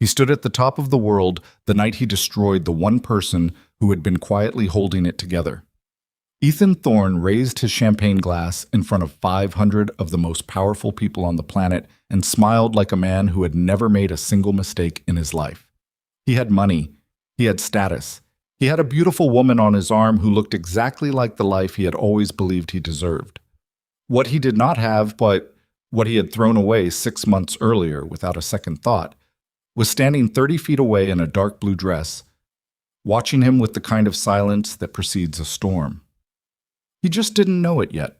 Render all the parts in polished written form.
He stood at the top of the world the night he destroyed the one person who had been quietly holding it together. Ethan Thorne raised his champagne glass in front of 500 of the most powerful people on the planet and smiled like a man who had never made a single mistake in his life. He had money. He had status. He had a beautiful woman on his arm who looked exactly like the life he had always believed he deserved. What he did not have, but what he had thrown away 6 months earlier without a second thought, was standing 30 feet away in a dark blue dress, watching him with the kind of silence that precedes a storm. He just didn't know it yet.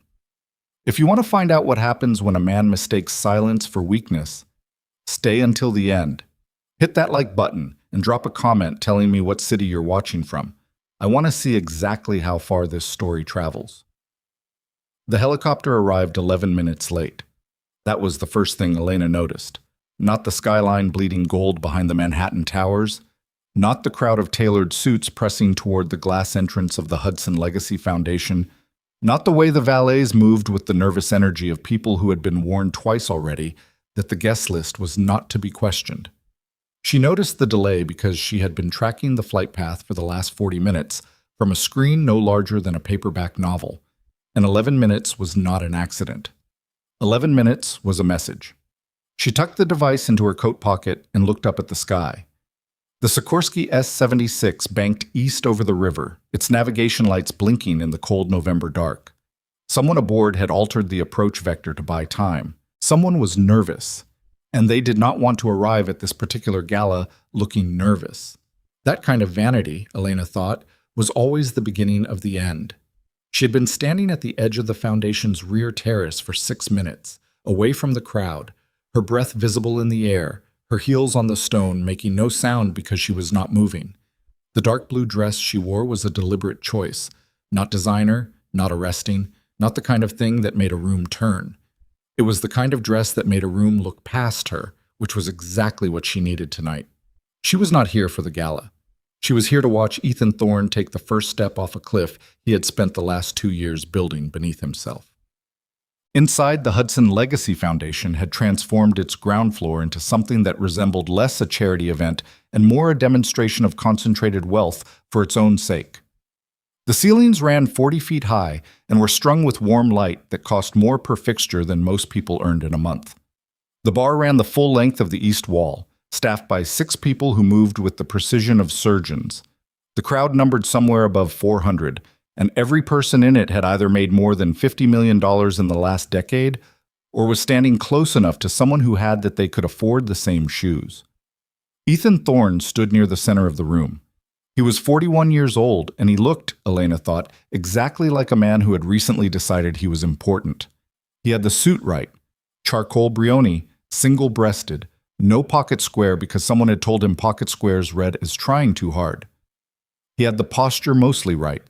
If you want to find out what happens when a man mistakes silence for weakness, stay until the end. Hit that like button and drop a comment telling me what city you're watching from. I want to see exactly how far this story travels. The helicopter arrived 11 minutes late. That was the first thing Elena noticed. Not the skyline bleeding gold behind the Manhattan Towers, not the crowd of tailored suits pressing toward the glass entrance of the Hudson Legacy Foundation, not the way the valets moved with the nervous energy of people who had been warned twice already that the guest list was not to be questioned. She noticed the delay because she had been tracking the flight path for the last 40 minutes from a screen no larger than a paperback novel, and 11 minutes was not an accident. 11 minutes was a message. She tucked the device into her coat pocket and looked up at the sky. The Sikorsky S-76 banked east over the river, its navigation lights blinking in the cold November dark. Someone aboard had altered the approach vector to buy time. Someone was nervous, and they did not want to arrive at this particular gala looking nervous. That kind of vanity, Elena thought, was always the beginning of the end. She had been standing at the edge of the Foundation's rear terrace for 6 minutes, away from the crowd, her breath visible in the air, her heels on the stone making no sound because she was not moving. The dark blue dress she wore was a deliberate choice, not designer, not arresting, not the kind of thing that made a room turn. It was the kind of dress that made a room look past her, which was exactly what she needed tonight. She was not here for the gala. She was here to watch Ethan Thorne take the first step off a cliff he had spent the last 2 years building beneath himself. Inside, the Hudson Legacy Foundation had transformed its ground floor into something that resembled less a charity event and more a demonstration of concentrated wealth for its own sake. The ceilings ran 40 feet high and were strung with warm light that cost more per fixture than most people earned in a month. The bar ran the full length of the east wall, staffed by 6 people who moved with the precision of surgeons. The crowd numbered somewhere above 400, and every person in it had either made more than $50 million in the last decade or was standing close enough to someone who had that they could afford the same shoes. Ethan Thorne stood near the center of the room. He was 41 years old, and he looked, Elena thought, exactly like a man who had recently decided he was important. He had the suit right, charcoal brioni, single-breasted, no pocket square because someone had told him pocket squares read as trying too hard. He had the posture mostly right,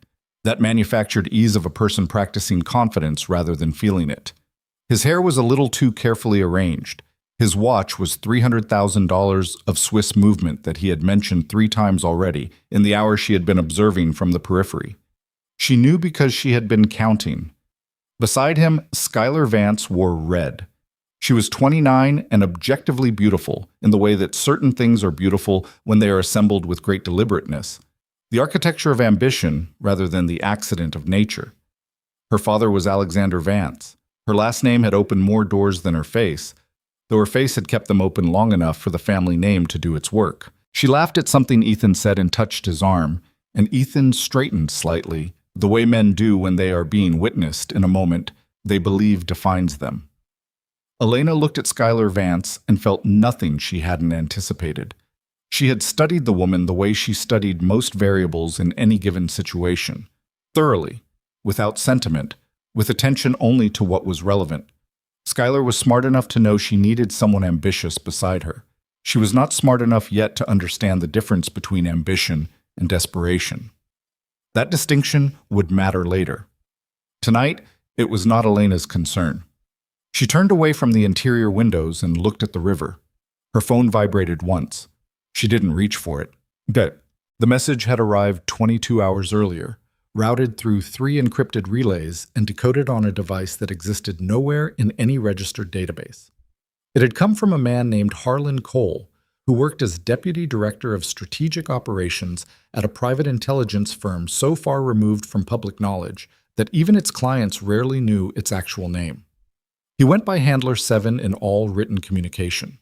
that manufactured ease of a person practicing confidence rather than feeling it. His hair was a little too carefully arranged. His watch was $300,000 of Swiss movement that he had mentioned 3 times already in the hour she had been observing from the periphery. She knew because she had been counting. Beside him, Skylar Vance wore red. She was 29 and objectively beautiful in the way that certain things are beautiful when they are assembled with great deliberateness. The architecture of ambition rather than the accident of nature. Her father was Alexander Vance. Her last name had opened more doors than her face, though her face had kept them open long enough for the family name to do its work. She laughed at something Ethan said and touched his arm, and Ethan straightened slightly, the way men do when they are being witnessed in a moment they believe defines them. Elena looked at Skylar Vance and felt nothing she hadn't anticipated. She had studied the woman the way she studied most variables in any given situation, thoroughly, without sentiment, with attention only to what was relevant. Skylar was smart enough to know she needed someone ambitious beside her. She was not smart enough yet to understand the difference between ambition and desperation. That distinction would matter later. Tonight, it was not Elena's concern. She turned away from the interior windows and looked at the river. Her phone vibrated once. She didn't reach for it. But the message had arrived 22 hours earlier, routed through 3 encrypted relays and decoded on a device that existed nowhere in any registered database. It had come from a man named Harlan Cole, who worked as deputy director of strategic operations at a private intelligence firm so far removed from public knowledge that even its clients rarely knew its actual name. He went by Handler 7 in all written communication.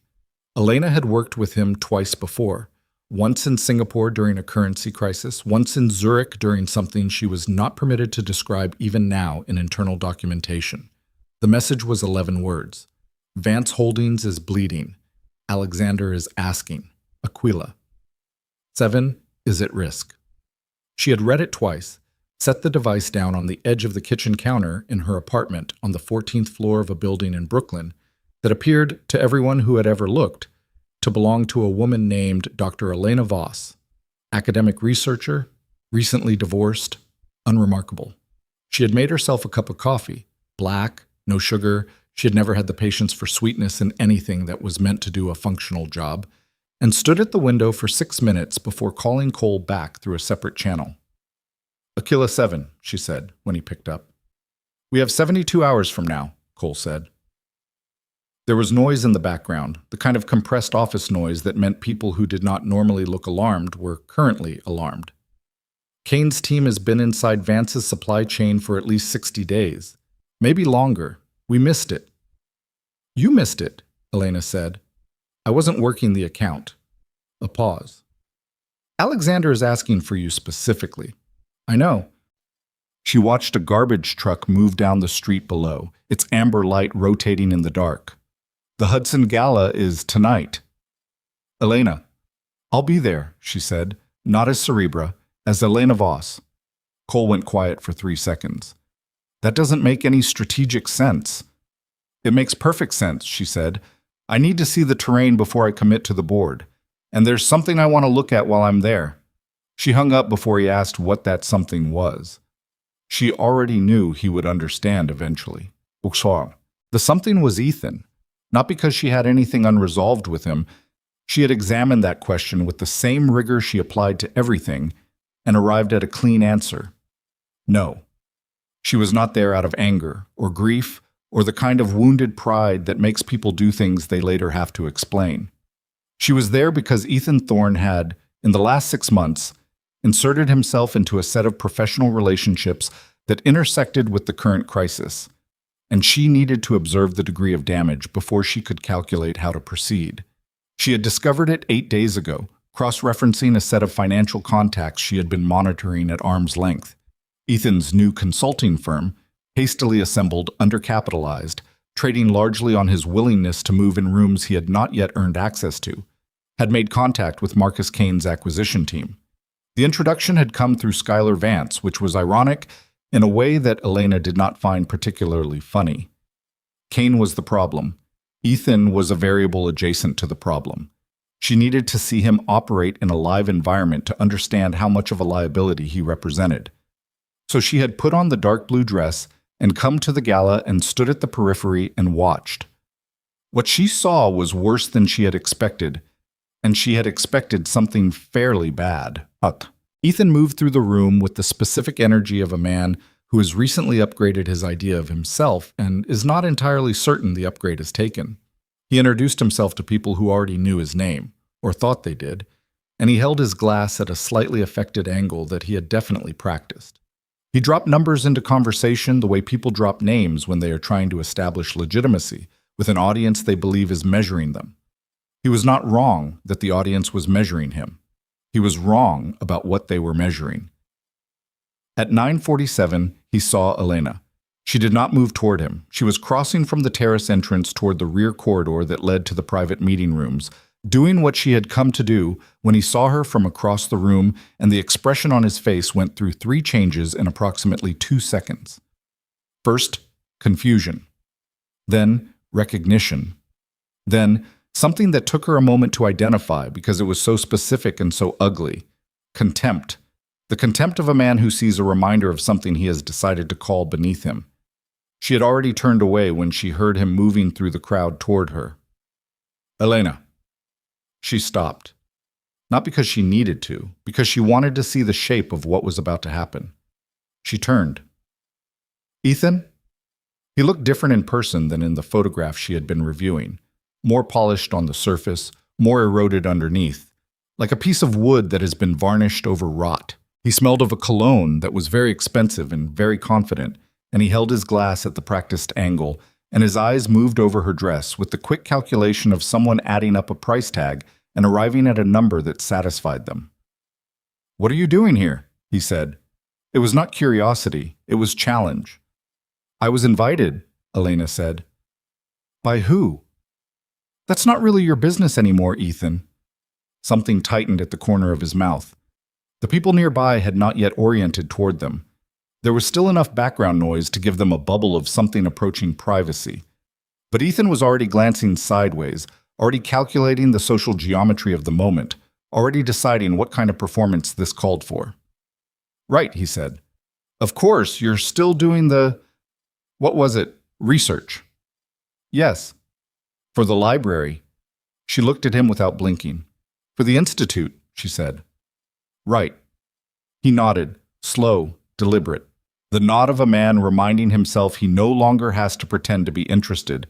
Elena had worked with him twice before, once in Singapore during a currency crisis, once in Zurich during something she was not permitted to describe even now in internal documentation. The message was 11 words. Vance Holdings is bleeding. Alexander is asking. Aquila. 7 is at risk. She had read it twice, set the device down on the edge of the kitchen counter in her apartment on the 14th floor of a building in Brooklyn that appeared, to everyone who had ever looked, to belong to a woman named Dr. Elena Voss, academic researcher, recently divorced, unremarkable. She had made herself a cup of coffee, black, no sugar. She had never had the patience for sweetness in anything that was meant to do a functional job, and stood at the window for 6 minutes before calling Cole back through a separate channel. Aquila 7, she said when he picked up. We have 72 hours from now, Cole said. There was noise in the background, the kind of compressed office noise that meant people who did not normally look alarmed were currently alarmed. Kane's team has been inside Vance's supply chain for at least 60 days. Maybe longer. We missed it. You missed it, Elena said. I wasn't working the account. A pause. Alexander is asking for you specifically. I know. She watched a garbage truck move down the street below, its amber light rotating in the dark. The Hudson Gala is tonight. Elena. I'll be there, she said, not as Cerebra, as Elena Voss. Cole went quiet for 3 seconds. That doesn't make any strategic sense. It makes perfect sense, she said. I need to see the terrain before I commit to the board. And there's something I want to look at while I'm there. She hung up before he asked what that something was. She already knew he would understand eventually. The something was Ethan. Not because she had anything unresolved with him. She had examined that question with the same rigor she applied to everything and arrived at a clean answer. No. She was not there out of anger or grief or the kind of wounded pride that makes people do things they later have to explain. She was there because Ethan Thorne had, in the last 6 months, inserted himself into a set of professional relationships that intersected with the current crisis, and she needed to observe the degree of damage before she could calculate how to proceed. She had discovered it 8 days ago, cross-referencing a set of financial contacts she had been monitoring at arm's length. Ethan's new consulting firm, hastily assembled, undercapitalized, trading largely on his willingness to move in rooms he had not yet earned access to, had made contact with Marcus Kane's acquisition team. The introduction had come through Skylar Vance, which was ironic in a way that Elena did not find particularly funny. Kane was the problem. Ethan was a variable adjacent to the problem. She needed to see him operate in a live environment to understand how much of a liability he represented. So she had put on the dark blue dress and come to the gala and stood at the periphery and watched. What she saw was worse than she had expected, and she had expected something fairly bad. Ethan moved through the room with the specific energy of a man who has recently upgraded his idea of himself and is not entirely certain the upgrade is taken. He introduced himself to people who already knew his name, or thought they did, and he held his glass at a slightly affected angle that he had definitely practiced. He dropped numbers into conversation the way people drop names when they are trying to establish legitimacy with an audience they believe is measuring them. He was not wrong that the audience was measuring him. He was wrong about what they were measuring. At 9:47, he saw Elena. She did not move toward him. She was crossing from the terrace entrance toward the rear corridor that led to the private meeting rooms, doing what she had come to do when he saw her from across the room, and the expression on his face went through 3 changes in approximately 2 seconds. First, confusion. Then, recognition. Then, something that took her a moment to identify because it was so specific and so ugly. Contempt. The contempt of a man who sees a reminder of something he has decided to call beneath him. She had already turned away when she heard him moving through the crowd toward her. Elena. She stopped. Not because she needed to, because she wanted to see the shape of what was about to happen. She turned. Ethan? He looked different in person than in the photograph she had been reviewing. More polished on the surface, more eroded underneath, like a piece of wood that has been varnished over rot. He smelled of a cologne that was very expensive and very confident, and he held his glass at the practiced angle, and his eyes moved over her dress with the quick calculation of someone adding up a price tag and arriving at a number that satisfied them. "What are you doing here?" he said. It was not curiosity, it was challenge. "I was invited," Elena said. "By who?" "That's not really your business anymore, Ethan." Something tightened at the corner of his mouth. The people nearby had not yet oriented toward them. There was still enough background noise to give them a bubble of something approaching privacy. But Ethan was already glancing sideways, already calculating the social geometry of the moment, already deciding what kind of performance this called for. "Right," he said. "Of course, you're still doing what was it, research?" "Yes." "For the library?" She looked at him without blinking. "For the institute," she said. "Right." He nodded, slow, deliberate. The nod of a man reminding himself he no longer has to pretend to be interested.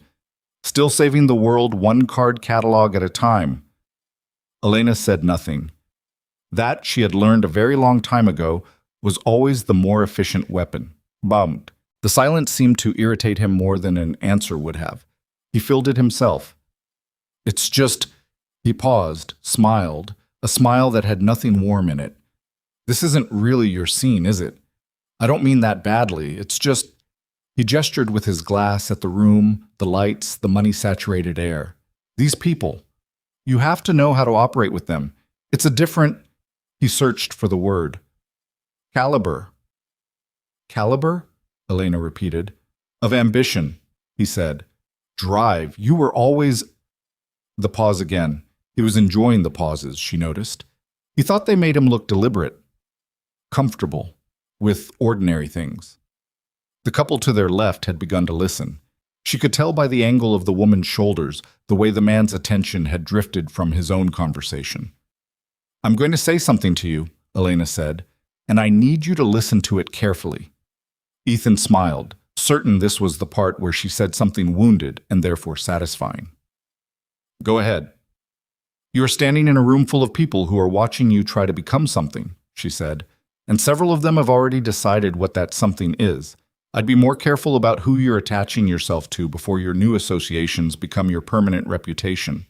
Still saving the world one card catalog at a time. Elena said nothing. That, she had learned a very long time ago, was always the more efficient weapon. Bummed. The silence seemed to irritate him more than an answer would have. He filled it himself. "It's just—" He paused, smiled, a smile that had nothing warm in it. "This isn't really your scene, is it? I don't mean that badly, it's just—" He gestured with his glass at the room, the lights, the money-saturated air. "These people. You have to know how to operate with them. It's a different—" He searched for the word. "Caliber." "Caliber?" Elena repeated. "Of ambition," he said. "Drive. You were always—" The pause again. He was enjoying the pauses, she noticed. He thought they made him look deliberate, comfortable, with ordinary things. The couple to their left had begun to listen. She could tell by the angle of the woman's shoulders the way the man's attention had drifted from his own conversation. "I'm going to say something to you," Elena said, "and I need you to listen to it carefully." Ethan smiled, certain this was the part where she said something wounded and therefore satisfying. "Go ahead." "You are standing in a room full of people who are watching you try to become something," she said, "and several of them have already decided what that something is. I'd be more careful about who you're attaching yourself to before your new associations become your permanent reputation."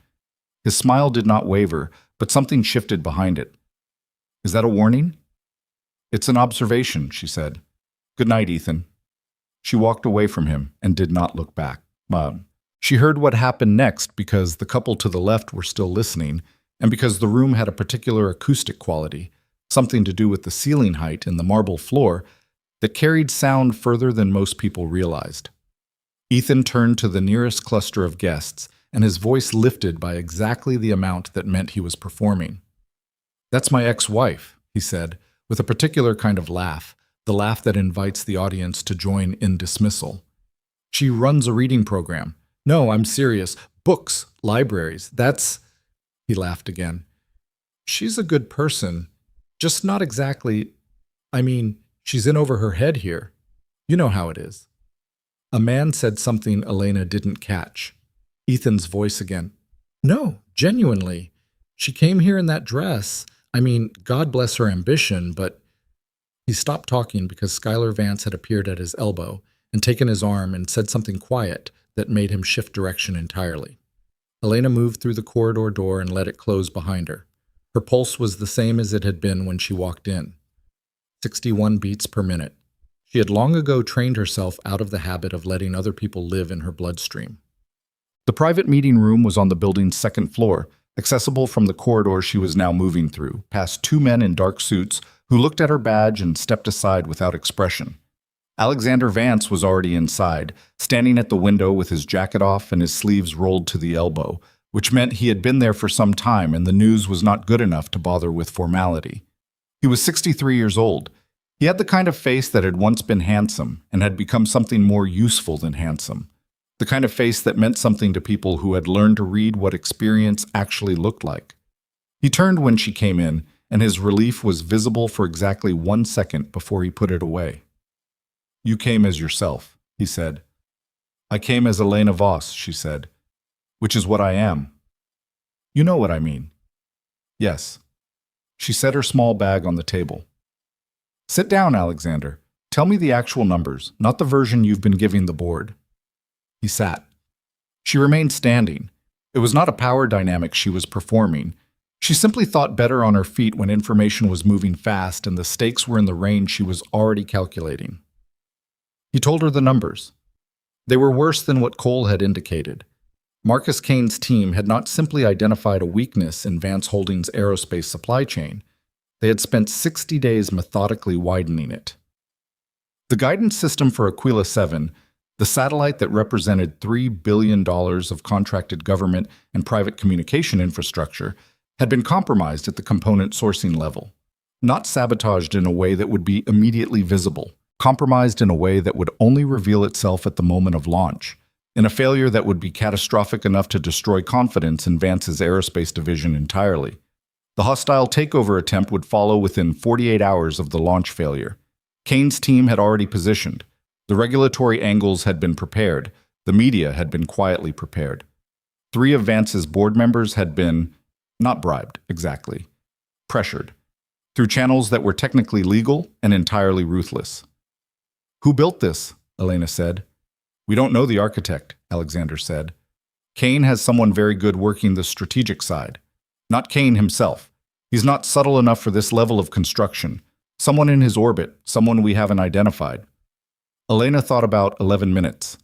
His smile did not waver, but something shifted behind it. "Is that a warning?" "It's an observation," she said. "Good night, Ethan." She walked away from him and did not look back. She heard what happened next because the couple to the left were still listening, and because the room had a particular acoustic quality, something to do with the ceiling height and the marble floor, that carried sound further than most people realized. Ethan turned to the nearest cluster of guests, and his voice lifted by exactly the amount that meant he was performing. "That's my ex-wife," he said, with a particular kind of laugh, the laugh that invites the audience to join in dismissal. "She runs a reading program. No, I'm serious. Books, libraries, that's—" He laughed again. "She's a good person, just not exactly— I mean, she's in over her head here. You know how it is." A man said something Elena didn't catch. Ethan's voice again. "No, genuinely. She came here in that dress. I mean, God bless her ambition, but—" He stopped talking because Schuyler Vance had appeared at his elbow and taken his arm and said something quiet that made him shift direction entirely. Elena moved through the corridor door and let it close behind her. Her pulse was the same as it had been when she walked in. 61 beats per minute. She had long ago trained herself out of the habit of letting other people live in her bloodstream. The private meeting room was on the building's second floor, accessible from the corridor she was now moving through, past two men in dark suits who looked at her badge and stepped aside without expression. Alexander Vance was already inside, standing at the window with his jacket off and his sleeves rolled to the elbow, which meant he had been there for some time and the news was not good enough to bother with formality. He was 63 years old. He had the kind of face that had once been handsome and had become something more useful than handsome. The kind of face that meant something to people who had learned to read what experience actually looked like. He turned when she came in, and his relief was visible for exactly 1 second before he put it away. "You came as yourself," he said. "I came as Elena Voss," she said, "which is what I am." You know what I mean. Yes. She set her small bag on the table. Sit down, Alexander. Tell me the actual numbers, not the version you've been giving the board. He sat. She remained standing. It was not a power dynamic she was performing. She simply thought better on her feet when information was moving fast and the stakes were in the range she was already calculating. He told her the numbers. They were worse than what Cole had indicated. Marcus Kane's team had not simply identified a weakness in Vance Holdings' aerospace supply chain. They had spent 60 days methodically widening it. The guidance system for Aquila 7, the satellite that represented $3 billion of contracted government and private communication infrastructure, had been compromised at the component sourcing level. Not sabotaged in a way that would be immediately visible, compromised in a way that would only reveal itself at the moment of launch, in a failure that would be catastrophic enough to destroy confidence in Vance's aerospace division entirely. The hostile takeover attempt would follow within 48 hours of the launch failure. Kane's team had already positioned. The regulatory angles had been prepared. The media had been quietly prepared. 3 of Vance's board members had been, not bribed, exactly, pressured, through channels that were technically legal and entirely ruthless. Who built this? Elena said. We don't know the architect, Alexander said. Kane has someone very good working the strategic side. Not Kane himself. He's not subtle enough for this level of construction. Someone in his orbit, someone we haven't identified. Elena thought about 11 minutes.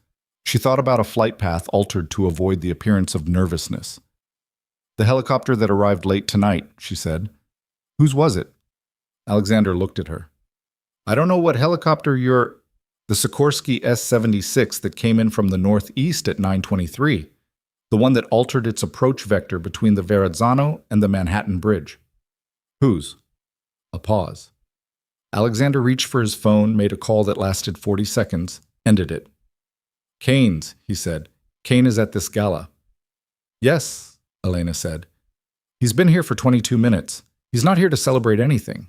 She thought about a flight path altered to avoid the appearance of nervousness. The helicopter that arrived late tonight, she said. Whose was it? Alexander looked at her. I don't know what helicopter you're... The Sikorsky S-76 that came in from the northeast at 9:23. The one that altered its approach vector between the Verrazzano and the Manhattan Bridge. Whose? A pause. Alexander reached for his phone, made a call that lasted 40 seconds, ended it. Kane's, he said. Kane is at this gala. Yes, Elena said. He's been here for 22 minutes. He's not here to celebrate anything.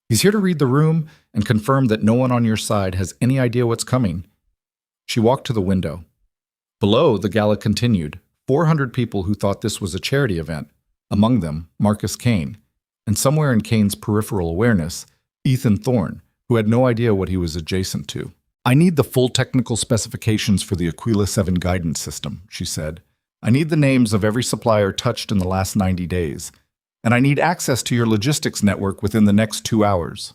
He's here to read the room and confirm that no one on your side has any idea what's coming. She walked to the window. Below, the gala continued. 400 people who thought this was a charity event. Among them, Marcus Kane. And somewhere in Kane's peripheral awareness, Ethan Thorne, who had no idea what he was adjacent to. I need the full technical specifications for the Aquila 7 guidance system, she said. I need the names of every supplier touched in the last 90 days. And I need access to your logistics network within the next 2 hours.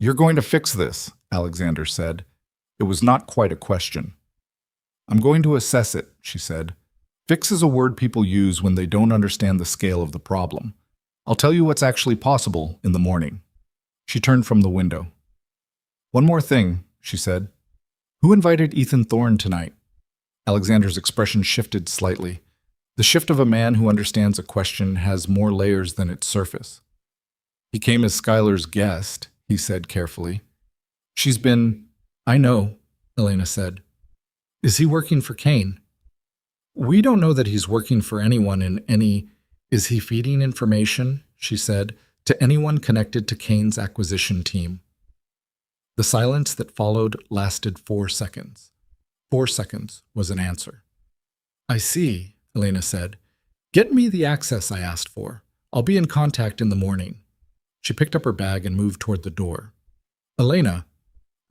You're going to fix this, Alexander said. It was not quite a question. I'm going to assess it, she said. Fix is a word people use when they don't understand the scale of the problem. I'll tell you what's actually possible in the morning. She turned from the window. One more thing, she said. Who invited Ethan Thorne tonight? Alexander's expression shifted slightly. The shift of a man who understands a question has more layers than its surface. He came as Skylar's guest, he said carefully. She's been... I know, Elena said. Is he working for Kane? We don't know that he's working for anyone in any... Is he feeding information, she said, to anyone connected to Kane's acquisition team? The silence that followed lasted 4 seconds. 4 seconds was an answer. I see, Elena said. Get me the access I asked for. I'll be in contact in the morning. She picked up her bag and moved toward the door. Elena,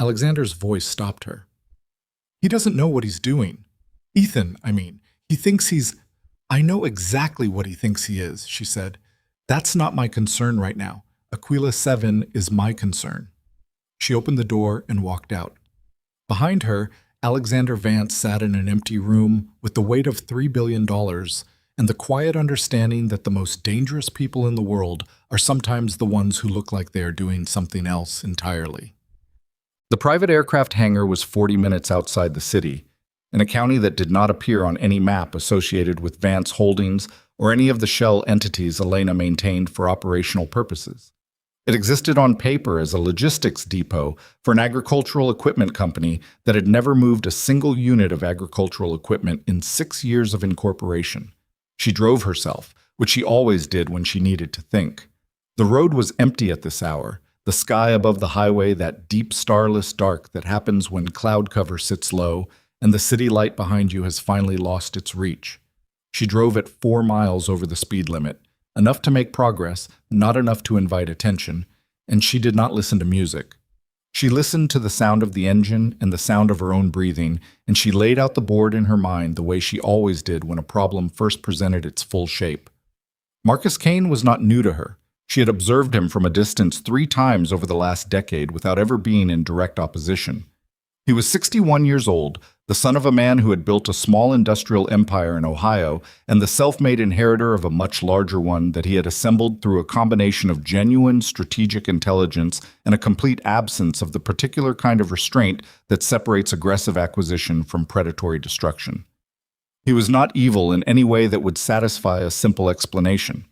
Alexander's voice stopped her. He doesn't know what he's doing. Ethan, I mean, he thinks he's... I know exactly what he thinks he is, she said. That's not my concern right now. Aquila 7 is my concern. She opened the door and walked out. Behind her, Alexander Vance sat in an empty room with the weight of $3 billion and the quiet understanding that the most dangerous people in the world are sometimes the ones who look like they are doing something else entirely. The private aircraft hangar was 40 minutes outside the city, in a county that did not appear on any map associated with Vance Holdings or any of the shell entities Elena maintained for operational purposes. It existed on paper as a logistics depot for an agricultural equipment company that had never moved a single unit of agricultural equipment in 6 years of incorporation. She drove herself, which she always did when she needed to think. The road was empty at this hour, the sky above the highway that deep starless dark that happens when cloud cover sits low and the city light behind you has finally lost its reach. She drove at 4 miles over the speed limit, enough to make progress, not enough to invite attention, and she did not listen to music. She listened to the sound of the engine and the sound of her own breathing, and she laid out the board in her mind the way she always did when a problem first presented its full shape. Marcus Kane was not new to her. She had observed him from a distance 3 times over the last decade without ever being in direct opposition. He was 61 years old, the son of a man who had built a small industrial empire in Ohio and the self-made inheritor of a much larger one that he had assembled through a combination of genuine strategic intelligence and a complete absence of the particular kind of restraint that separates aggressive acquisition from predatory destruction. He was not evil in any way that would satisfy a simple explanation.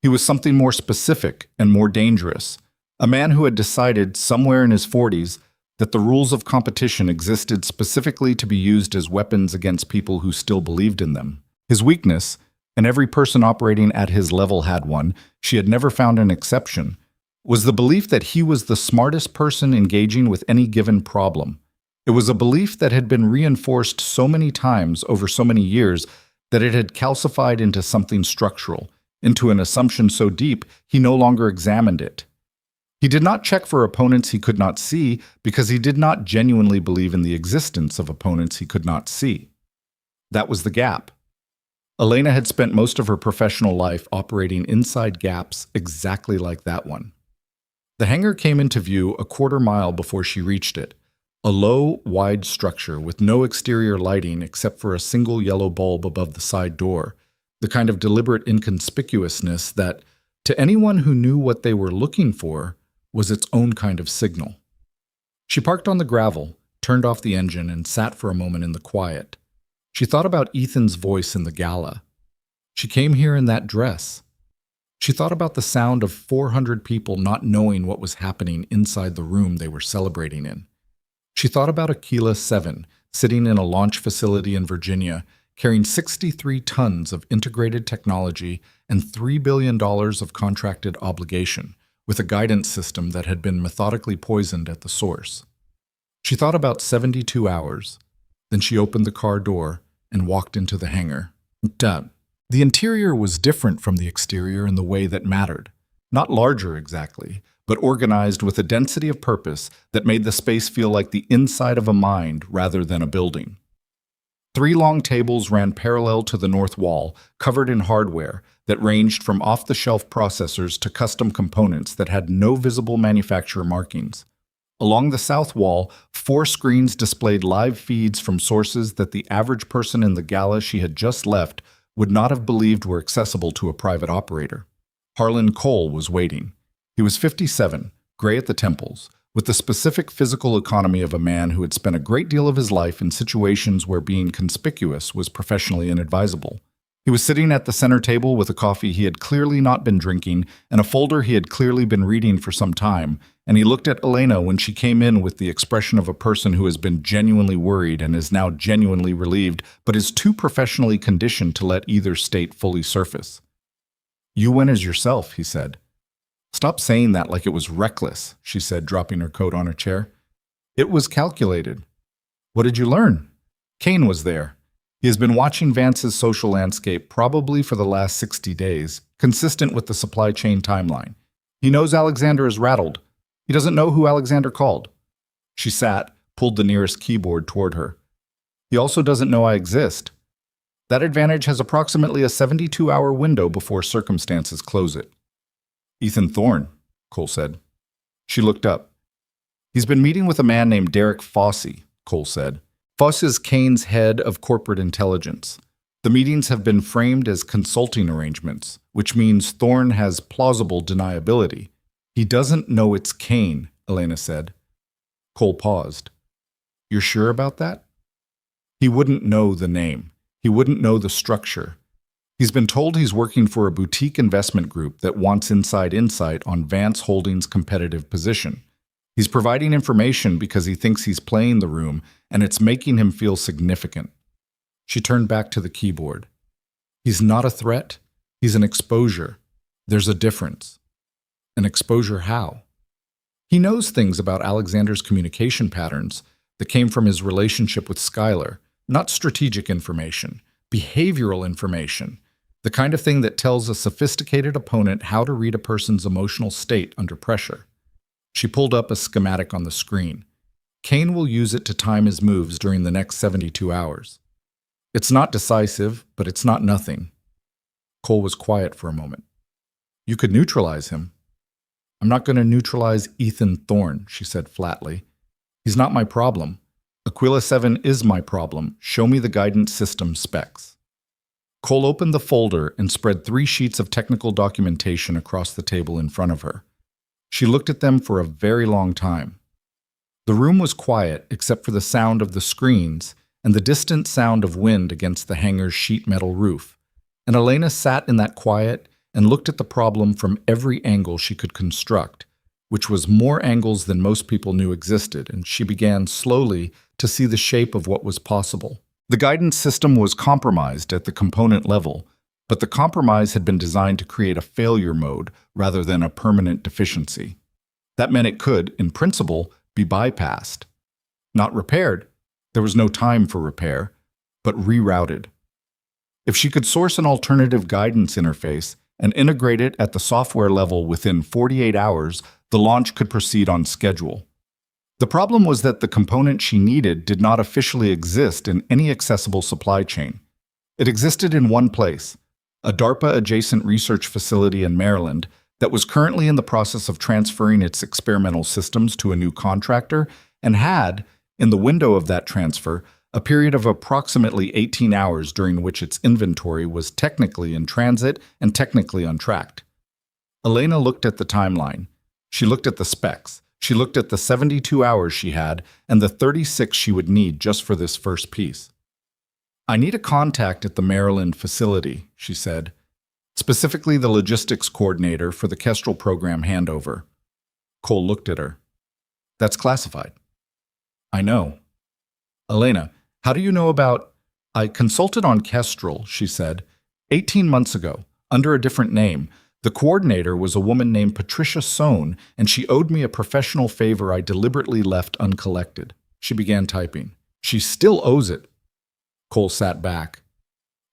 He was something more specific and more dangerous, a man who had decided somewhere in his 40s that the rules of competition existed specifically to be used as weapons against people who still believed in them. His weakness, and every person operating at his level had one, she had never found an exception, was the belief that he was the smartest person engaging with any given problem. It was a belief that had been reinforced so many times over so many years that it had calcified into something structural, into an assumption so deep he no longer examined it. He did not check for opponents he could not see because he did not genuinely believe in the existence of opponents he could not see. That was the gap. Elena had spent most of her professional life operating inside gaps exactly like that one. The hangar came into view a quarter mile before she reached it, a low, wide structure with no exterior lighting except for a single yellow bulb above the side door, the kind of deliberate inconspicuousness that, to anyone who knew what they were looking for, was its own kind of signal. She parked on the gravel, turned off the engine, and sat for a moment in the quiet. She thought about Ethan's voice in the gala. She came here in that dress. She thought about the sound of 400 people not knowing what was happening inside the room they were celebrating in. She thought about Aquila 7, sitting in a launch facility in Virginia, carrying 63 tons of integrated technology and $3 billion of contracted obligation, with a guidance system that had been methodically poisoned at the source. She thought about 72 hours. Then she opened the car door and walked into the hangar. The interior was different from the exterior in the way that mattered. Not larger exactly, but organized with a density of purpose that made the space feel like the inside of a mind rather than a building. 3 long tables ran parallel to the north wall, covered in hardware that ranged from off-the-shelf processors to custom components that had no visible manufacturer markings. Along the south wall, 4 screens displayed live feeds from sources that the average person in the gala she had just left would not have believed were accessible to a private operator. Harlan Cole was waiting. He was 57, gray at the temples, with the specific physical economy of a man who had spent a great deal of his life in situations where being conspicuous was professionally inadvisable. He was sitting at the center table with a coffee he had clearly not been drinking and a folder he had clearly been reading for some time, and he looked at Elena when she came in with the expression of a person who has been genuinely worried and is now genuinely relieved, but is too professionally conditioned to let either state fully surface. "You went as yourself," he said. "Stop saying that like it was reckless," she said, dropping her coat on a chair. "It was calculated." "What did you learn?" Kane was there. He has been watching Vance's social landscape probably for the last 60 days, consistent with the supply chain timeline. He knows Alexander is rattled. He doesn't know who Alexander called. She sat, pulled the nearest keyboard toward her. He also doesn't know I exist. That advantage has approximately a 72-hour window before circumstances close it. "Ethan Thorne," Cole said. She looked up. "He's been meeting with a man named Derek Fossey," Cole said. Foss is Kane's head of corporate intelligence. The meetings have been framed as consulting arrangements, which means Thorne has plausible deniability. "He doesn't know it's Kane," Elena said. Cole paused. "You're sure about that?" "He wouldn't know the name. He wouldn't know the structure. He's been told he's working for a boutique investment group that wants inside insight on Vance Holdings' competitive position. He's providing information because he thinks he's playing the room, and it's making him feel significant." She turned back to the keyboard. "He's not a threat. He's an exposure. There's a difference." "An exposure how?" "He knows things about Alexander's communication patterns that came from his relationship with Skylar, not strategic information, Behavioral information. The kind of thing that tells a sophisticated opponent how to read a person's emotional state under pressure. She pulled up a schematic on the screen. Kane will use it to time his moves during the next 72 hours. It's not decisive, but it's not nothing. Cole was quiet for a moment. You could neutralize him. I'm not going to neutralize Ethan Thorne, she said flatly. He's not my problem. Aquila 7 is my problem. Show me the guidance system specs. Cole opened the folder and spread 3 sheets of technical documentation across the table in front of her. She looked at them for a very long time. The room was quiet except for the sound of the screens and the distant sound of wind against the hangar's sheet metal roof, and Elena sat in that quiet and looked at the problem from every angle she could construct, which was more angles than most people knew existed, and she began slowly to see the shape of what was possible. The guidance system was compromised at the component level, but the compromise had been designed to create a failure mode rather than a permanent deficiency. That meant it could, in principle, be bypassed. Not repaired. There was no time for repair, but rerouted. If she could source an alternative guidance interface and integrate it at the software level within 48 hours, the launch could proceed on schedule. The problem was that the component she needed did not officially exist in any accessible supply chain. It existed in one place, a DARPA-adjacent research facility in Maryland that was currently in the process of transferring its experimental systems to a new contractor and had, in the window of that transfer, a period of approximately 18 hours during which its inventory was technically in transit and technically untracked. Elena looked at the timeline. She looked at the specs. She looked at the 72 hours she had and the 36 she would need just for this first piece. I need a contact at the Maryland facility, she said, specifically the logistics coordinator for the Kestrel program handover. Cole looked at her. That's classified. I know. Elena, how do you know about... I consulted on Kestrel, she said, 18 months ago, under a different name. The coordinator was a woman named Patricia Sohn, and she owed me a professional favor I deliberately left uncollected. She began typing. She still owes it. Cole sat back.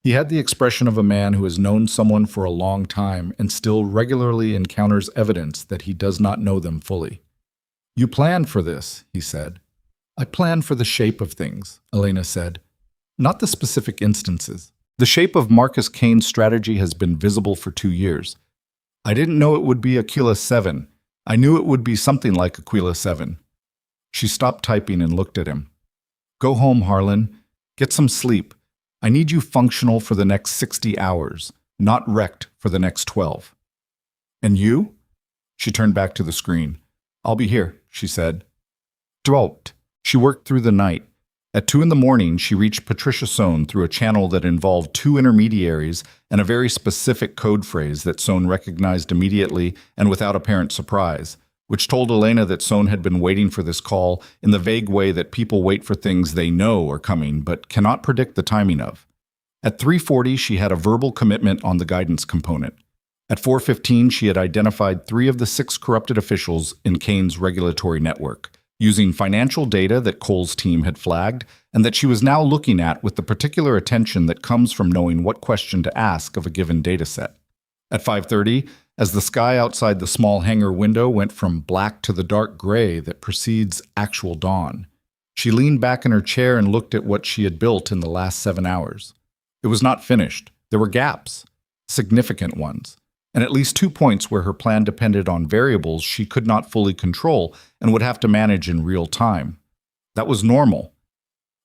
He had the expression of a man who has known someone for a long time and still regularly encounters evidence that he does not know them fully. You planned for this, he said. I planned for the shape of things, Elena said. Not the specific instances. The shape of Marcus Kane's strategy has been visible for 2 years. I didn't know it would be Aquila 7. I knew it would be something like Aquila 7. She stopped typing and looked at him. Go home, Harlan. Get some sleep. I need you functional for the next 60 hours, not wrecked for the next 12. And you? She turned back to the screen. I'll be here, she said. Dwelt. She worked through the night. At 2 a.m, she reached Patricia Sohn through a channel that involved 2 intermediaries and a very specific code phrase that Sohn recognized immediately and without apparent surprise, which told Elena that Sohn had been waiting for this call in the vague way that people wait for things they know are coming but cannot predict the timing of. At 3:40, she had a verbal commitment on the guidance component. At 4:15, she had identified 3 of the 6 corrupted officials in Kane's regulatory network, using financial data that Cole's team had flagged and that she was now looking at with the particular attention that comes from knowing what question to ask of a given dataset. At 5:30, as the sky outside the small hangar window went from black to the dark gray that precedes actual dawn, she leaned back in her chair and looked at what she had built in the last 7 hours. It was not finished. There were gaps, significant ones, and at least 2 points where her plan depended on variables she could not fully control and would have to manage in real time. That was normal.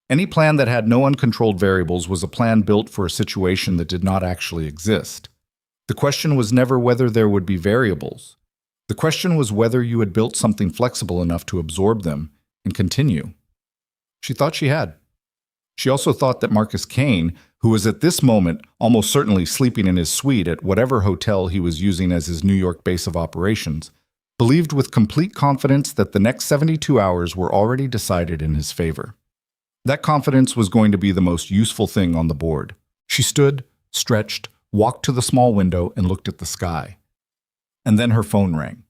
Any plan that had no uncontrolled variables was a plan built for a situation that did not actually exist. The question was never whether there would be variables. The question was whether you had built something flexible enough to absorb them and continue. She thought she had. She also thought that Marcus Kane, who was at this moment almost certainly sleeping in his suite at whatever hotel he was using as his New York base of operations, believed with complete confidence that the next 72 hours were already decided in his favor. That confidence was going to be the most useful thing on the board. She stood, stretched, walked to the small window, and looked at the sky. And then her phone rang.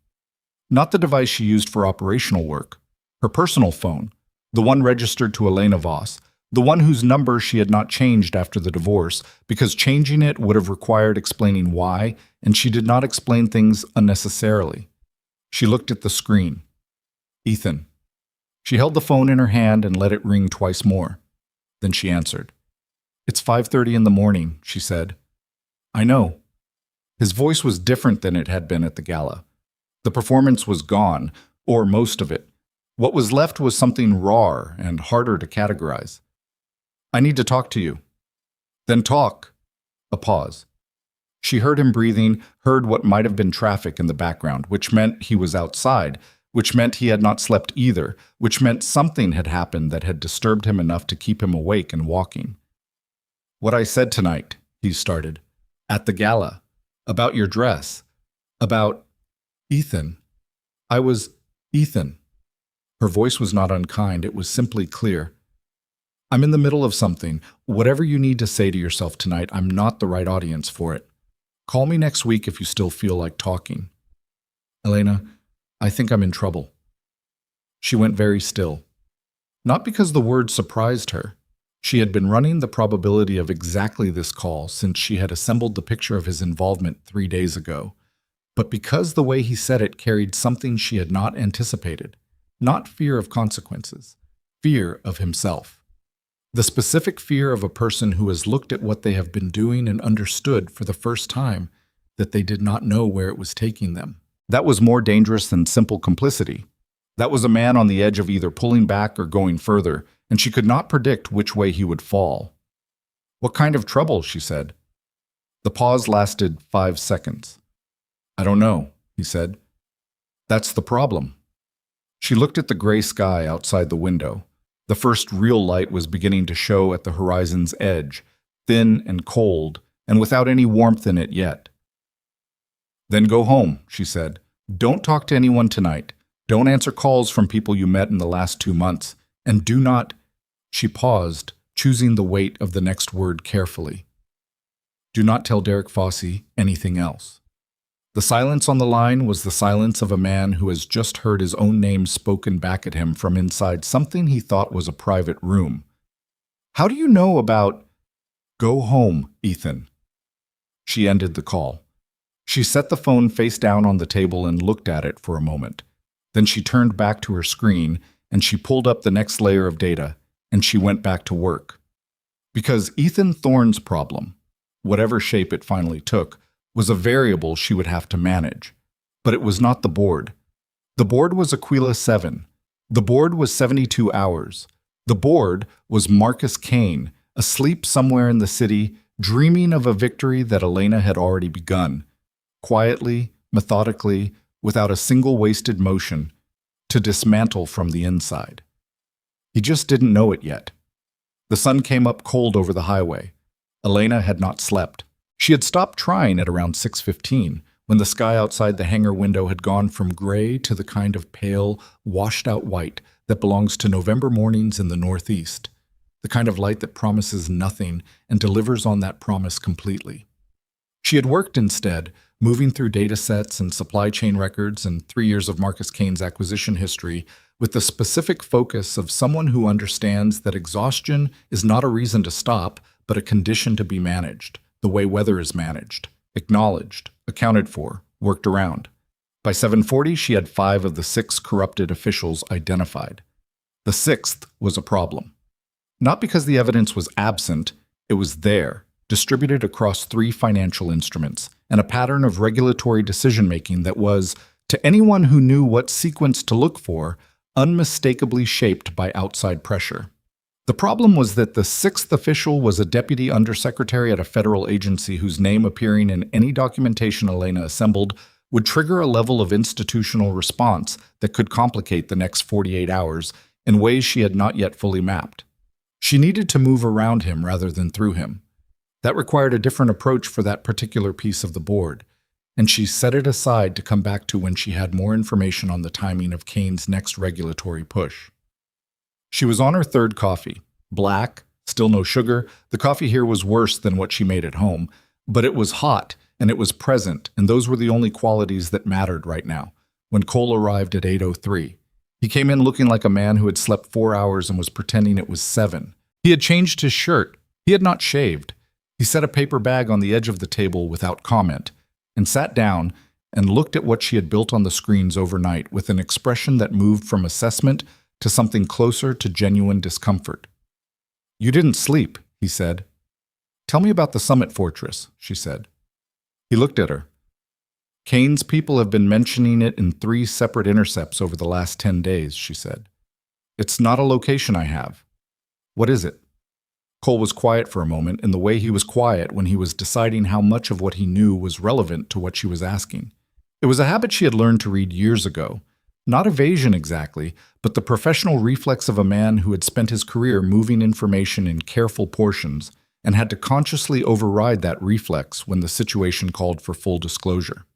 Not the device she used for operational work. Her personal phone, the one registered to Elena Voss, The one whose number she had not changed after the divorce, because changing it would have required explaining why, and she did not explain things unnecessarily. She looked at the screen. Ethan. She held the phone in her hand and let it ring twice more. Then she answered. "It's 5:30 in the morning," she said. "I know." His voice was different than it had been at the gala. The performance was gone, or most of it. What was left was something raw and harder to categorize. "I need to talk to you." "Then talk." A pause. She heard him breathing, heard what might have been traffic in the background, which meant he was outside, which meant he had not slept either, which meant something had happened that had disturbed him enough to keep him awake and walking. "What I said tonight," he started, "at the gala, about your dress, about Ethan. I was Ethan." Her voice was not unkind, it was simply clear. "I'm in the middle of something. Whatever you need to say to yourself tonight, I'm not the right audience for it. Call me next week if you still feel like talking." "Elena, I think I'm in trouble." She went very still. Not because the word surprised her. She had been running the probability of exactly this call since she had assembled the picture of his involvement 3 days ago, but because the way he said it carried something she had not anticipated. Not fear of consequences, fear of himself. The specific fear of a person who has looked at what they have been doing and understood for the first time that they did not know where it was taking them. That was more dangerous than simple complicity. That was a man on the edge of either pulling back or going further, and she could not predict which way he would fall. "What kind of trouble?" she said. The pause lasted 5 seconds. "I don't know," he said. "That's the problem." She looked at the gray sky outside the window. The first real light was beginning to show at the horizon's edge, thin and cold, and without any warmth in it yet. "Then go home," she said. "Don't talk to anyone tonight. Don't answer calls from people you met in the last 2 months. And do not—" She paused, choosing the weight of the next word carefully. "Do not tell Derek Fossey anything else." The silence on the line was the silence of a man who has just heard his own name spoken back at him from inside something he thought was a private room. "How do you know about—" "Go home, Ethan." She ended the call. She set the phone face down on the table and looked at it for a moment. Then she turned back to her screen, and she pulled up the next layer of data, and she went back to work. Because Ethan Thorne's problem, whatever shape it finally took, was a variable she would have to manage. But it was not the board. The board was Aquila 7. The board was 72 hours. The board was Marcus Kane, asleep somewhere in the city, dreaming of a victory that Elena had already begun. Quietly, methodically, without a single wasted motion, to dismantle from the inside. He just didn't know it yet. The sun came up cold over the highway. Elena had not slept. She had stopped trying at around 6:15, when the sky outside the hangar window had gone from gray to the kind of pale, washed-out white that belongs to November mornings in the Northeast, the kind of light that promises nothing and delivers on that promise completely. She had worked instead, moving through data sets and supply chain records and 3 years of Marcus Kane's acquisition history with the specific focus of someone who understands that exhaustion is not a reason to stop, but a condition to be managed, the way weather is managed, acknowledged, accounted for, worked around. By 7:40, she had 5 of the 6 corrupted officials identified. The 6th was a problem. Not because the evidence was absent, it was there, distributed across 3 financial instruments, and a pattern of regulatory decision-making that was, to anyone who knew what sequence to look for, unmistakably shaped by outside pressure. The problem was that the 6th official was a deputy undersecretary at a federal agency whose name appearing in any documentation Elena assembled would trigger a level of institutional response that could complicate the next 48 hours in ways she had not yet fully mapped. She needed to move around him rather than through him. That required a different approach for that particular piece of the board, and she set it aside to come back to when she had more information on the timing of Kane's next regulatory push. She was on her 3rd coffee. Black, still no sugar. The coffee here was worse than what she made at home, but it was hot and it was present, and those were the only qualities that mattered right now. When Cole arrived at 8:03, he came in looking like a man who had slept 4 hours and was pretending it was 7. He had changed his shirt. He had not shaved. He set a paper bag on the edge of the table without comment and sat down and looked at what she had built on the screens overnight with an expression that moved from assessment to something closer to genuine discomfort. "You didn't sleep," he said. "Tell me about the Summit Fortress," she said. He looked at her. "Kane's people have been mentioning it in 3 separate intercepts over the last 10 days, she said. "It's not a location I have." "What is it?" Cole was quiet for a moment in the way he was quiet when he was deciding how much of what he knew was relevant to what she was asking. It was a habit she had learned to read years ago. Not evasion exactly, but the professional reflex of a man who had spent his career moving information in careful portions and had to consciously override that reflex when the situation called for full disclosure.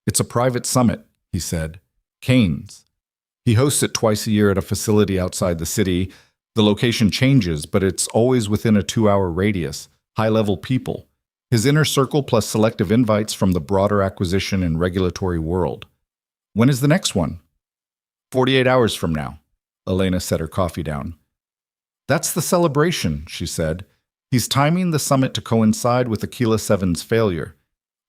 "It's a private summit," he said. "Kane's. He hosts it twice a year at a facility outside the city. The location changes, but it's always within a 2-hour radius, high-level people. His inner circle plus selective invites from the broader acquisition and regulatory world. When is the next one?" 48 hours from now. Elena set her coffee down. "That's the celebration," she said. "He's timing the summit to coincide with Aquila 7's failure.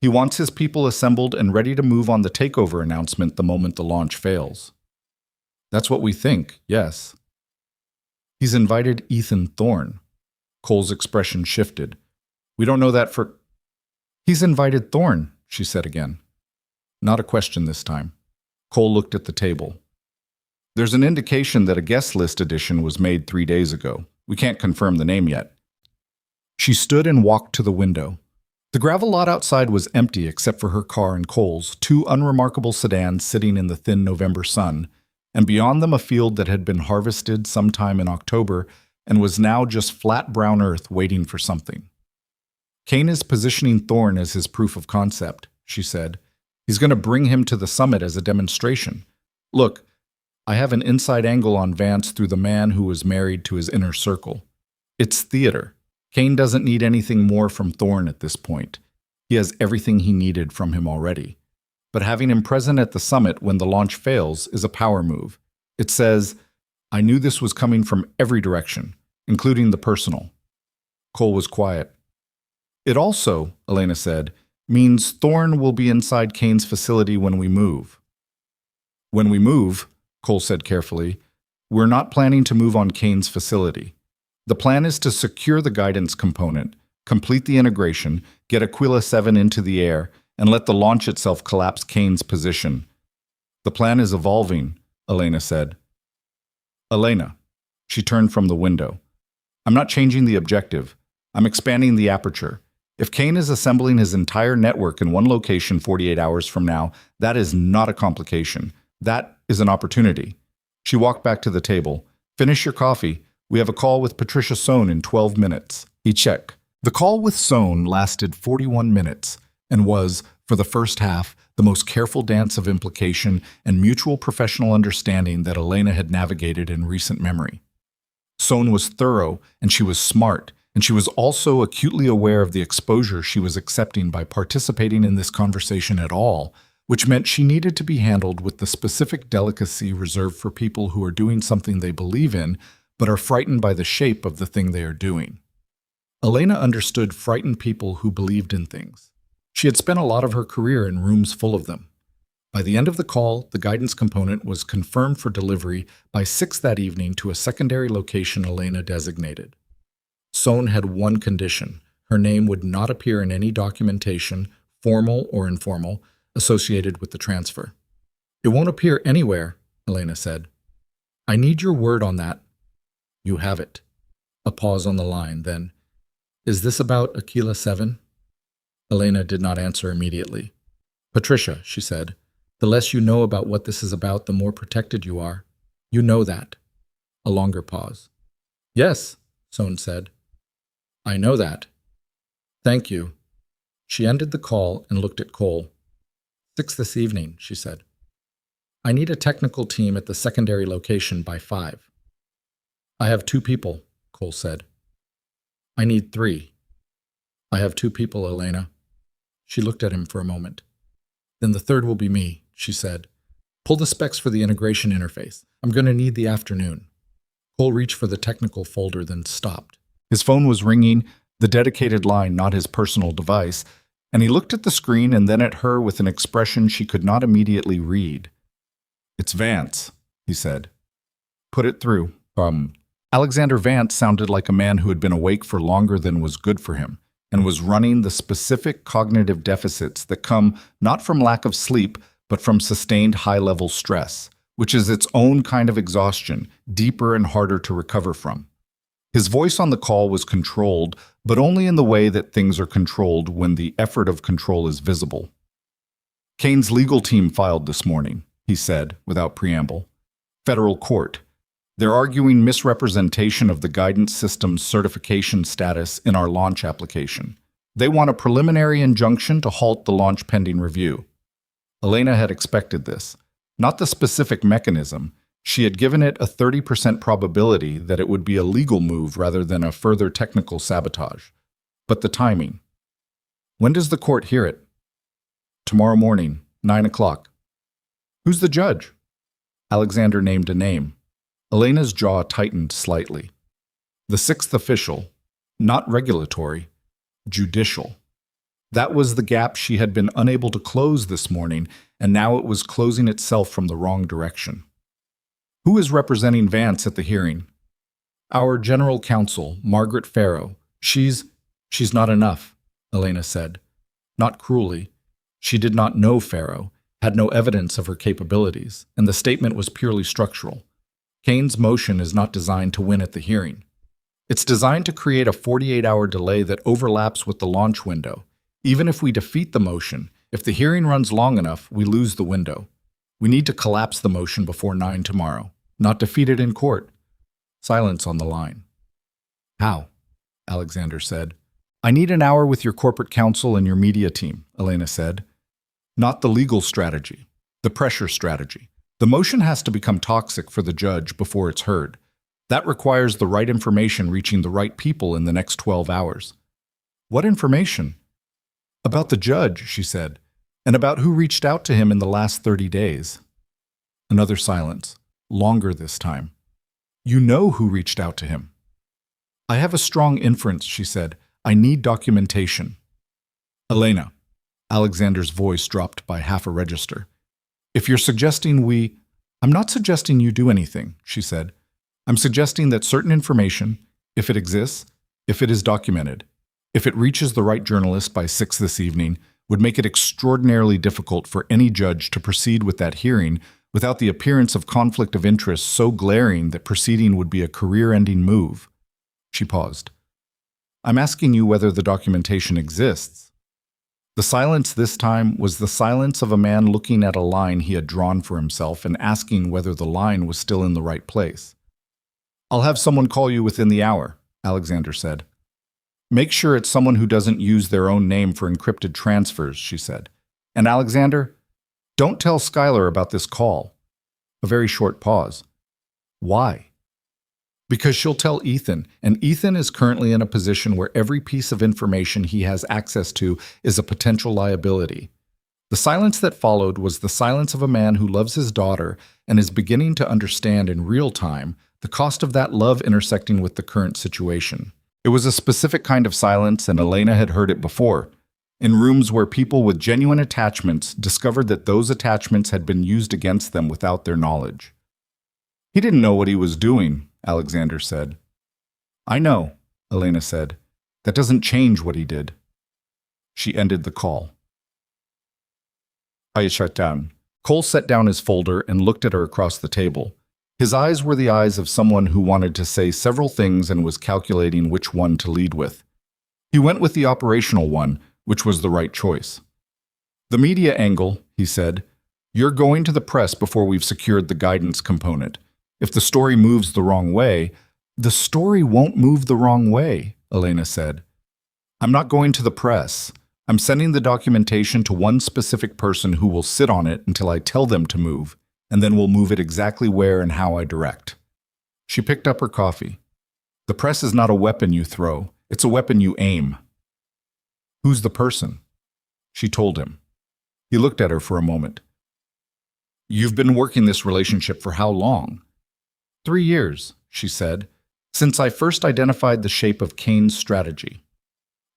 He wants his people assembled and ready to move on the takeover announcement the moment the launch fails." "That's what we think, yes." "He's invited Ethan Thorne." Cole's expression shifted. "We don't know that for—" "He's invited Thorne," she said again. Not a question this time. Cole looked at the table. "There's an indication that a guest list addition was made 3 days ago. We can't confirm the name yet." She stood and walked to the window. The gravel lot outside was empty except for her car and Cole's, 2 unremarkable sedans sitting in the thin November sun, and beyond them a field that had been harvested sometime in October and was now just flat brown earth waiting for something. "Kane is positioning Thorne as his proof of concept," she said. "He's going to bring him to the summit as a demonstration. Look, I have an inside angle on Vance through the man who was married to his inner circle. It's theater. Kane doesn't need anything more from Thorne at this point. He has everything he needed from him already. But having him present at the summit when the launch fails is a power move. It says, I knew this was coming from every direction, including the personal." Cole was quiet. "It also," Elena said, "means Thorne will be inside Kane's facility when we move." "When we move," Cole said carefully, "we're not planning to move on Kane's facility. The plan is to secure the guidance component, complete the integration, get Aquila 7 into the air, and let the launch itself collapse Kane's position." "The plan is evolving," Elena said. "Elena." She turned from the window. "I'm not changing the objective. I'm expanding the aperture. If Kane is assembling his entire network in one location 48 hours from now, that is not a complication. That is an opportunity." She walked back to the table. "Finish your coffee. We have a call with Patricia Sohn in 12 minutes. He check." The call with Sohn lasted 41 minutes and was, for the first half, the most careful dance of implication and mutual professional understanding that Elena had navigated in recent memory. Sohn was thorough, and she was smart, and she was also acutely aware of the exposure she was accepting by participating in this conversation at all, which meant she needed to be handled with the specific delicacy reserved for people who are doing something they believe in, but are frightened by the shape of the thing they are doing. Elena understood frightened people who believed in things. She had spent a lot of her career in rooms full of them. By the end of the call, the guidance component was confirmed for delivery by 6 that evening to a secondary location Elena designated. Sohn had one condition. Her name would not appear in any documentation, formal or informal, associated with the transfer. "It won't appear anywhere," Elena said. "I need your word on that." "You have it." A pause on the line, then, "Is this about Aquila 7? Elena did not answer immediately. "Patricia," she said, "the less you know about what this is about, the more protected you are. You know that." A longer pause. "Yes," Sohn said. "I know that." "Thank you." She ended the call and looked at Cole. 6 this evening, she said. "I need a technical team at the secondary location by 5. "I have 2 people," Cole said. "I need 3. "I have 2 people, Elena." She looked at him for a moment. "Then the 3rd will be me," she said. "Pull the specs for the integration interface. I'm going to need the afternoon." Cole reached for the technical folder, then stopped. His phone was ringing, the dedicated line, not his personal device, and he looked at the screen and then at her with an expression she could not immediately read. "It's Vance," he said. "Put it through." Alexander Vance sounded like a man who had been awake for longer than was good for him, and was running the specific cognitive deficits that come not from lack of sleep, but from sustained high-level stress, which is its own kind of exhaustion, deeper and harder to recover from. His voice on the call was controlled, but only in the way that things are controlled when the effort of control is visible. "Kane's legal team filed this morning," he said, without preamble. "Federal court. They're arguing misrepresentation of the guidance system's certification status in our launch application. They want a preliminary injunction to halt the launch pending review." Elena had expected this. Not the specific mechanism. She had given it a 30% probability that it would be a legal move rather than a further technical sabotage. But the timing. "When does the court hear it?" "Tomorrow morning, 9 o'clock. "Who's the judge?" Alexander named a name. Elena's jaw tightened slightly. "The sixth official. Not regulatory. Judicial." That was the gap she had been unable to close this morning, and now it was closing itself from the wrong direction. "Who is representing Vance at the hearing?" "Our general counsel, Margaret Farrow. She's not enough," Elena said. Not cruelly. She did not know Farrow, had no evidence of her capabilities, and the statement was purely structural. Kane's motion is not designed to win at the hearing. It's designed to create a 48-hour delay that overlaps with the launch window. Even if we defeat the motion, if the hearing runs long enough, we lose the window. We need to collapse the motion before 9 tomorrow, not defeat it in court. Silence on the line. "How?" Alexander said. "I need an hour with your corporate counsel and your media team," Elena said. "Not the legal strategy, the pressure strategy. The motion has to become toxic for the judge before it's heard. That requires the right information reaching the right people in the next 12 hours. "What information?" "About the judge," she said, "and about who reached out to him in the last 30 days. Another silence, longer this time. "You know who reached out to him." "I have a strong inference," she said. "I need documentation." "Elena," Alexander's voice dropped by half a register. "If you're suggesting I'm not suggesting you do anything," she said. "I'm suggesting that certain information, if it exists, if it is documented, if it reaches the right journalist by 6 this evening, would make it extraordinarily difficult for any judge to proceed with that hearing without the appearance of conflict of interest so glaring that proceeding would be a career-ending move." She paused. "I'm asking you whether the documentation exists." The silence this time was the silence of a man looking at a line he had drawn for himself and asking whether the line was still in the right place. "I'll have someone call you within the hour," Alexander said. "Make sure it's someone who doesn't use their own name for encrypted transfers," she said. "And Alexander, don't tell Skylar about this call." A very short pause. "Why?" "Because she'll tell Ethan, and Ethan is currently in a position where every piece of information he has access to is a potential liability." The silence that followed was the silence of a man who loves his daughter and is beginning to understand in real time the cost of that love intersecting with the current situation. It was a specific kind of silence, and Elena had heard it before, in rooms where people with genuine attachments discovered that those attachments had been used against them without their knowledge. "He didn't know what he was doing," Alexander said. "I know," Elena said. "That doesn't change what he did." She ended the call. I shut down. Cole set down his folder and looked at her across the table. His eyes were the eyes of someone who wanted to say several things and was calculating which one to lead with. He went with the operational one, which was the right choice. "The media angle," he said. "You're going to the press before we've secured the guidance component. If the story moves the wrong way—" "The story won't move the wrong way," Elena said. "I'm not going to the press. I'm sending the documentation to one specific person who will sit on it until I tell them to move, and then we'll move it exactly where and how I direct." She picked up her coffee. "The press is not a weapon you throw. It's a weapon you aim." "Who's the person?" She told him. He looked at her for a moment. "You've been working this relationship for how long?" 3 years," she said, "since I first identified the shape of Kane's strategy."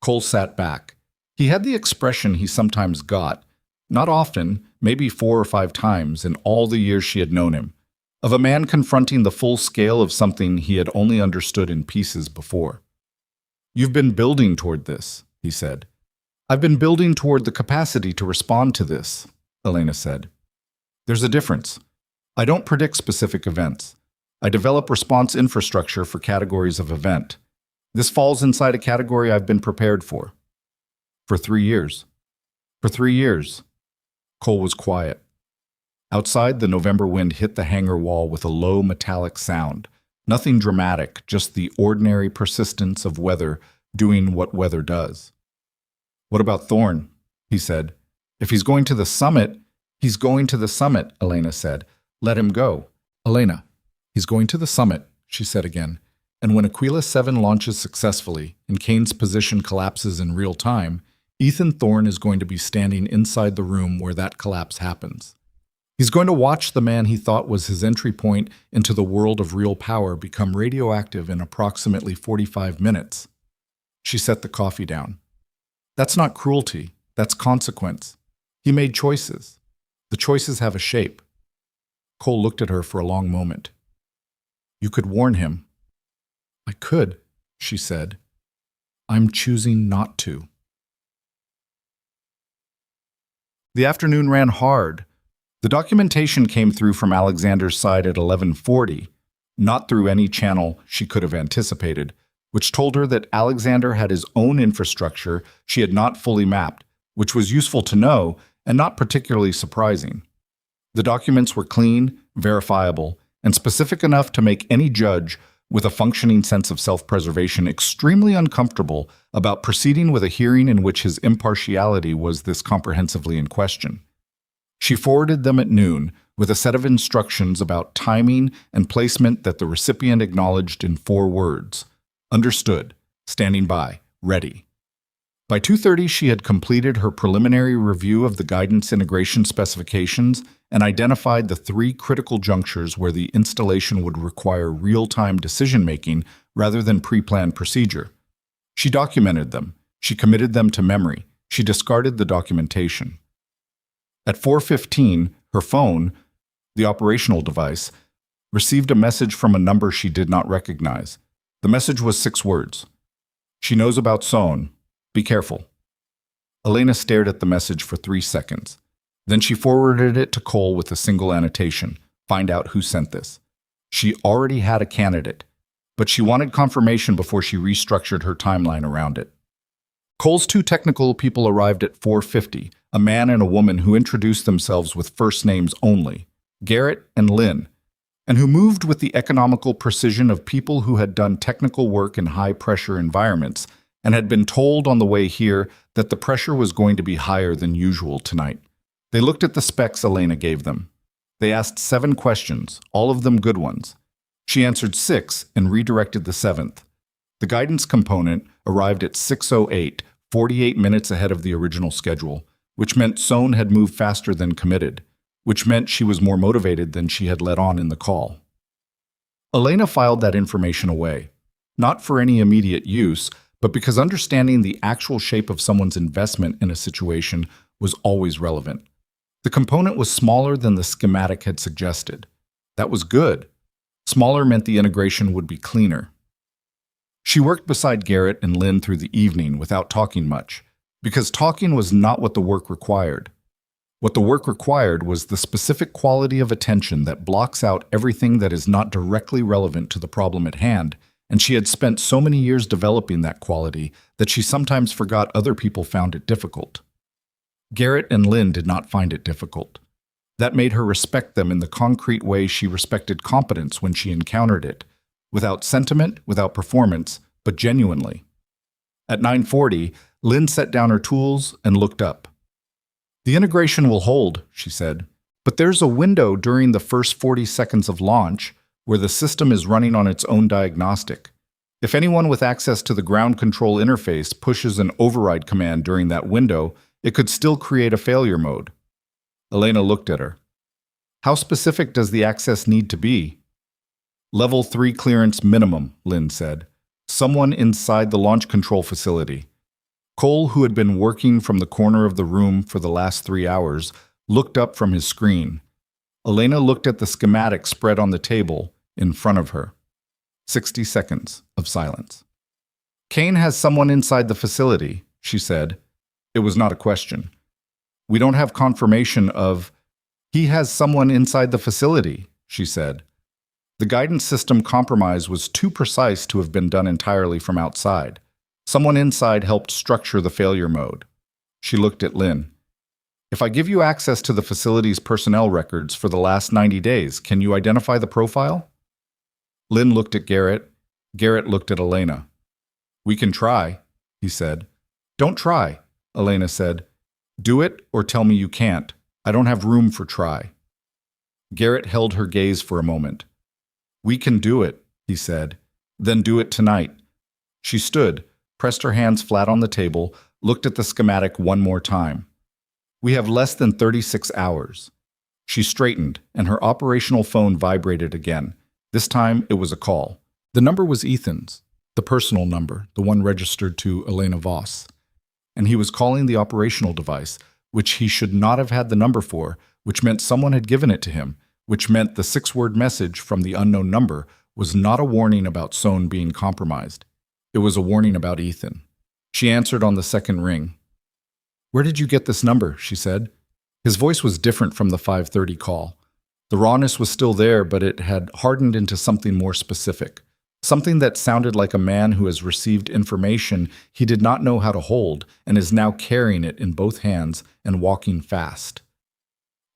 Cole sat back. He had the expression he sometimes got, not often, maybe 4 or 5 times in all the years she had known him, of a man confronting the full scale of something he had only understood in pieces before. "You've been building toward this," he said. "I've been building toward the capacity to respond to this," Elena said. "There's a difference. I don't predict specific events. I develop response infrastructure for categories of event. This falls inside a category I've been prepared for." "For 3 years." "For 3 years." Cole was quiet. Outside, the November wind hit the hangar wall with a low metallic sound. Nothing dramatic, just the ordinary persistence of weather doing what weather does. "What about Thorne?" he said. "If he's going to the summit, he's going to the summit," Elena said. "Let him go." "Elena, he's going to the summit," she said again. "And when Aquila 7 launches successfully and Kane's position collapses in real time, Ethan Thorne is going to be standing inside the room where that collapse happens. He's going to watch the man he thought was his entry point into the world of real power become radioactive in approximately 45 minutes. She set the coffee down. "That's not cruelty. That's consequence. He made choices. The choices have a shape." Cole looked at her for a long moment. "You could warn him." "I could," she said. "I'm choosing not to." The afternoon ran hard. The documentation came through from Alexander's side at 11:40, not through any channel she could have anticipated, which told her that Alexander had his own infrastructure she had not fully mapped, which was useful to know and not particularly surprising. The documents were clean, verifiable, and specific enough to make any judge with a functioning sense of self-preservation extremely uncomfortable about proceeding with a hearing in which his impartiality was this comprehensively in question. She forwarded them at noon with a set of instructions about timing and placement that the recipient acknowledged in 4 words. Understood. Standing by. Ready. By 2:30, she had completed her preliminary review of the guidance integration specifications and identified the 3 critical junctures where the installation would require real-time decision-making rather than pre-planned procedure. She documented them. She committed them to memory. She discarded the documentation. At 4:15, her phone, the operational device, received a message from a number she did not recognize. The message was 6 words. "She knows about Sohn. Be careful." Elena stared at the message for 3 seconds. Then she forwarded it to Cole with a single annotation. Find out who sent this. She already had a candidate, but she wanted confirmation before she restructured her timeline around it. Cole's 2 technical people arrived at 4:50, a man and a woman who introduced themselves with first names only, Garrett and Lynn, and who moved with the economical precision of people who had done technical work in high-pressure environments and had been told on the way here that the pressure was going to be higher than usual tonight. They looked at the specs Elena gave them. They asked 7 questions, all of them good ones. She answered 6 and redirected the 7th. The guidance component arrived at 6:08, 48 minutes ahead of the original schedule, which meant Sohn had moved faster than committed, which meant she was more motivated than she had let on in the call. Elena filed that information away, not for any immediate use, but because understanding the actual shape of someone's investment in a situation was always relevant. The component was smaller than the schematic had suggested. That was good. Smaller meant the integration would be cleaner. She worked beside Garrett and Lynn through the evening without talking much, because talking was not what the work required. What the work required was the specific quality of attention that blocks out everything that is not directly relevant to the problem at hand, and she had spent so many years developing that quality that she sometimes forgot other people found it difficult. Garrett and Lynn did not find it difficult. That made her respect them in the concrete way she respected competence when she encountered it, without sentiment, without performance, but genuinely. At 9:40, Lynn set down her tools and looked up. "The integration will hold," she said, "but there's a window during the first 40 seconds of launch where the system is running on its own diagnostic. If anyone with access to the ground control interface pushes an override command during that window, it could still create a failure mode." Elena looked at her. "How specific does the access need to be?" Level 3 clearance minimum, Lynn said. Someone inside the launch control facility. Cole, who had been working from the corner of the room for the last 3 hours, looked up from his screen. Elena looked at the schematic spread on the table in front of her. 60 seconds of silence. Kane has someone inside the facility, she said. It was not a question. We don't have confirmation of... He has someone inside the facility, she said. The guidance system compromise was too precise to have been done entirely from outside. Someone inside helped structure the failure mode. She looked at Lynn. If I give you access to the facility's personnel records for the last 90 days, can you identify the profile? Lynn looked at Garrett. Garrett looked at Elena. We can try, he said. Don't try, Elena said. Do it or tell me you can't. I don't have room for try. Garrett held her gaze for a moment. We can do it, he said. Then do it tonight. She stood, pressed her hands flat on the table, looked at the schematic one more time. We have less than 36 hours. She straightened, and her operational phone vibrated again. This time, it was a call. The number was Ethan's, the personal number, the one registered to Elena Voss. And he was calling the operational device, which he should not have had the number for, which meant someone had given it to him, which meant the 6-word message from the unknown number was not a warning about Sohn being compromised. It was a warning about Ethan. She answered on the second ring. Where did you get this number? She said. His voice was different from the 5:30 call. The rawness was still there, but it had hardened into something more specific. Something that sounded like a man who has received information he did not know how to hold and is now carrying it in both hands and walking fast.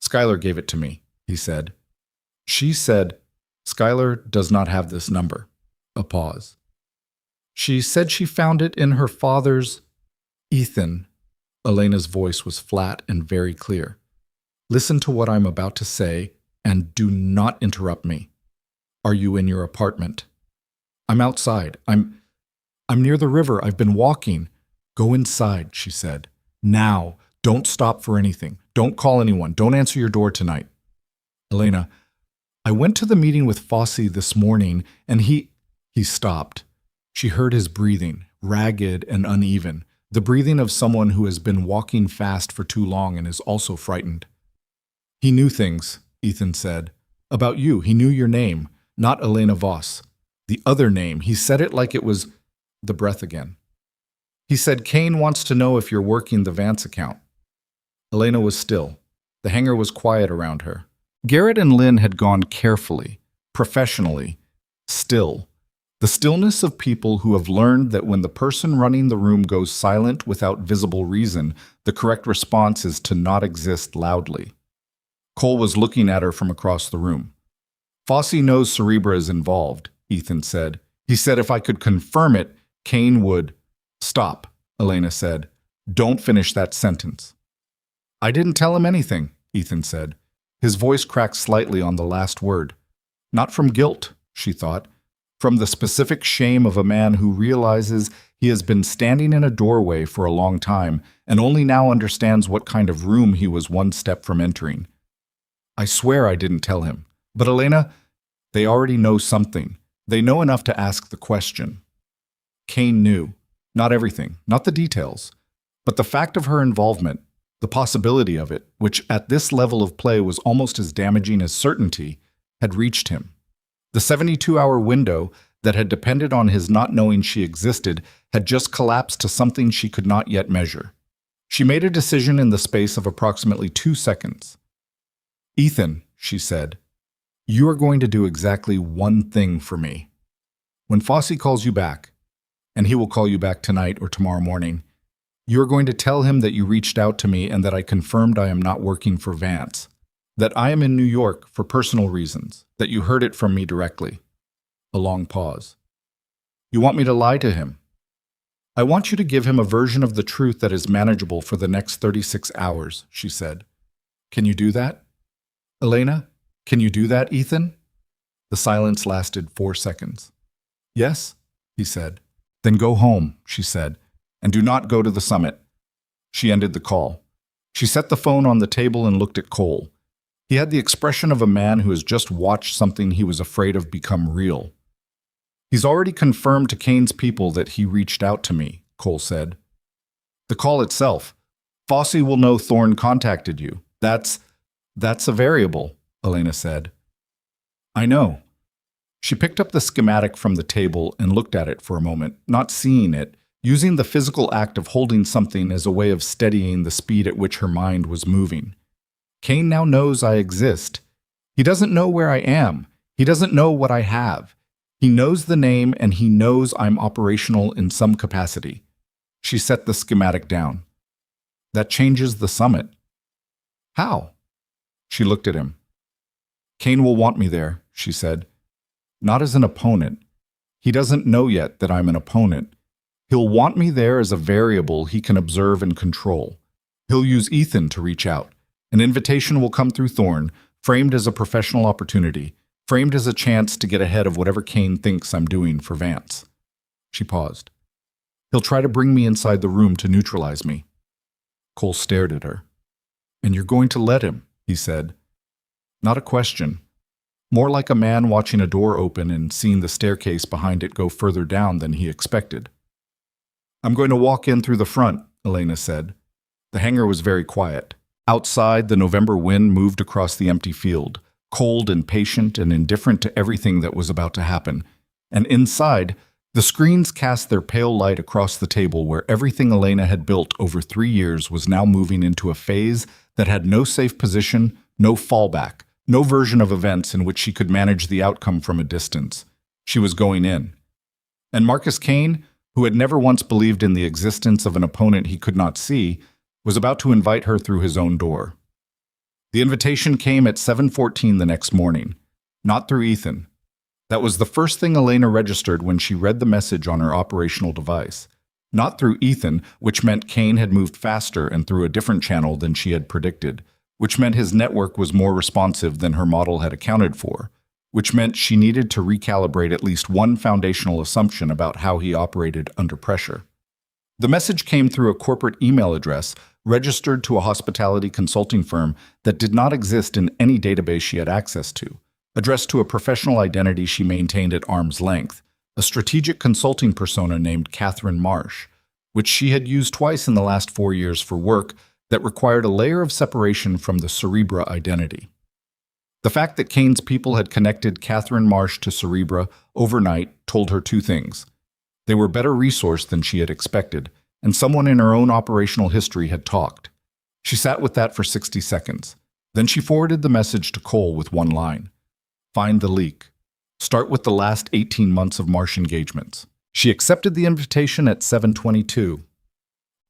Skylar gave it to me, he said. She said, Skylar does not have this number. A pause. She said she found it in her father's... Ethan. Elena's voice was flat and very clear. Listen to what I'm about to say and do not interrupt me. Are you in your apartment? I'm outside. I'm near the river. I've been walking. Go inside, she said. Now. Don't stop for anything. Don't call anyone. Don't answer your door tonight. Elena, I went to the meeting with Fosse this morning, and he stopped. She heard his breathing, ragged and uneven, the breathing of someone who has been walking fast for too long and is also frightened. He knew things, Ethan said. About you. He knew your name, not Elena Voss. The other name. He said it like it was... The breath again. He said, Kane wants to know if you're working the Vance account. Elena was still. The hangar was quiet around her. Garrett and Lynn had gone carefully, professionally, still. The stillness of people who have learned that when the person running the room goes silent without visible reason, the correct response is to not exist loudly. Cole was looking at her from across the room. Fosse knows Cerebra is involved, Ethan said. He said if I could confirm it, Kane would... Stop, Elena said. Don't finish that sentence. I didn't tell him anything, Ethan said. His voice cracked slightly on the last word. Not from guilt, she thought. From the specific shame of a man who realizes he has been standing in a doorway for a long time and only now understands what kind of room he was one step from entering. I swear I didn't tell him. But Elena, they already know something. They know enough to ask the question. Kane knew. Not everything, not the details, but the fact of her involvement, the possibility of it, which at this level of play was almost as damaging as certainty, had reached him. The 72-hour window that had depended on his not knowing she existed had just collapsed to something she could not yet measure. She made a decision in the space of approximately 2 seconds. Ethan, she said, you are going to do exactly one thing for me. When Fosse calls you back, and he will call you back tonight or tomorrow morning, you are going to tell him that you reached out to me and that I confirmed I am not working for Vance, that I am in New York for personal reasons, that you heard it from me directly. A long pause. You want me to lie to him? I want you to give him a version of the truth that is manageable for the next 36 hours, she said. Can you do that? Elena, can you do that, Ethan? The silence lasted 4 seconds. Yes, he said. Then go home, she said, and do not go to the summit. She ended the call. She set the phone on the table and looked at Cole. He had the expression of a man who has just watched something he was afraid of become real. He's already confirmed to Kane's people that he reached out to me, Cole said. The call itself. Fossey will know Thorne contacted you. That's a variable, Elena said. I know. She picked up the schematic from the table and looked at it for a moment, not seeing it, using the physical act of holding something as a way of steadying the speed at which her mind was moving. Kane now knows I exist. He doesn't know where I am. He doesn't know what I have. He knows the name and he knows I'm operational in some capacity. She set the schematic down. That changes the summit. How? She looked at him. Kane will want me there, she said. Not as an opponent. He doesn't know yet that I'm an opponent. He'll want me there as a variable he can observe and control. He'll use Ethan to reach out. An invitation will come through Thorne, framed as a professional opportunity, framed as a chance to get ahead of whatever Kane thinks I'm doing for Vance. She paused. He'll try to bring me inside the room to neutralize me. Cole stared at her. And you're going to let him, he said. Not a question. More like a man watching a door open and seeing the staircase behind it go further down than he expected. I'm going to walk in through the front, Elena said. The hangar was very quiet. Outside, the November wind moved across the empty field, cold and patient and indifferent to everything that was about to happen. And inside, the screens cast their pale light across the table where everything Elena had built over 3 years was now moving into a phase that had no safe position, no fallback, no version of events in which she could manage the outcome from a distance. She was going in. And Marcus Kane, who had never once believed in the existence of an opponent he could not see, was about to invite her through his own door. The invitation came at 7:14 the next morning, not through Ethan. That was the first thing Elena registered when she read the message on her operational device. Not through Ethan, which meant Kane had moved faster and through a different channel than she had predicted, which meant his network was more responsive than her model had accounted for, which meant she needed to recalibrate at least one foundational assumption about how he operated under pressure. The message came through a corporate email address registered to a hospitality consulting firm that did not exist in any database she had access to, addressed to a professional identity she maintained at arm's length, a strategic consulting persona named Catherine Marsh, which she had used twice in the last 4 years for work that required a layer of separation from the Cerebra identity. The fact that Kane's people had connected Catherine Marsh to Cerebra overnight told her 2 things. They were better resourced than she had expected, and someone in her own operational history had talked. She sat with that for 60 seconds. Then she forwarded the message to Cole with one line. Find the leak. Start with the last 18 months of Marsh engagements. She accepted the invitation at 7:22.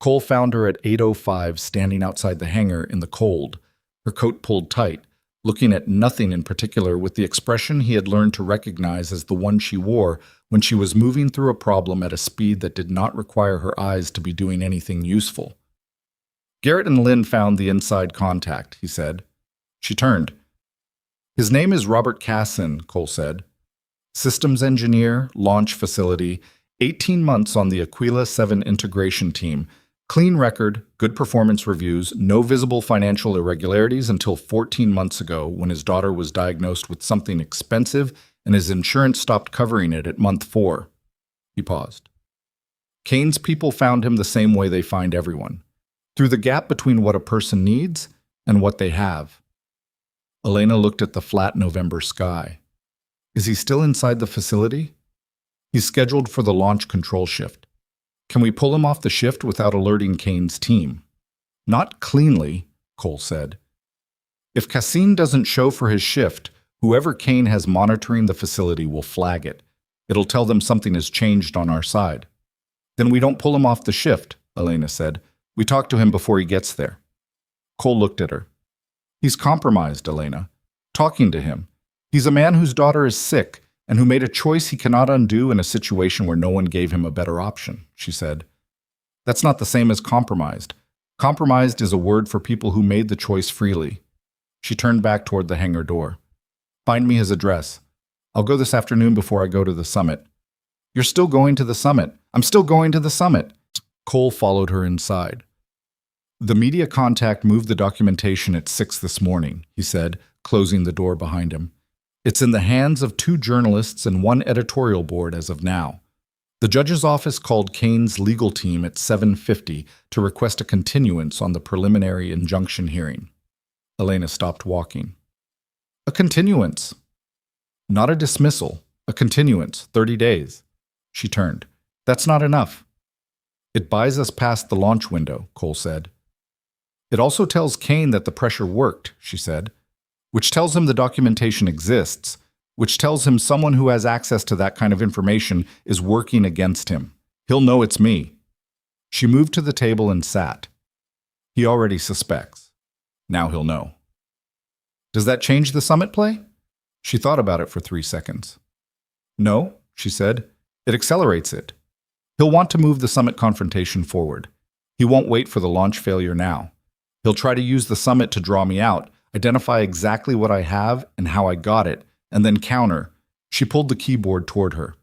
Cole found her at 8:05 standing outside the hangar in the cold, her coat pulled tight, looking at nothing in particular with the expression he had learned to recognize as the one she wore when she was moving through a problem at a speed that did not require her eyes to be doing anything useful. Garrett and Lynn found the inside contact, he said. She turned. His name is Robert Casson, Cole said. Systems engineer, launch facility, 18 months on the Aquila 7 integration team, clean record, good performance reviews, no visible financial irregularities until 14 months ago when his daughter was diagnosed with something expensive and his insurance stopped covering it at month 4. He paused. Kane's people found him the same way they find everyone, through the gap between what a person needs and what they have. Elena looked at the flat November sky. Is he still inside the facility? He's scheduled for the launch control shift. Can we pull him off the shift without alerting Kane's team? Not cleanly, Cole said. If Cassin doesn't show for his shift, whoever Kane has monitoring the facility will flag it. It'll tell them something has changed on our side. Then we don't pull him off the shift, Elena said. We talk to him before he gets there. Cole looked at her. He's compromised, Elena. Talking to him. He's a man whose daughter is sick and who made a choice he cannot undo in a situation where no one gave him a better option, she said. That's not the same as compromised. Compromised is a word for people who made the choice freely. She turned back toward the hangar door. Find me his address. I'll go this afternoon before I go to the summit. You're still going to the summit. I'm still going to the summit. Cole followed her inside. The media contact moved the documentation at 6 this morning, he said, closing the door behind him. It's in the hands of 2 journalists and 1 editorial board as of now. The judge's office called Kane's legal team at 7:50 to request a continuance on the preliminary injunction hearing. Elena stopped walking. A continuance. Not a dismissal. A continuance, 30 days. She turned. That's not enough. It buys us past the launch window, Cole said. It also tells Kane that the pressure worked, she said, which tells him the documentation exists, which tells him someone who has access to that kind of information is working against him. He'll know it's me. She moved to the table and sat. He already suspects. Now he'll know. Does that change the summit play? She thought about it for 3 seconds. No, she said. It accelerates it. He'll want to move the summit confrontation forward. He won't wait for the launch failure now. He'll try to use the summit to draw me out, identify exactly what I have and how I got it, and then counter. She pulled the keyboard toward her.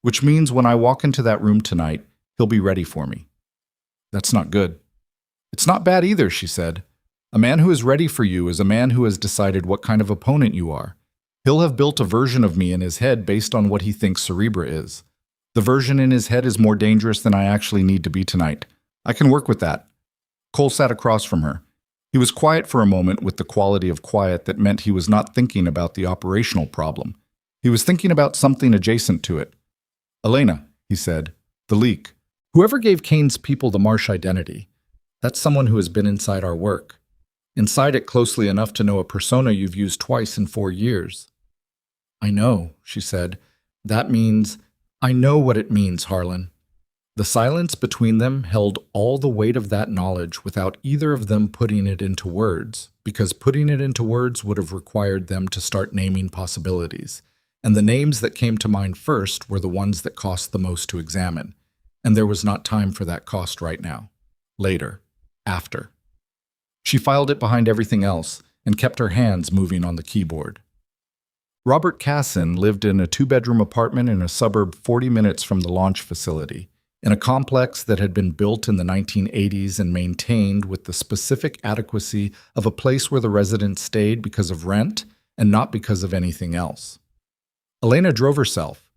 Which means when I walk into that room tonight, he'll be ready for me. That's not good. It's not bad either, she said. A man who is ready for you is a man who has decided what kind of opponent you are. He'll have built a version of me in his head based on what he thinks Cerebra is. The version in his head is more dangerous than I actually need to be tonight. I can work with that. Cole sat across from her. He was quiet for a moment with the quality of quiet that meant he was not thinking about the operational problem. He was thinking about something adjacent to it. Elena, he said, the leak. Whoever gave Kane's people the Marsh identity, that's someone who has been inside our work. Inside it closely enough to know a persona you've used twice in 4 years. I know, she said. That means, I know what it means, Harlan. The silence between them held all the weight of that knowledge without either of them putting it into words, because putting it into words would have required them to start naming possibilities. And the names that came to mind first were the ones that cost the most to examine. And there was not time for that cost right now. Later. After. She filed it behind everything else and kept her hands moving on the keyboard. Robert Cassin lived in a 2-bedroom apartment in a suburb 40 minutes from the launch facility, in a complex that had been built in the 1980s and maintained with the specific adequacy of a place where the residents stayed because of rent and not because of anything else. Elena drove herself,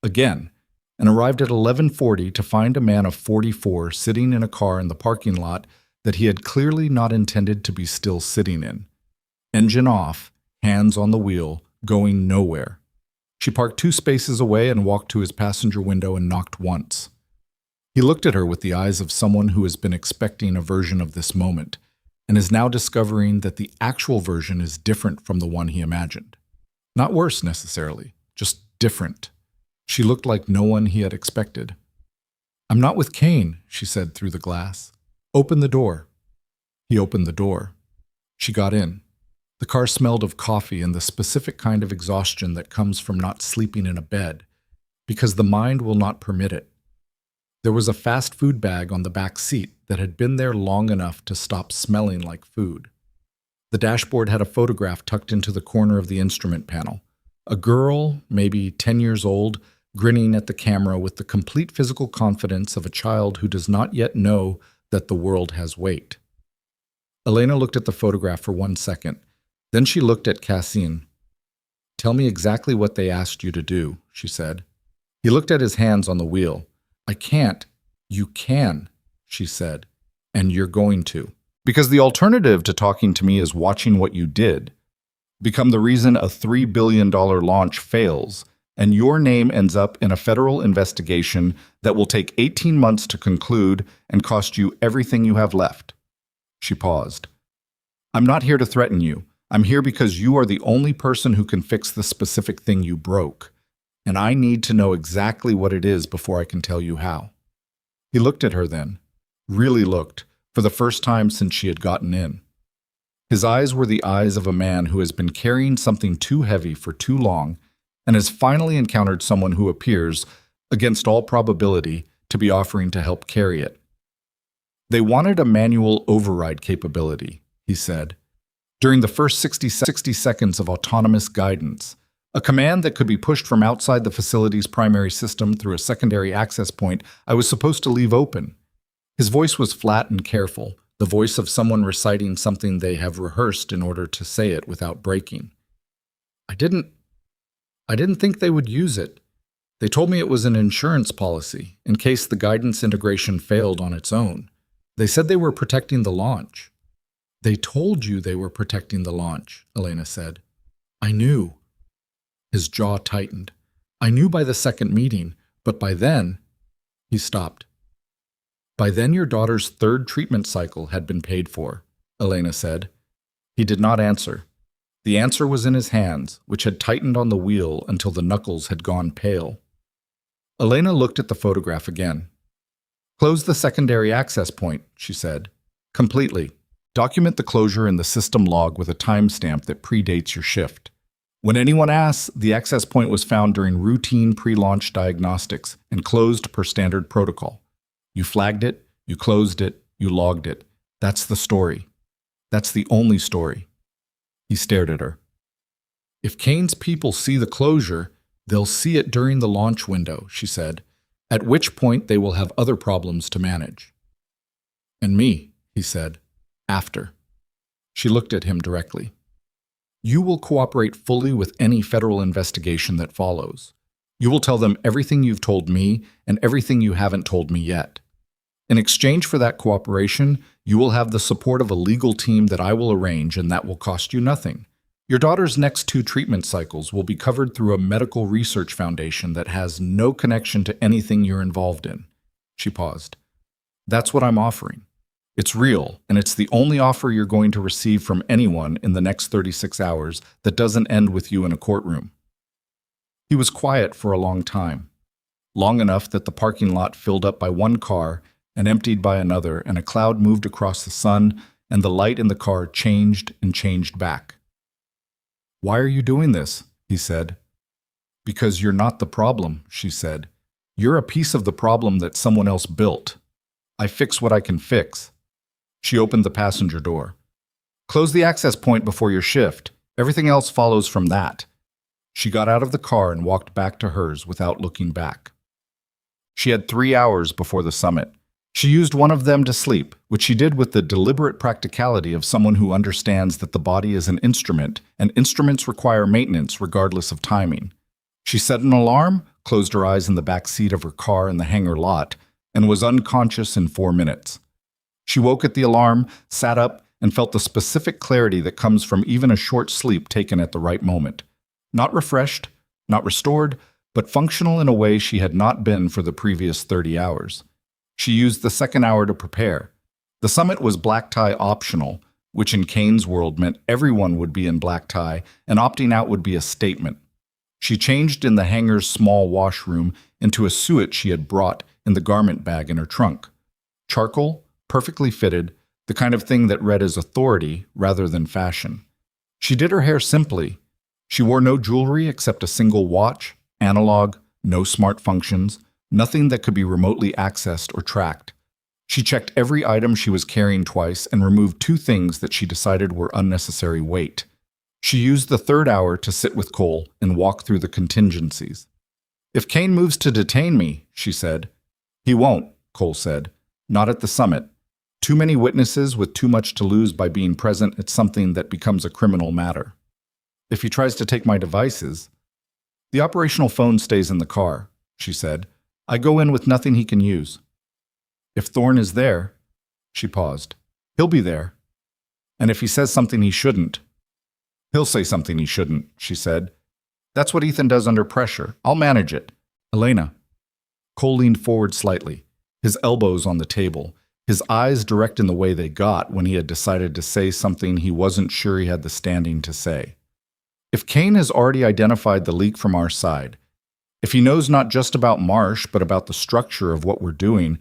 again, and arrived at 11:40 to find a man of 44 sitting in a car in the parking lot that he had clearly not intended to be still sitting in. Engine off, hands on the wheel, going nowhere. She parked 2 spaces away and walked to his passenger window and knocked once. He looked at her with the eyes of someone who has been expecting a version of this moment and is now discovering that the actual version is different from the one he imagined. Not worse necessarily, just different. She looked like no one he had expected. I'm not with Kane, she said through the glass. Open the door. He opened the door. She got in. The car smelled of coffee and the specific kind of exhaustion that comes from not sleeping in a bed, because the mind will not permit it. There was a fast food bag on the back seat that had been there long enough to stop smelling like food. The dashboard had a photograph tucked into the corner of the instrument panel. A girl, maybe 10 years old, grinning at the camera with the complete physical confidence of a child who does not yet know that the world has weight. Elena looked at the photograph for 1 second. Then she looked at Cassin. Tell me exactly what they asked you to do, she said. He looked at his hands on the wheel. I can't. You can, she said. And you're going to. Because the alternative to talking to me is watching what you did. Become the reason a $3 billion launch fails, and your name ends up in a federal investigation that will take 18 months to conclude and cost you everything you have left. She paused. I'm not here to threaten you. I'm here because you are the only person who can fix the specific thing you broke. And I need to know exactly what it is before I can tell you how. He looked at her then, really looked, for the first time since she had gotten in. His eyes were the eyes of a man who has been carrying something too heavy for too long and has finally encountered someone who appears, against all probability, to be offering to help carry it. They wanted a manual override capability, he said. During the first 60 seconds of autonomous guidance, a command that could be pushed from outside the facility's primary system through a secondary access point I was supposed to leave open. His voice was flat and careful, the voice of someone reciting something they have rehearsed in order to say it without breaking. I didn't think they would use it. They told me it was an insurance policy, in case the guidance integration failed on its own. They said they were protecting the launch. They told you they were protecting the launch, Elena said. I knew. His jaw tightened. I knew by the second meeting, but by then, he stopped. By then your daughter's third treatment cycle had been paid for, Elena said. He did not answer. The answer was in his hands, which had tightened on the wheel until the knuckles had gone pale. Elena looked at the photograph again. Close the secondary access point, she said. Completely. Document the closure in the system log with a timestamp that predates your shift. When anyone asks, the access point was found during routine pre-launch diagnostics and closed per standard protocol. You flagged it, you closed it, you logged it. That's the story. That's the only story. He stared at her. If Kane's people see the closure, they'll see it during the launch window, she said, at which point they will have other problems to manage. And me, he said, after. She looked at him directly. You will cooperate fully with any federal investigation that follows. You will tell them everything you've told me and everything you haven't told me yet. In exchange for that cooperation, you will have the support of a legal team that I will arrange, and that will cost you nothing. Your daughter's next 2 treatment cycles will be covered through a medical research foundation that has no connection to anything you're involved in. She paused. That's what I'm offering. It's real, and it's the only offer you're going to receive from anyone in the next 36 hours that doesn't end with you in a courtroom. He was quiet for a long time, long enough that the parking lot filled up by one car and emptied by another, and a cloud moved across the sun, and the light in the car changed and changed back. Why are you doing this? He said. Because you're not the problem, she said. You're a piece of the problem that someone else built. I fix what I can fix. She opened the passenger door. Close the access point before your shift. Everything else follows from that. She got out of the car and walked back to hers without looking back. She had 3 hours before the summit. She used one of them to sleep, which she did with the deliberate practicality of someone who understands that the body is an instrument, and instruments require maintenance regardless of timing. She set an alarm, closed her eyes in the back seat of her car in the hangar lot, and was unconscious in 4 minutes. She woke at the alarm, sat up, and felt the specific clarity that comes from even a short sleep taken at the right moment. Not refreshed, not restored, but functional in a way she had not been for the previous 30 hours. She used the second hour to prepare. The summit was black tie optional, which in Kane's world meant everyone would be in black tie, and opting out would be a statement. She changed in the hangar's small washroom into a suit she had brought in the garment bag in her trunk. Charcoal, perfectly fitted, the kind of thing that read as authority rather than fashion. She did her hair simply. She wore no jewelry except a single watch, analog, no smart functions, nothing that could be remotely accessed or tracked. She checked every item she was carrying twice and removed 2 things that she decided were unnecessary weight. She used the 3rd hour to sit with Cole and walk through the contingencies. If Kane moves to detain me, she said. He won't, Cole said. Not at the summit. Too many witnesses with too much to lose by being present at something that becomes a criminal matter. If he tries to take my devices, the operational phone stays in the car, she said. I go in with nothing he can use. If Thorne is there, she paused. He'll be there. And if he says something he shouldn't, he'll say something he shouldn't, she said. That's what Ethan does under pressure. I'll manage it. Elena. Cole leaned forward slightly, his elbows on the table, his eyes direct in the way they got when he had decided to say something he wasn't sure he had the standing to say. If Kane has already identified the leak from our side, if he knows not just about Marsh, but about the structure of what we're doing,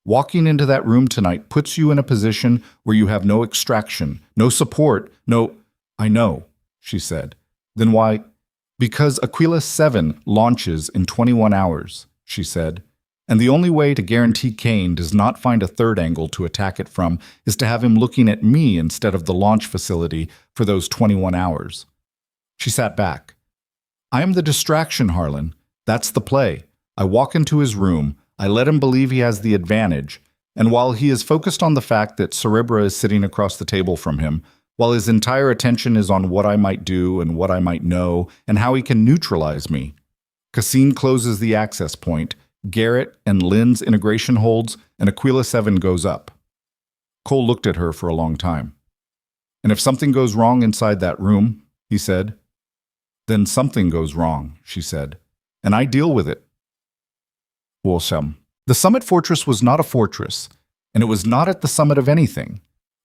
walking into that room tonight puts you in a position where you have no extraction, no support, no... I know, she said. Then why? Because Aquila 7 launches in 21 hours, she said. And the only way to guarantee Kane does not find a third angle to attack it from is to have him looking at me instead of the launch facility for those 21 hours. She sat back. I am the distraction, Harlan. That's the play. I walk into his room, I let him believe he has the advantage, And while he is focused on the fact that Cerebra is sitting across the table from him, while his entire attention is on what I might do and what I might know and how he can neutralize me, Cassine closes the access point, Garrett and Lynn's integration holds, and Aquila 7 goes up. Cole looked at her for a long time. And if something goes wrong inside that room, he said. Then something goes wrong, she said, and I deal with it. Awesome. The Summit Fortress was not a fortress, and it was not at the summit of anything.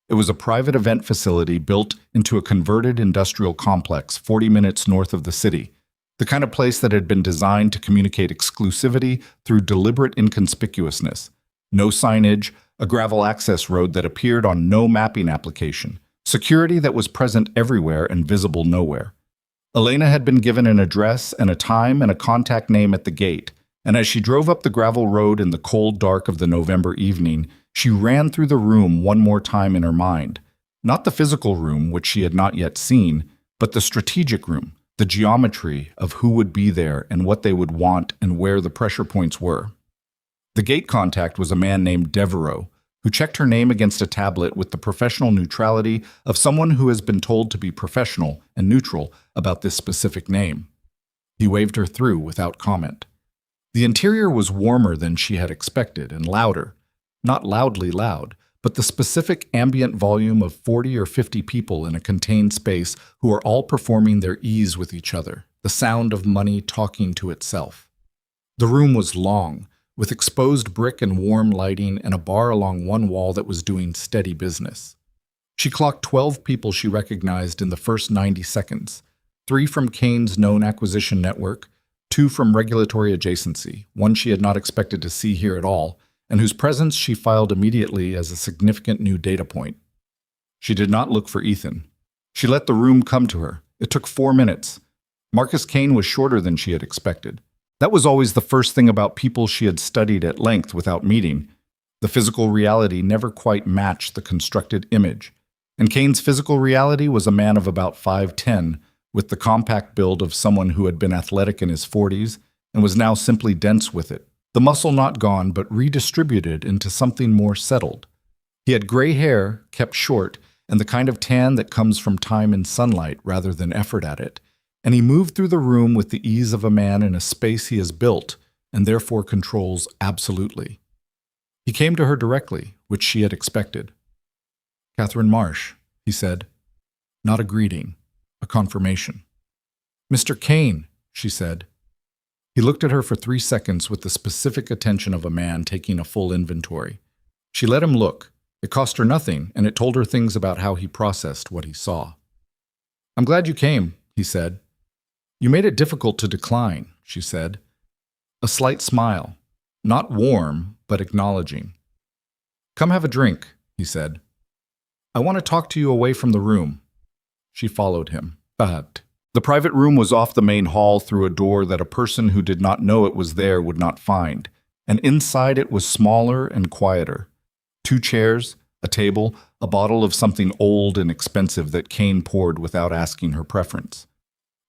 It was a private event facility built into a converted industrial complex 40 minutes north of the city, the kind of place that had been designed to communicate exclusivity through deliberate inconspicuousness. No signage, a gravel access road that appeared on no mapping application, security that was present everywhere and visible nowhere. Elena had been given an address and a time and a contact name at the gate, and as she drove up the gravel road in the cold dark of the November evening, she ran through the room one more time in her mind. Not the physical room, which she had not yet seen, but the strategic room, the geometry of who would be there and what they would want and where the pressure points were. The gate contact was a man named Devereaux, who checked her name against a tablet with the professional neutrality of someone who has been told to be professional and neutral about this specific name. He waved her through without comment. The interior was warmer than she had expected and louder. Not loudly loud, but the specific ambient volume of 40 or 50 people in a contained space who are all performing their ease with each other, the sound of money talking to itself. The room was long, with exposed brick and warm lighting and a bar along one wall that was doing steady business. She clocked 12 people she recognized in the first 90 seconds, 3 from Kane's known acquisition network, 2 from regulatory adjacency, one she had not expected to see here at all, and whose presence she filed immediately as a significant new data point. She did not look for Ethan. She let the room come to her. It took 4 minutes. Marcus Kane was shorter than she had expected. That was always the first thing about people she had studied at length without meeting. The physical reality never quite matched the constructed image. And Kane's physical reality was a man of about 5'10", with the compact build of someone who had been athletic in his 40s and was now simply dense with it. The muscle not gone, but redistributed into something more settled. He had gray hair, kept short, and the kind of tan that comes from time and sunlight rather than effort at it, and he moved through the room with the ease of a man in a space he has built and therefore controls absolutely. He came to her directly, which she had expected. "Catherine Marsh," he said. Not a greeting, a confirmation. "Mr. Kane," she said. He looked at her for 3 seconds with the specific attention of a man taking a full inventory. She let him look. It cost her nothing, and it told her things about how he processed what he saw. "I'm glad you came," he said. "You made it difficult to decline," she said. A slight smile, not warm, but acknowledging. "Come have a drink," he said. "I want to talk to you away from the room." She followed him. The private room was off the main hall through a door that a person who did not know it was there would not find, and inside it was smaller and quieter. 2 chairs, a table, a bottle of something old and expensive that Kane poured without asking her preference.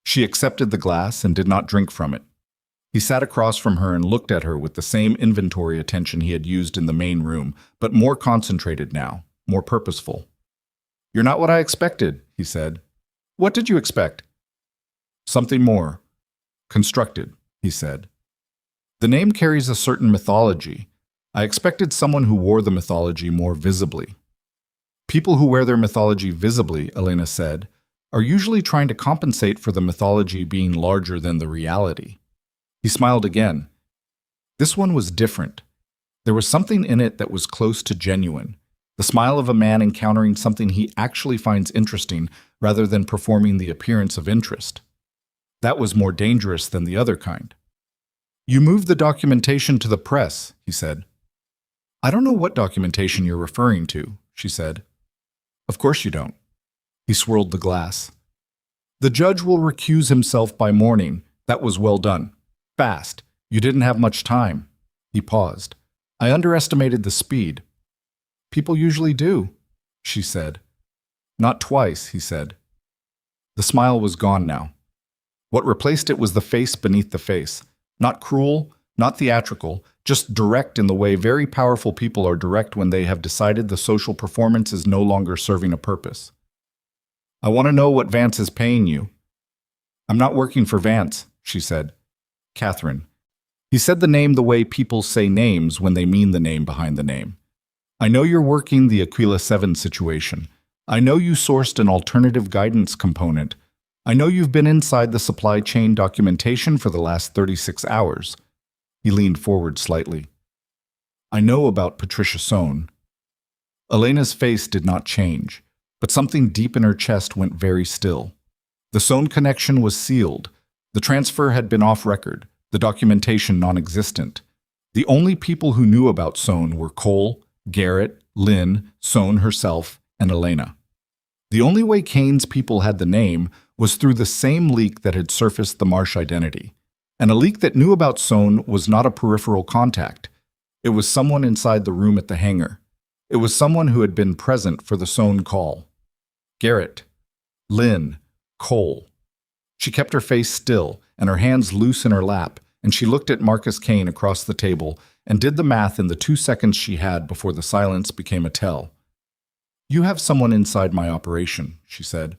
She accepted the glass and did not drink from it. He sat across from her and looked at her with the same inventory attention he had used in the main room, but more concentrated now, more purposeful. "You're not what I expected," he said. "What did you expect?" "Something more. Constructed," he said. "The name carries a certain mythology. I expected someone who wore the mythology more visibly." "People who wear their mythology visibly," Elena said, "are usually trying to compensate for the mythology being larger than the reality." He smiled again. This one was different. There was something in it that was close to genuine. The smile of a man encountering something he actually finds interesting rather than performing the appearance of interest. That was more dangerous than the other kind. "You moved the documentation to the press," he said. "I don't know what documentation you're referring to," she said. "Of course you don't." He swirled the glass. "The judge will recuse himself by morning. That was well done. Fast. You didn't have much time." He paused. "I underestimated the speed." "People usually do," she said. "Not twice," he said. The smile was gone now. What replaced it was the face beneath the face. Not cruel, Not theatrical, just direct in the way very powerful people are direct when they have decided the social performance is no longer serving a purpose. I want to know what Vance is paying you. I'm not working for Vance, she said. Catherine. He said the name the way people say names when they mean the name behind the name. I know you're working the Aquila 7 situation. I know you sourced an alternative guidance component. I know you've been inside the supply chain documentation for the last 36 hours. He leaned forward slightly. I know about Patricia Sohn. Elena's face did not change, but something deep in her chest went very still. The Sohn connection was sealed. The transfer had been off record, the documentation non-existent. The only people who knew about Sohn were Cole, Garrett, Lynn, Sohn herself, and Elena. The only way Kane's people had the name was through the same leak that had surfaced the Marsh identity. And a leak that knew about Sohn was not a peripheral contact. It was someone inside the room at the hangar. It was someone who had been present for the Sohn call. Garrett, Lynn, Cole. She kept her face still and her hands loose in her lap, and she looked at Marcus Kane across the table and did the math in the 2 seconds she had before the silence became a tell. You have someone inside my operation, she said.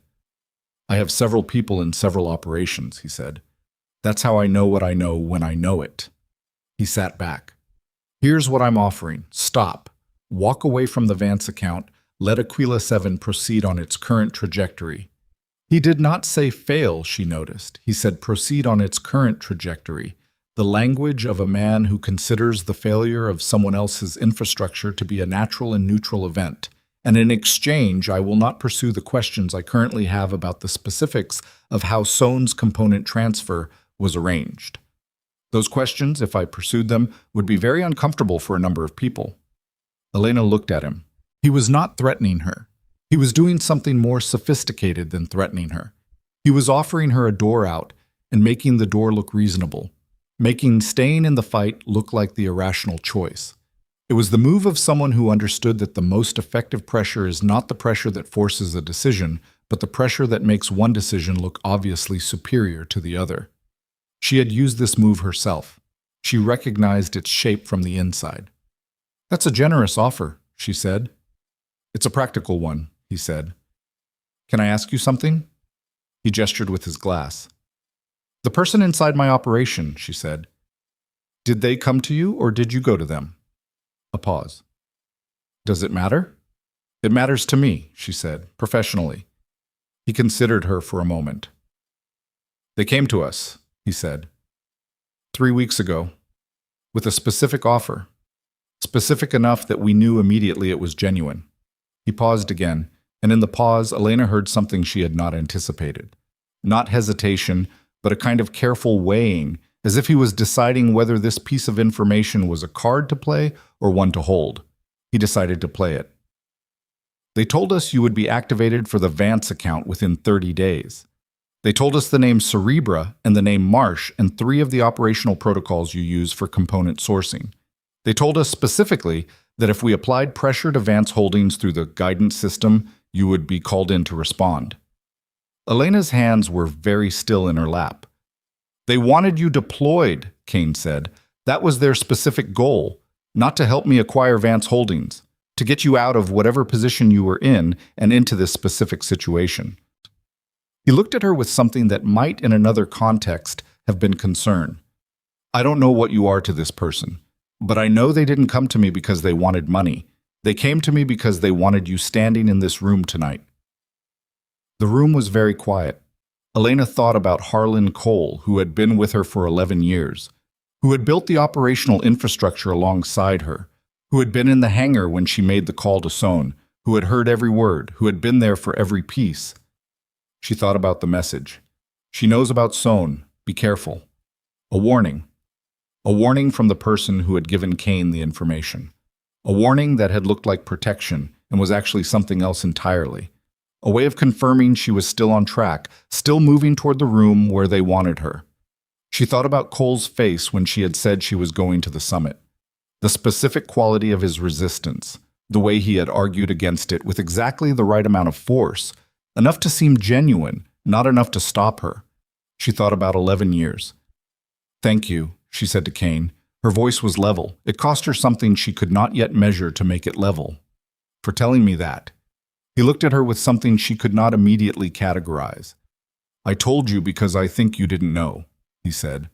I have several people in several operations, he said. That's how I know what I know when I know it. He sat back. Here's what I'm offering. Stop. Walk away from the Vance account. Let Aquila 7 proceed on its current trajectory. He did not say fail, she noticed. He said proceed on its current trajectory. The language of a man who considers the failure of someone else's infrastructure to be a natural and neutral event. And in exchange, I will not pursue the questions I currently have about the specifics of how Sohn's component transfer was arranged. Those questions, if I pursued them, would be very uncomfortable for a number of people. Elena looked at him. He was not threatening her. He was doing something more sophisticated than threatening her. He was offering her a door out and making the door look reasonable, making staying in the fight look like the irrational choice. It was the move of someone who understood that the most effective pressure is not the pressure that forces a decision, but the pressure that makes one decision look obviously superior to the other. She had used this move herself. She recognized its shape from the inside. That's a generous offer, she said. It's a practical one, he said. Can I ask you something? He gestured with his glass. The person inside my operation, she said. Did they come to you or did you go to them? A pause. Does it matter? It matters to me, she said, professionally. He considered her for a moment. They came to us, he said. 3 weeks ago, with a specific offer, specific enough that we knew immediately it was genuine. He paused again, and in the pause, Elena heard something she had not anticipated. Not hesitation, but a kind of careful weighing, as if he was deciding whether this piece of information was a card to play or one to hold. He decided to play it. They told us you would be activated for the Vance account within 30 days. They told us the name Cerebra and the name Marsh and 3 of the operational protocols you use for component sourcing. They told us specifically that if we applied pressure to Vance Holdings through the guidance system, you would be called in to respond. Elena's hands were very still in her lap. They wanted you deployed, Kane said. That was their specific goal, not to help me acquire Vance Holdings, to get you out of whatever position you were in and into this specific situation. He looked at her with something that might, in another context, have been concern. I don't know what you are to this person, but I know they didn't come to me because they wanted money. They came to me because they wanted you standing in this room tonight. The room was very quiet. Elena thought about Harlan Cole, who had been with her for 11 years, who had built the operational infrastructure alongside her, who had been in the hangar when she made the call to Sohn, who had heard every word, who had been there for every piece. She thought about the message. She knows about Sohn. Be careful. A warning. A warning from the person who had given Kane the information. A warning that had looked like protection and was actually something else entirely. A way of confirming she was still on track, still moving toward the room where they wanted her. She thought about Cole's face when she had said she was going to the summit. The specific quality of his resistance, the way he had argued against it with exactly the right amount of force, enough to seem genuine, not enough to stop her. She thought about 11 years. Thank you, she said to Kane, Her voice was level. It cost her something she could not yet measure to make it level. For telling me that. He looked at her with something she could not immediately categorize. I told you because I think you didn't know, he said.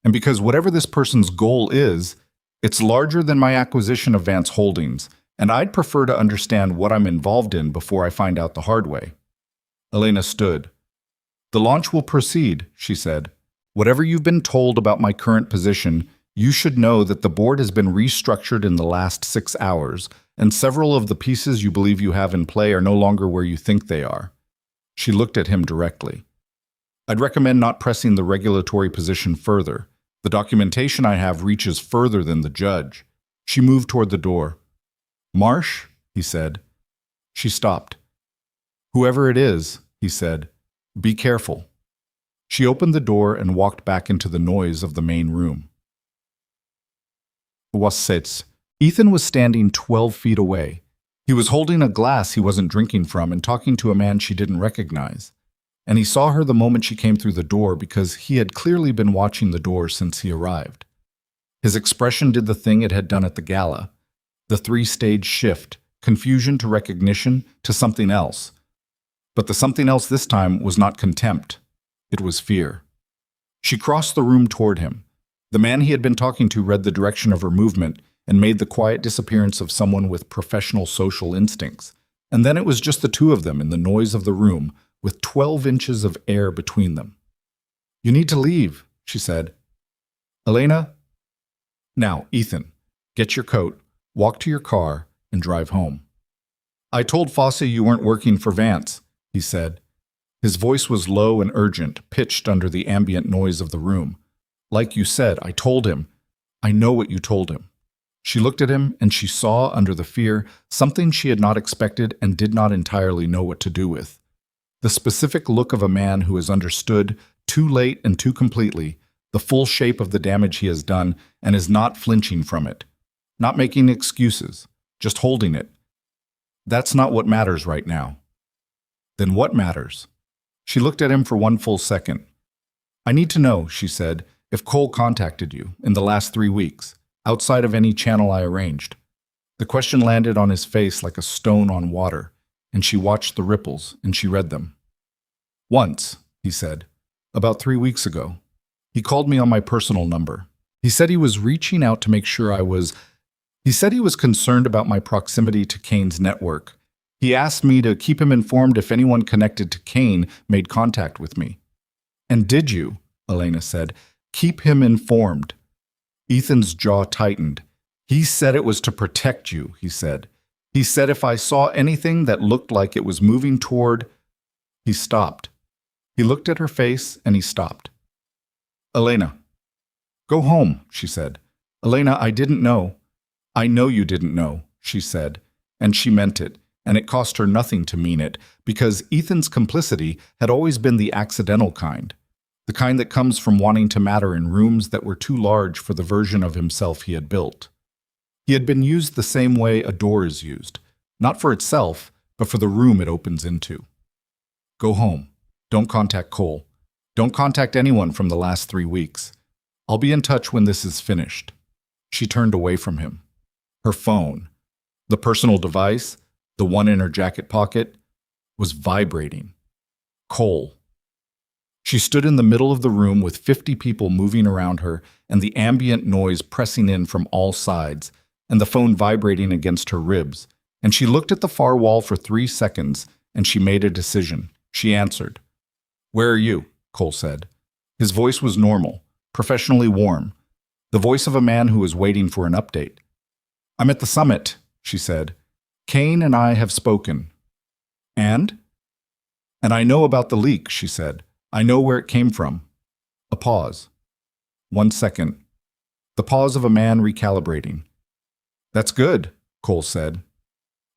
And because whatever this person's goal is, it's larger than my acquisition of Vance Holdings, and I'd prefer to understand what I'm involved in before I find out the hard way. Elena stood. The launch will proceed, she said. Whatever you've been told about my current position, you should know that the board has been restructured in the last 6 hours, and several of the pieces you believe you have in play are no longer where you think they are. She looked at him directly. I'd recommend not pressing the regulatory position further. The documentation I have reaches further than the judge. She moved toward the door. Marsh, he said. She stopped. Whoever it is, he said, be careful. She opened the door and walked back into the noise of the main room. Ethan was standing 12 feet away. He was holding a glass he wasn't drinking from and talking to a man she didn't recognize. And he saw her the moment she came through the door because he had clearly been watching the door since he arrived. His expression did the thing it had done at the gala. The 3-stage shift, confusion to recognition to something else. But the something else this time was not contempt. It was fear. She crossed the room toward him. The man he had been talking to read the direction of her movement and made the quiet disappearance of someone with professional social instincts. And then it was just the two of them in the noise of the room, with 12 inches of air between them. You need to leave, she said. Elena? Now, Ethan, get your coat, walk to your car, and drive home. I told Fosse you weren't working for Vance, he said. His voice was low and urgent, pitched under the ambient noise of the room. Like you said, I told him. I know what you told him. She looked at him, and she saw, under the fear, something she had not expected and did not entirely know what to do with. The specific look of a man who has understood, too late and too completely, the full shape of the damage he has done and is not flinching from it. Not making excuses, just holding it. That's not what matters right now. Then what matters? She looked at him for one full second. I need to know, she said, if Cole contacted you in the last 3 weeks, outside of any channel I arranged. The question landed on his face like a stone on water, and she watched the ripples, and she read them. Once, he said, about 3 weeks ago. He called me on my personal number. He said he was reaching out to make sure He said he was concerned about my proximity to Kane's network. He asked me to keep him informed if anyone connected to Kane made contact with me. And did you, Elena said, keep him informed? Ethan's jaw tightened. He said it was to protect you, he said. He said if I saw anything that looked like it was moving toward... He stopped. He looked at her face and he stopped. Elena. Go home, she said. Elena, I didn't know. I know you didn't know, she said, and she meant it. And it cost her nothing to mean it, because Ethan's complicity had always been the accidental kind, the kind that comes from wanting to matter in rooms that were too large for the version of himself he had built. He had been used the same way a door is used, not for itself, but for the room it opens into. Go home. Don't contact Cole. Don't contact anyone from the last 3 weeks. I'll be in touch when this is finished. She turned away from him. Her phone, the personal device, the one in her jacket pocket, was vibrating. Cole. She stood in the middle of the room with 50 people moving around her and the ambient noise pressing in from all sides and the phone vibrating against her ribs. And she looked at the far wall for 3 seconds and she made a decision. She answered. Where are you? Cole said. His voice was normal, professionally warm, the voice of a man who was waiting for an update. I'm at the summit, she said. Kane and I have spoken. And? And I know about the leak, she said. I know where it came from. A pause. 1 second. The pause of a man recalibrating. That's good, Cole said.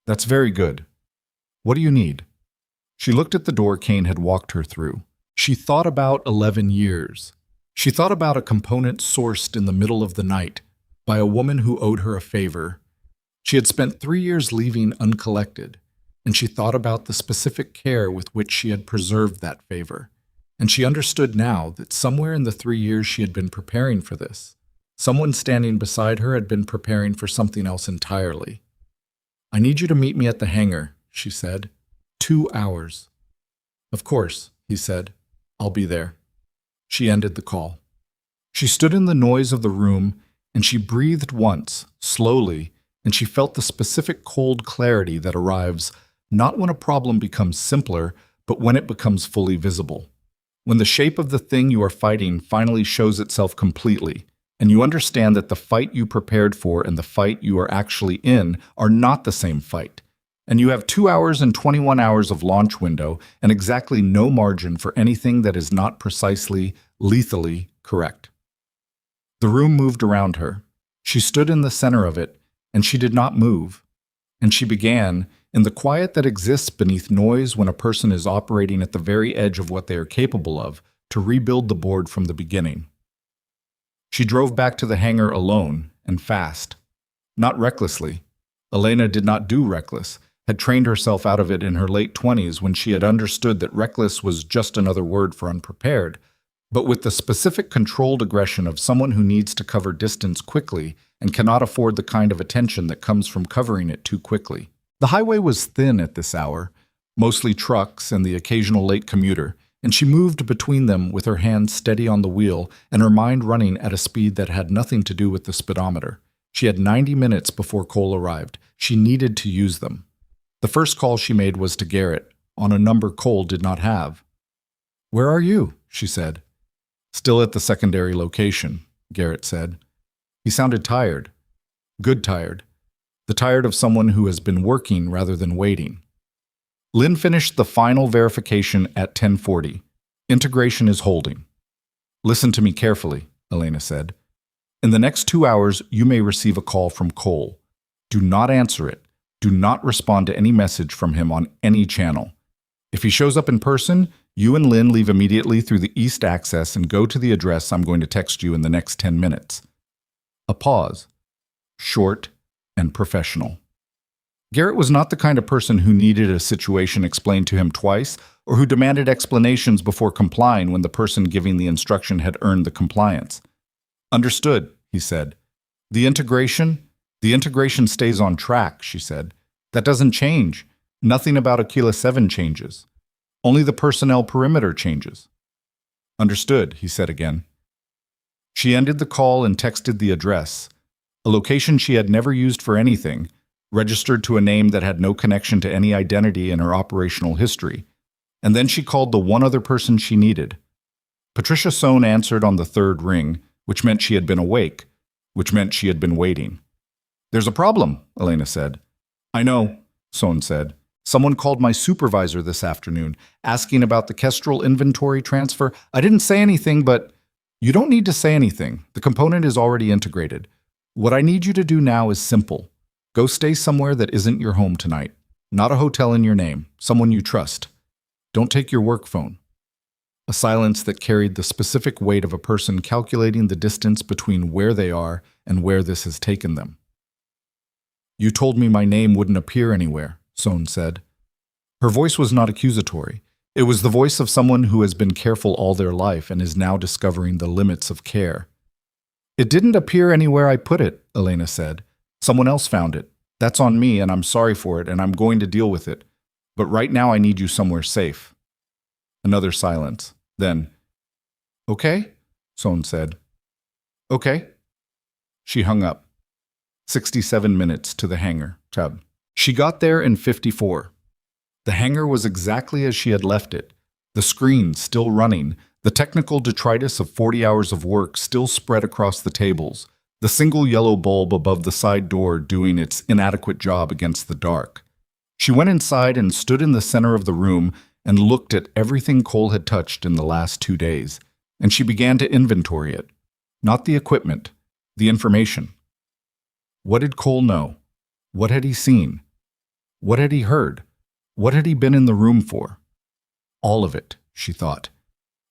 That's very good. What do you need? She looked at the door Kane had walked her through. She thought about 11 years. She thought about a component sourced in the middle of the night by a woman who owed her a favor. She had spent 3 years leaving uncollected, and she thought about the specific care with which she had preserved that favor. And she understood now that somewhere in the 3 years she had been preparing for this, Someone standing beside her had been preparing for something else entirely. "I need you to meet me at the hangar," she said. 2 hours. "Of course," he said. "I'll be there." She ended the call. She stood in the noise of the room, and she breathed once, slowly, and she felt the specific cold clarity that arrives not when a problem becomes simpler, but when it becomes fully visible. When the shape of the thing you are fighting finally shows itself completely, and you understand that the fight you prepared for and the fight you are actually in are not the same fight, and you have 2 hours and 21 hours of launch window and exactly no margin for anything that is not precisely, lethally correct. The room moved around her. She stood in the center of it, and she did not move. And she began, in the quiet that exists beneath noise when a person is operating at the very edge of what they are capable of, to rebuild the board from the beginning. She drove back to the hangar alone and fast. Not recklessly. Elena did not do reckless, had trained herself out of it in her late 20s when she had understood that reckless was just another word for unprepared, but with the specific controlled aggression of someone who needs to cover distance quickly and cannot afford the kind of attention that comes from covering it too quickly. The highway was thin at this hour, mostly trucks and the occasional late commuter, and she moved between them with her hands steady on the wheel and her mind running at a speed that had nothing to do with the speedometer. She had 90 minutes before Cole arrived. She needed to use them. The first call she made was to Garrett, on a number Cole did not have. "Where are you?" she said. "Still at the secondary location," Garrett said. He sounded tired. Good tired. The tired of someone who has been working rather than waiting. Lynn finished the final verification at 10:40. Integration is holding. "Listen to me carefully," Elena said. "In the next 2 hours, you may receive a call from Cole. Do not answer it. Do not respond to any message from him on any channel. If he shows up in person, you and Lynn leave immediately through the east access and go to the address I'm going to text you in the next 10 minutes. A pause. Short and professional. Garrett was not the kind of person who needed a situation explained to him twice or who demanded explanations before complying when the person giving the instruction had earned the compliance. "Understood," he said. The integration stays on track," she said. "That doesn't change. Nothing about Aquila 7 changes. Only the personnel perimeter changes." "Understood," he said again. She ended the call and texted the address, a location she had never used for anything, registered to a name that had no connection to any identity in her operational history, and then she called the one other person she needed. Patricia Sohn answered on the third ring, which meant she had been awake, which meant she had been waiting. "There's a problem," Elena said. "I know," Sohn said. "Someone called my supervisor this afternoon, asking about the Kestrel inventory transfer. I didn't say anything, but—" "You don't need to say anything. The component is already integrated. What I need you to do now is simple. Go stay somewhere that isn't your home tonight. Not a hotel in your name, someone you trust. Don't take your work phone." A silence that carried the specific weight of a person calculating the distance between where they are and where this has taken them. "You told me my name wouldn't appear anywhere," Sohn said. Her voice was not accusatory. It was the voice of someone who has been careful all their life and is now discovering the limits of care. "It didn't appear anywhere I put it," Elena said. "Someone else found it. That's on me, and I'm sorry for it, and I'm going to deal with it. But right now I need you somewhere safe." Another silence. Then, "Okay," Sohn said. "Okay." She hung up. 67 minutes to the hangar. Tab. She got there in 54. The hangar was exactly as she had left it. The screen still running, the technical detritus of 40 hours of work still spread across the tables, the single yellow bulb above the side door doing its inadequate job against the dark. She went inside and stood in the center of the room and looked at everything Cole had touched in the last 2 days, and she began to inventory it. Not the equipment, the information. What did Cole know? What had he seen? What had he heard? What had he been in the room for? All of it, she thought.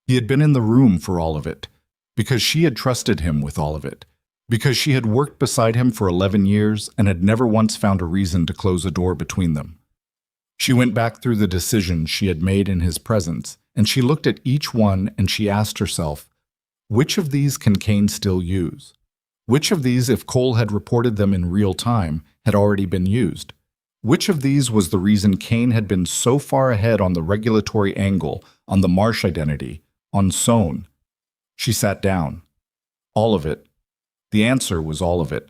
He had been in the room for all of it, because she had trusted him with all of it, because she had worked beside him for 11 years and had never once found a reason to close a door between them. She went back through the decisions she had made in his presence, and she looked at each one and she asked herself, which of these can Kane still use? Which of these, if Cole had reported them in real time, had already been used? Which of these was the reason Kane had been so far ahead on the regulatory angle, on the Marsh identity, on Sohn? She sat down. All of it. The answer was all of it.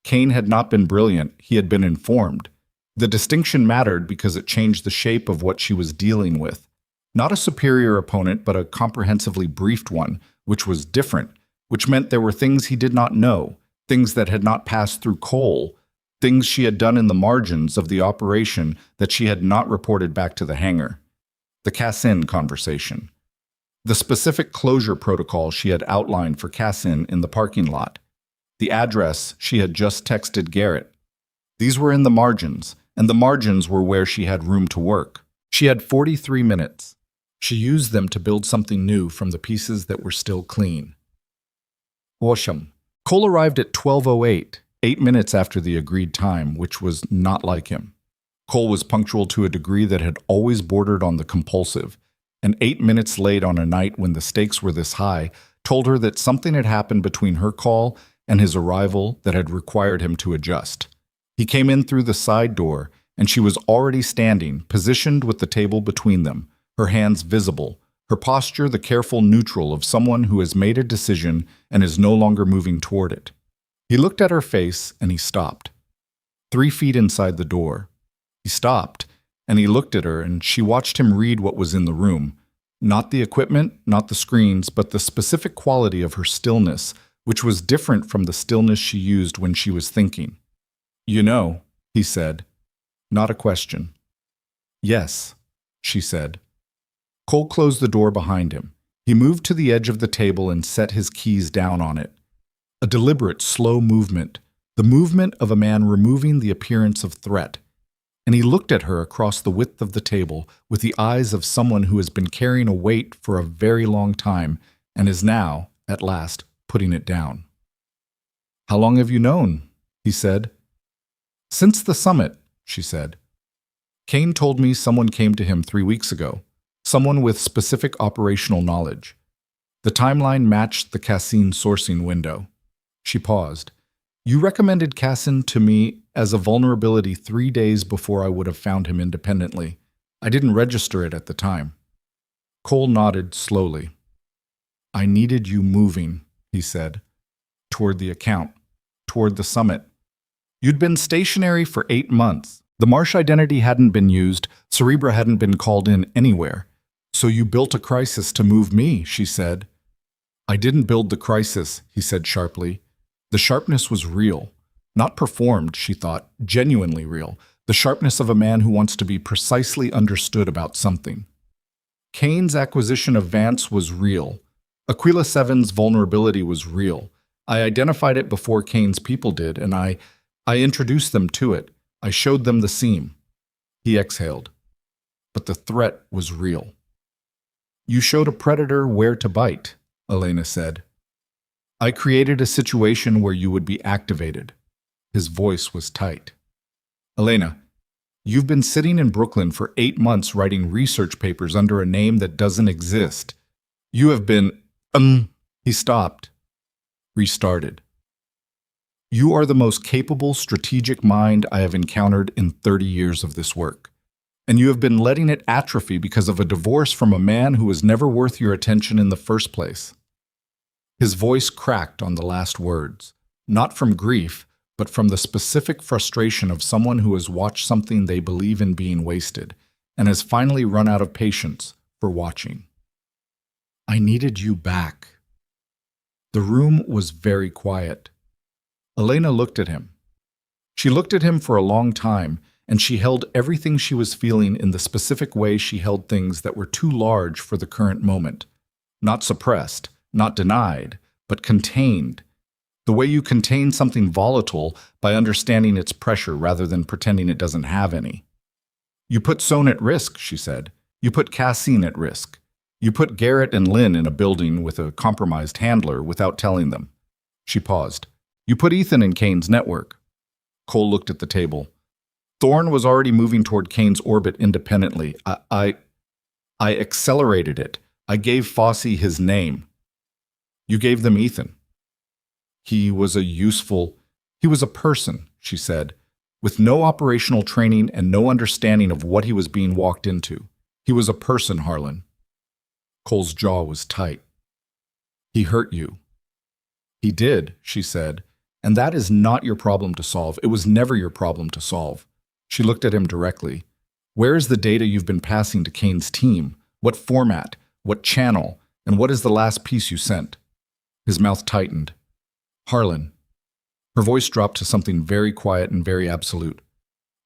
Kane had not been brilliant, he had been informed. The distinction mattered because it changed the shape of what she was dealing with. Not a superior opponent, but a comprehensively briefed one, which was different, which meant there were things he did not know, things that had not passed through Cole, things she had done in the margins of the operation that she had not reported back to the hangar. The Cassin conversation. The specific closure protocol she had outlined for Cassin in the parking lot. The address she had just texted Garrett. These were in the margins, and the margins were where she had room to work. She had 43 minutes. She used them to build something new from the pieces that were still clean. Awesome. Cole arrived at 12:08, 8 minutes after the agreed time, which was not like him. Cole was punctual to a degree that had always bordered on the compulsive, and 8 minutes late on a night when the stakes were this high told her that something had happened between her call and his arrival that had required him to adjust. He came in through the side door, and she was already standing, positioned with the table between them, her hands visible, her posture the careful neutral of someone who has made a decision and is no longer moving toward it. He looked at her face, and he stopped. 3 feet inside the door. He stopped, and he looked at her, and she watched him read what was in the room. Not the equipment, not the screens, but the specific quality of her stillness, which was different from the stillness she used when she was thinking. "You know," he said. Not a question. "Yes," she said. Cole closed the door behind him. He moved to the edge of the table and set his keys down on it. A deliberate, slow movement, the movement of a man removing the appearance of threat. And he looked at her across the width of the table with the eyes of someone who has been carrying a weight for a very long time and is now, at last, putting it down. "How long have you known?" he said. "Since the summit," she said. "Kane told me someone came to him 3 weeks ago, someone with specific operational knowledge." The timeline matched the Cassin sourcing window. She paused. "You recommended Cassin to me as a vulnerability 3 days before I would have found him independently. I didn't register it at the time." Cole nodded slowly. "I needed you moving," he said, "toward the account, toward the summit. You'd been stationary for 8 months. The Marsh identity hadn't been used, Cerebra hadn't been called in anywhere. So you built a crisis to move me," she said. "I didn't build the crisis," he said sharply. The sharpness was real. Not performed, she thought, genuinely real. The sharpness of a man who wants to be precisely understood about something. Kane's acquisition of Vance was real. Aquila 7's vulnerability was real. I identified it before Kane's people did, and I introduced them to it. I showed them the seam. He exhaled. But the threat was real. "You showed a predator where to bite," Elena said. "I created a situation where you would be activated." His voice was tight. "Elena, you've been sitting in Brooklyn for 8 months writing research papers under a name that doesn't exist. You have been, He stopped. Restarted. "You are the most capable strategic mind I have encountered in 30 years of this work. And you have been letting it atrophy because of a divorce from a man who was never worth your attention in the first place." His voice cracked on the last words, not from grief, but from the specific frustration of someone who has watched something they believe in being wasted, and has finally run out of patience for watching. "I needed you back." The room was very quiet. Elena looked at him. She looked at him for a long time, and she held everything she was feeling in the specific way she held things that were too large for the current moment. Not suppressed, not denied, but contained. The way you contain something volatile by understanding its pressure rather than pretending it doesn't have any. "You put Sohn at risk," she said. "You put Cassin at risk. You put Garrett and Lynn in a building with a compromised handler without telling them." She paused. "You put Ethan in Kane's network." Cole looked at the table. Thorne was already moving toward Kane's orbit independently. I accelerated it. I gave Fossey his name." "You gave them Ethan." He was he was a person, she said, with no operational training and no understanding of what he was being walked into. He was a person, Harlan. Cole's jaw was tight. He hurt you. He did, she said, and that is not your problem to solve. It was never your problem to solve. She looked at him directly. Where is the data you've been passing to Kane's team? What format? What channel? And what is the last piece you sent? His mouth tightened. Harlan. Her voice dropped to something very quiet and very absolute.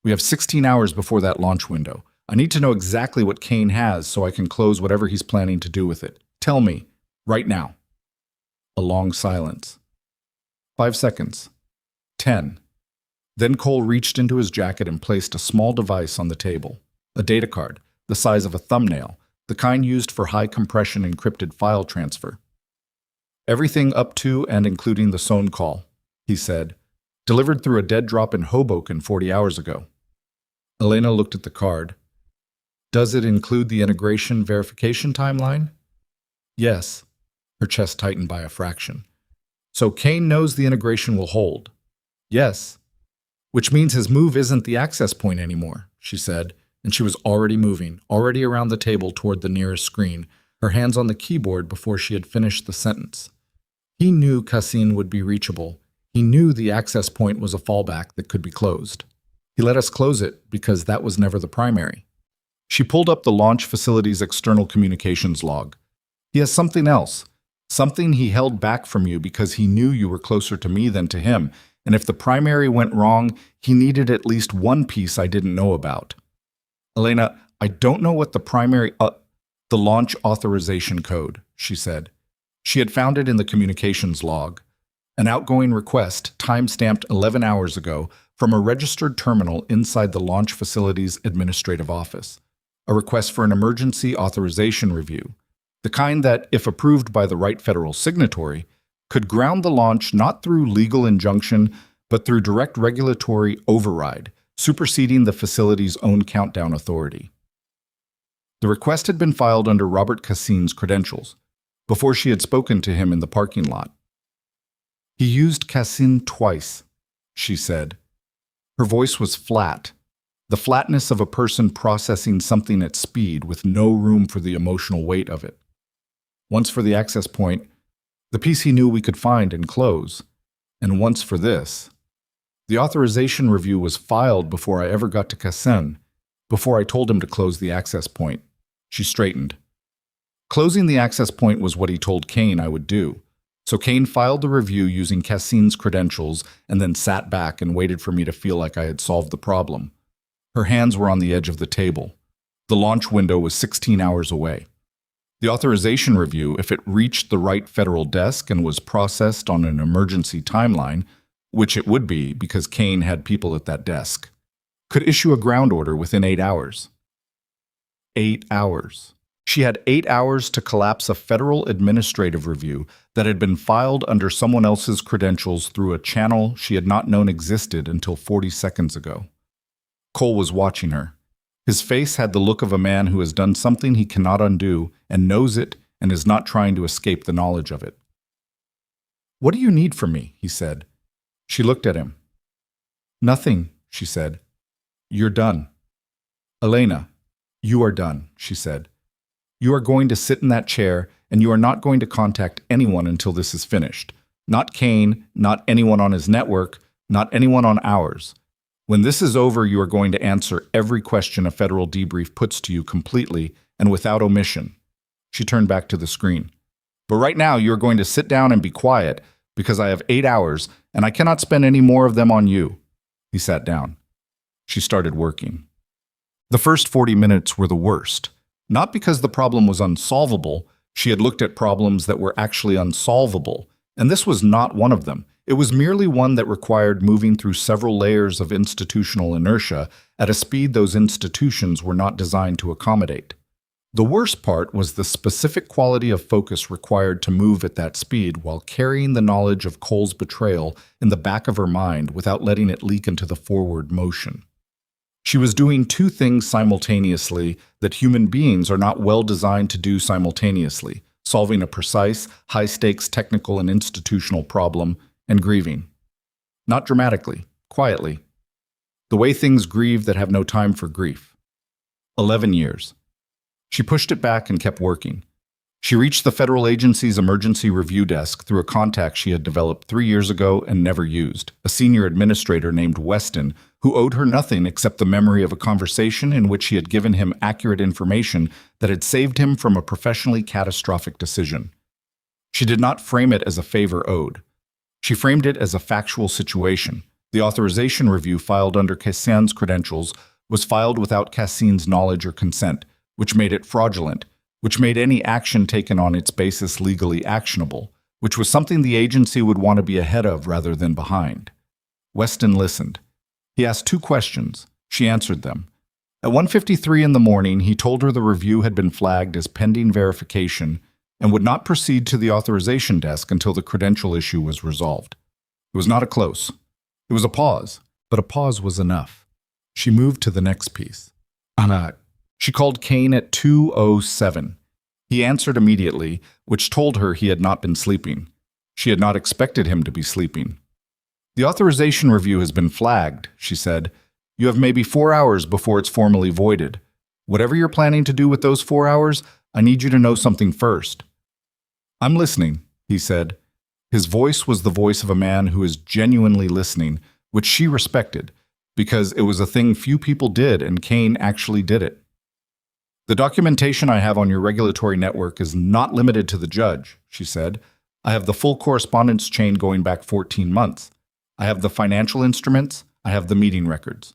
We have 16 hours before that launch window. I need to know exactly what Kane has so I can close whatever he's planning to do with it. Tell me, right now. A long silence. 5 seconds. 10. Then Cole reached into his jacket and placed a small device on the table. A data card, the size of a thumbnail, the kind used for high-compression encrypted file transfer. Everything up to and including the phone call, he said, delivered through a dead drop in Hoboken 40 hours ago. Elena looked at the card. Does it include the integration verification timeline? Yes. Her chest tightened by a fraction. So Kane knows the integration will hold. Yes. Which means his move isn't the access point anymore, she said, and she was already moving, already around the table toward the nearest screen, her hands on the keyboard before she had finished the sentence. He knew Cassin would be reachable. He knew the access point was a fallback that could be closed. He let us close it because that was never the primary. She pulled up the launch facility's external communications log. He has something else, something he held back from you because he knew you were closer to me than to him, and if the primary went wrong, he needed at least one piece I didn't know about. Elena, I don't know what the primary, the launch authorization code, she said. She had found it in the communications log. An outgoing request, time-stamped 11 hours ago, from a registered terminal inside the launch facility's administrative office. A request for an emergency authorization review, the kind that, if approved by the right federal signatory, could ground the launch not through legal injunction, but through direct regulatory override, superseding the facility's own countdown authority. The request had been filed under Robert Cassin's credentials, before she had spoken to him in the parking lot. He used Cassin twice, she said. Her voice was flat, the flatness of a person processing something at speed with no room for the emotional weight of it. Once for the access point, the piece he knew we could find and close, and once for this. The authorization review was filed before I ever got to Cassin, before I told him to close the access point. She straightened. Closing the access point was what he told Kane I would do, so Kane filed the review using Cassin's credentials and then sat back and waited for me to feel like I had solved the problem. Her hands were on the edge of the table. The launch window was 16 hours away. The authorization review, if it reached the right federal desk and was processed on an emergency timeline, which it would be because Kane had people at that desk, could issue a ground order within 8 hours. 8 hours. She had 8 hours to collapse a federal administrative review that had been filed under someone else's credentials through a channel she had not known existed until 40 seconds ago. Cole was watching her. His face had the look of a man who has done something he cannot undo and knows it and is not trying to escape the knowledge of it. What do you need from me? He said. She looked at him. Nothing, she said. You're done. Elena, you are done, she said. You are going to sit in that chair, and you are not going to contact anyone until this is finished. Not Kane, not anyone on his network, not anyone on ours. When this is over, you are going to answer every question a federal debrief puts to you completely and without omission. She turned back to the screen. But right now, you are going to sit down and be quiet, because I have 8 hours, and I cannot spend any more of them on you. He sat down. She started working. The first 40 minutes were the worst. Not because the problem was unsolvable. She had looked at problems that were actually unsolvable, and this was not one of them. It was merely one that required moving through several layers of institutional inertia at a speed those institutions were not designed to accommodate. The worst part was the specific quality of focus required to move at that speed while carrying the knowledge of Cole's betrayal in the back of her mind without letting it leak into the forward motion. She was doing two things simultaneously that human beings are not well designed to do simultaneously, solving a precise, high-stakes technical and institutional problem and grieving. Not dramatically, quietly. The way things grieve that have no time for grief. 11 years. She pushed it back and kept working. She reached the federal agency's emergency review desk through a contact she had developed 3 years ago and never used, a senior administrator named Weston, who owed her nothing except the memory of a conversation in which she had given him accurate information that had saved him from a professionally catastrophic decision. She did not frame it as a favor owed. She framed it as a factual situation. The authorization review filed under Cassin's credentials was filed without Cassin's knowledge or consent, which made it fraudulent, which made any action taken on its basis legally actionable, which was something the agency would want to be ahead of rather than behind. Weston listened. He asked 2 questions. She answered them. At 1:53 in the morning, he told her the review had been flagged as pending verification and would not proceed to the authorization desk until the credential issue was resolved. It was not a close. It was a pause, but a pause was enough. She moved to the next piece. Anna. She called Kane at 2:07. He answered immediately, which told her he had not been sleeping. She had not expected him to be sleeping. The authorization review has been flagged, she said. You have maybe 4 hours before it's formally voided. Whatever you're planning to do with those 4 hours, I need you to know something first. I'm listening, he said. His voice was the voice of a man who is genuinely listening, which she respected, because it was a thing few people did and Kane actually did it. The documentation I have on your regulatory network is not limited to the judge, she said. I have the full correspondence chain going back 14 months. I have the financial instruments. I have the meeting records.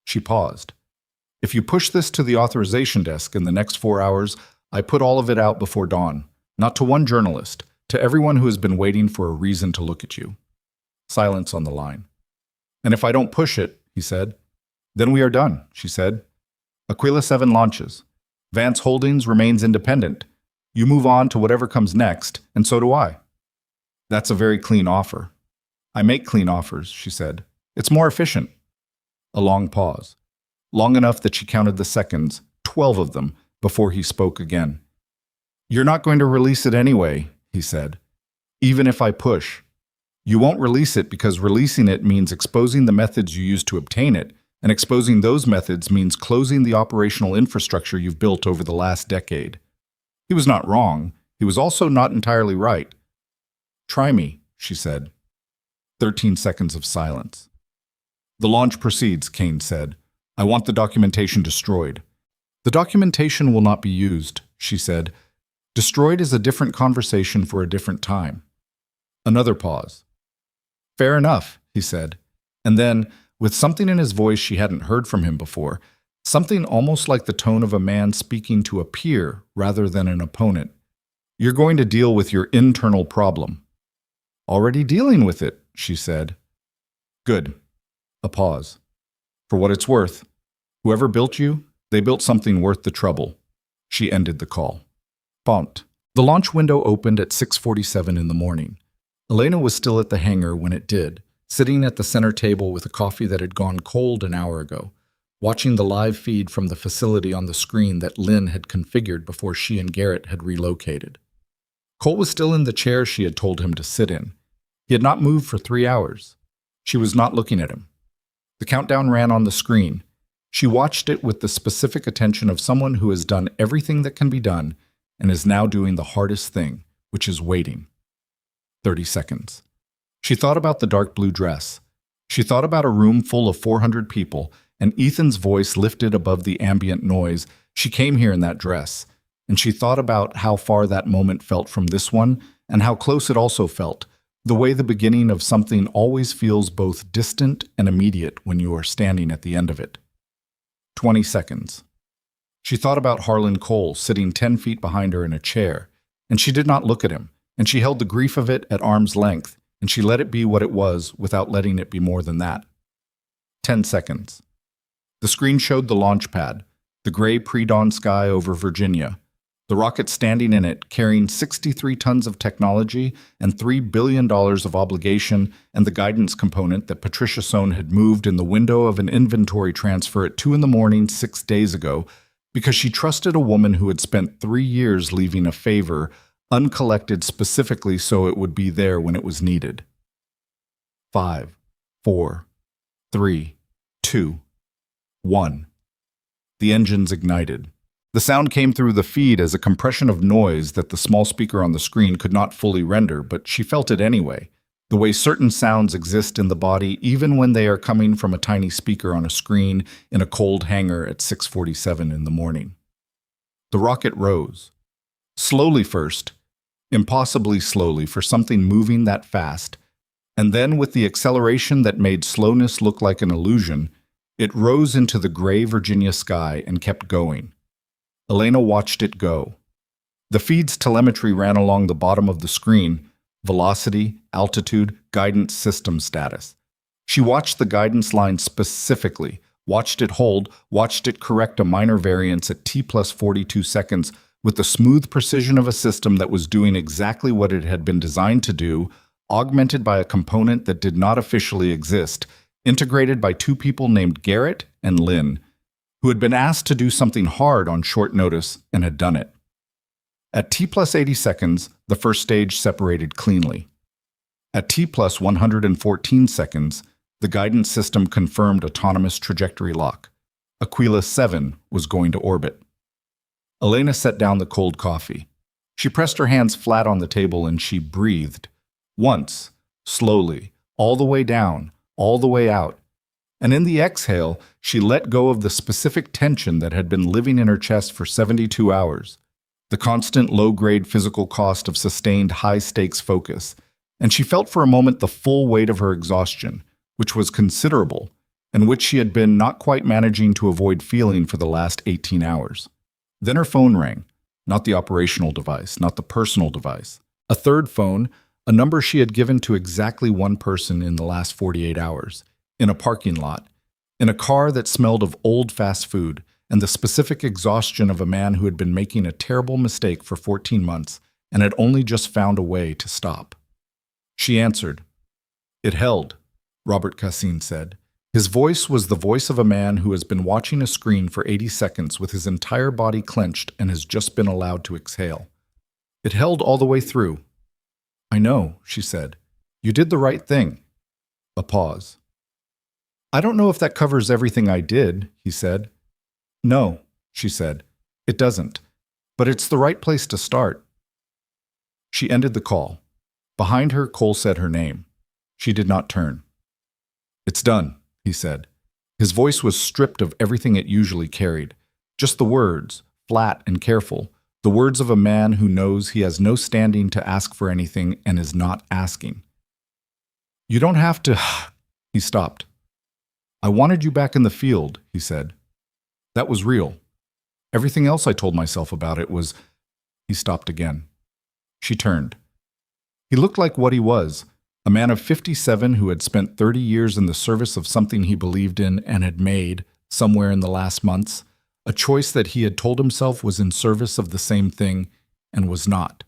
She paused. If you push this to the authorization desk in the next 4 hours, I put all of it out before dawn, not to one journalist, to everyone who has been waiting for a reason to look at you. Silence on the line. And if I don't push it, he said, then we are done, she said. Aquila 7 launches. Vance Holdings remains independent. You move on to whatever comes next, and so do I. That's a very clean offer. I make clean offers, she said. It's more efficient. A long pause. Long enough that she counted the seconds, 12 of them, before he spoke again. You're not going to release it anyway, he said. Even if I push. You won't release it because releasing it means exposing the methods you used to obtain it, and exposing those methods means closing the operational infrastructure you've built over the last decade. He was not wrong. He was also not entirely right. Try me, she said. 13 seconds of silence. The launch proceeds, Kane said. I want the documentation destroyed. The documentation will not be used, she said. Destroyed is a different conversation for a different time. Another pause. Fair enough, he said. And then, with something in his voice she hadn't heard from him before, something almost like the tone of a man speaking to a peer rather than an opponent. You're going to deal with your internal problem. Already dealing with it, she said. Good. A pause. For what it's worth, whoever built you, they built something worth the trouble. She ended the call. Font. The launch window opened at 6:47 in the morning. Elena was still at the hangar when it did, sitting at the center table with a coffee that had gone cold an hour ago, watching the live feed from the facility on the screen that Lynn had configured before she and Garrett had relocated. Cole was still in the chair she had told him to sit in. He had not moved for 3 hours. She was not looking at him. The countdown ran on the screen. She watched it with the specific attention of someone who has done everything that can be done and is now doing the hardest thing, which is waiting. 30 seconds. She thought about the dark blue dress. She thought about a room full of 400 people, and Ethan's voice lifted above the ambient noise. She came here in that dress, and she thought about how far that moment felt from this one, and how close it also felt, the way the beginning of something always feels both distant and immediate when you are standing at the end of it. 20 seconds. She thought about Harlan Cole sitting 10 feet behind her in a chair, and she did not look at him, and she held the grief of it at arm's length, and she let it be what it was without letting it be more than that. 10 seconds. The screen showed the launch pad, the gray pre-dawn sky over Virginia, the rocket standing in it carrying 63 tons of technology and $3 billion of obligation, and the guidance component that Patricia Sohn had moved in the window of an inventory transfer at 2 in the morning 6 days ago because she trusted a woman who had spent 3 years leaving a favor uncollected specifically so it would be there when it was needed. 5, 4, 3, 2, 1. The engines ignited. The sound came through the feed as a compression of noise that the small speaker on the screen could not fully render, but she felt it anyway, the way certain sounds exist in the body even when they are coming from a tiny speaker on a screen in a cold hangar at 6:47 in the morning. The rocket rose. Slowly first, impossibly slowly for something moving that fast, and then with the acceleration that made slowness look like an illusion, it rose into the gray Virginia sky and kept going. Elena watched it go. The feed's telemetry ran along the bottom of the screen: velocity, altitude, guidance system status. She watched the guidance line specifically, watched it hold, watched it correct a minor variance at T plus 42 seconds with the smooth precision of a system that was doing exactly what it had been designed to do, augmented by a component that did not officially exist, integrated by two people named Garrett and Lynn, who had been asked to do something hard on short notice and had done it. At T plus 80 seconds, the first stage separated cleanly. At T plus 114 seconds, the guidance system confirmed autonomous trajectory lock. Aquila 7 was going to orbit. Elena set down the cold coffee. She pressed her hands flat on the table and she breathed. Once, slowly, all the way down, all the way out. And in the exhale, she let go of the specific tension that had been living in her chest for 72 hours. The constant low-grade physical cost of sustained high-stakes focus, and she felt for a moment the full weight of her exhaustion, which was considerable, and which she had been not quite managing to avoid feeling for the last 18 hours. Then her phone rang, not the operational device, not the personal device. A third phone, a number she had given to exactly one person in the last 48 hours, in a parking lot, in a car that smelled of old fast food, and the specific exhaustion of a man who had been making a terrible mistake for 14 months and had only just found a way to stop. She answered. It held, Robert Cassin said. His voice was the voice of a man who has been watching a screen for 80 seconds with his entire body clenched and has just been allowed to exhale. It held all the way through. I know, she said. You did the right thing. A pause. I don't know if that covers everything I did, he said. No, she said. It doesn't. But it's the right place to start. She ended the call. Behind her, Cole said her name. She did not turn. It's done, he said. His voice was stripped of everything it usually carried. Just the words, flat and careful, the words of a man who knows he has no standing to ask for anything and is not asking. You don't have to... He stopped. I wanted you back in the field, he said. That was real. Everything else I told myself about it was... He stopped again. She turned. He looked like what he was, a man of 57 who had spent 30 years in the service of something he believed in and had made, somewhere in the last months, a choice that he had told himself was in service of the same thing and was not.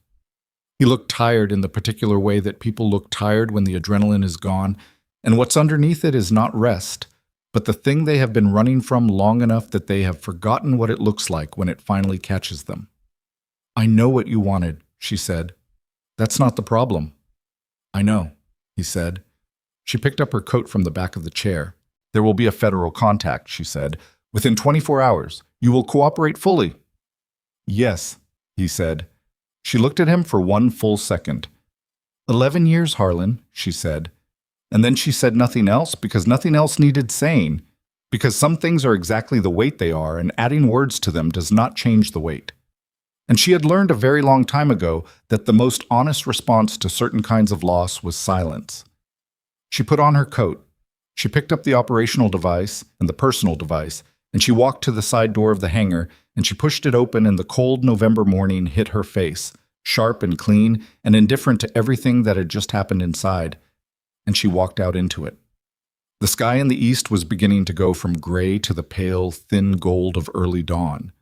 He looked tired in the particular way that people look tired when the adrenaline is gone, and what's underneath it is not rest, but the thing they have been running from long enough that they have forgotten what it looks like when it finally catches them. I know what you wanted, she said. That's not the problem. I know, he said. She picked up her coat from the back of the chair. There will be a federal contact, she said. Within 24 hours. You will cooperate fully. Yes, he said. She looked at him for one full second. 11 years, Harlan, she said. And then she said nothing else because nothing else needed saying, because some things are exactly the weight they are, and adding words to them does not change the weight. And she had learned a very long time ago that the most honest response to certain kinds of loss was silence. She put on her coat. She picked up the operational device and the personal device, and she walked to the side door of the hangar, and she pushed it open, and the cold November morning hit her face, sharp and clean and indifferent to everything that had just happened inside, and she walked out into it. The sky in the east was beginning to go from gray to the pale, thin gold of early dawn,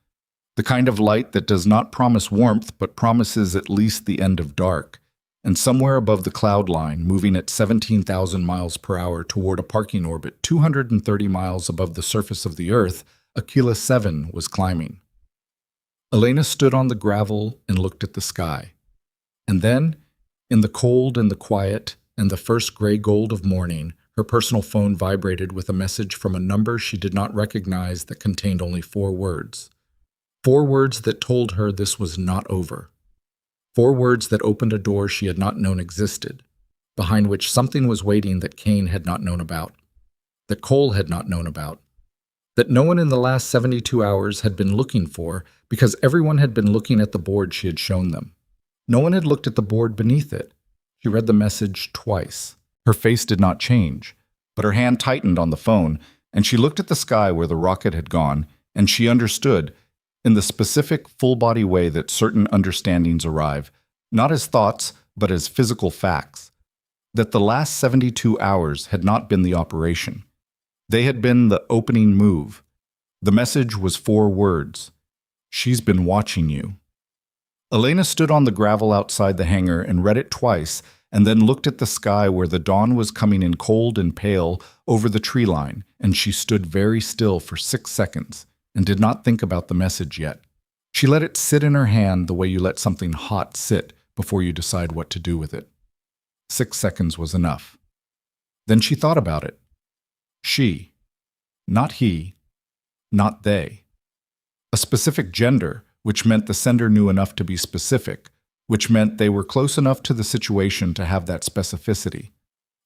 the kind of light that does not promise warmth but promises at least the end of dark, and somewhere above the cloud line, moving at 17,000 miles per hour toward a parking orbit 230 miles above the surface of the Earth, Aquila 7 was climbing. Elena stood on the gravel and looked at the sky. And then, in the cold and the quiet, and the first gray gold of morning, her personal phone vibrated with a message from a number she did not recognize that contained only 4 words. 4 words that told her this was not over. 4 words that opened a door she had not known existed, behind which something was waiting that Kane had not known about, that Cole had not known about, that no one in the last 72 hours had been looking for because everyone had been looking at the board she had shown them. No one had looked at the board beneath it. She read the message twice. Her face did not change, but her hand tightened on the phone, and she looked at the sky where the rocket had gone, and she understood, in the specific, full-body way that certain understandings arrive, not as thoughts, but as physical facts, that the last 72 hours had not been the operation. They had been the opening move. The message was 4 words. She's been watching you. Elena stood on the gravel outside the hangar and read it twice, and then looked at the sky where the dawn was coming in cold and pale over the tree line, and she stood very still for 6 seconds and did not think about the message yet. She let it sit in her hand the way you let something hot sit before you decide what to do with it. 6 seconds was enough. Then she thought about it. She, not he, not they. A specific gender, which meant the sender knew enough to be specific, which meant they were close enough to the situation to have that specificity.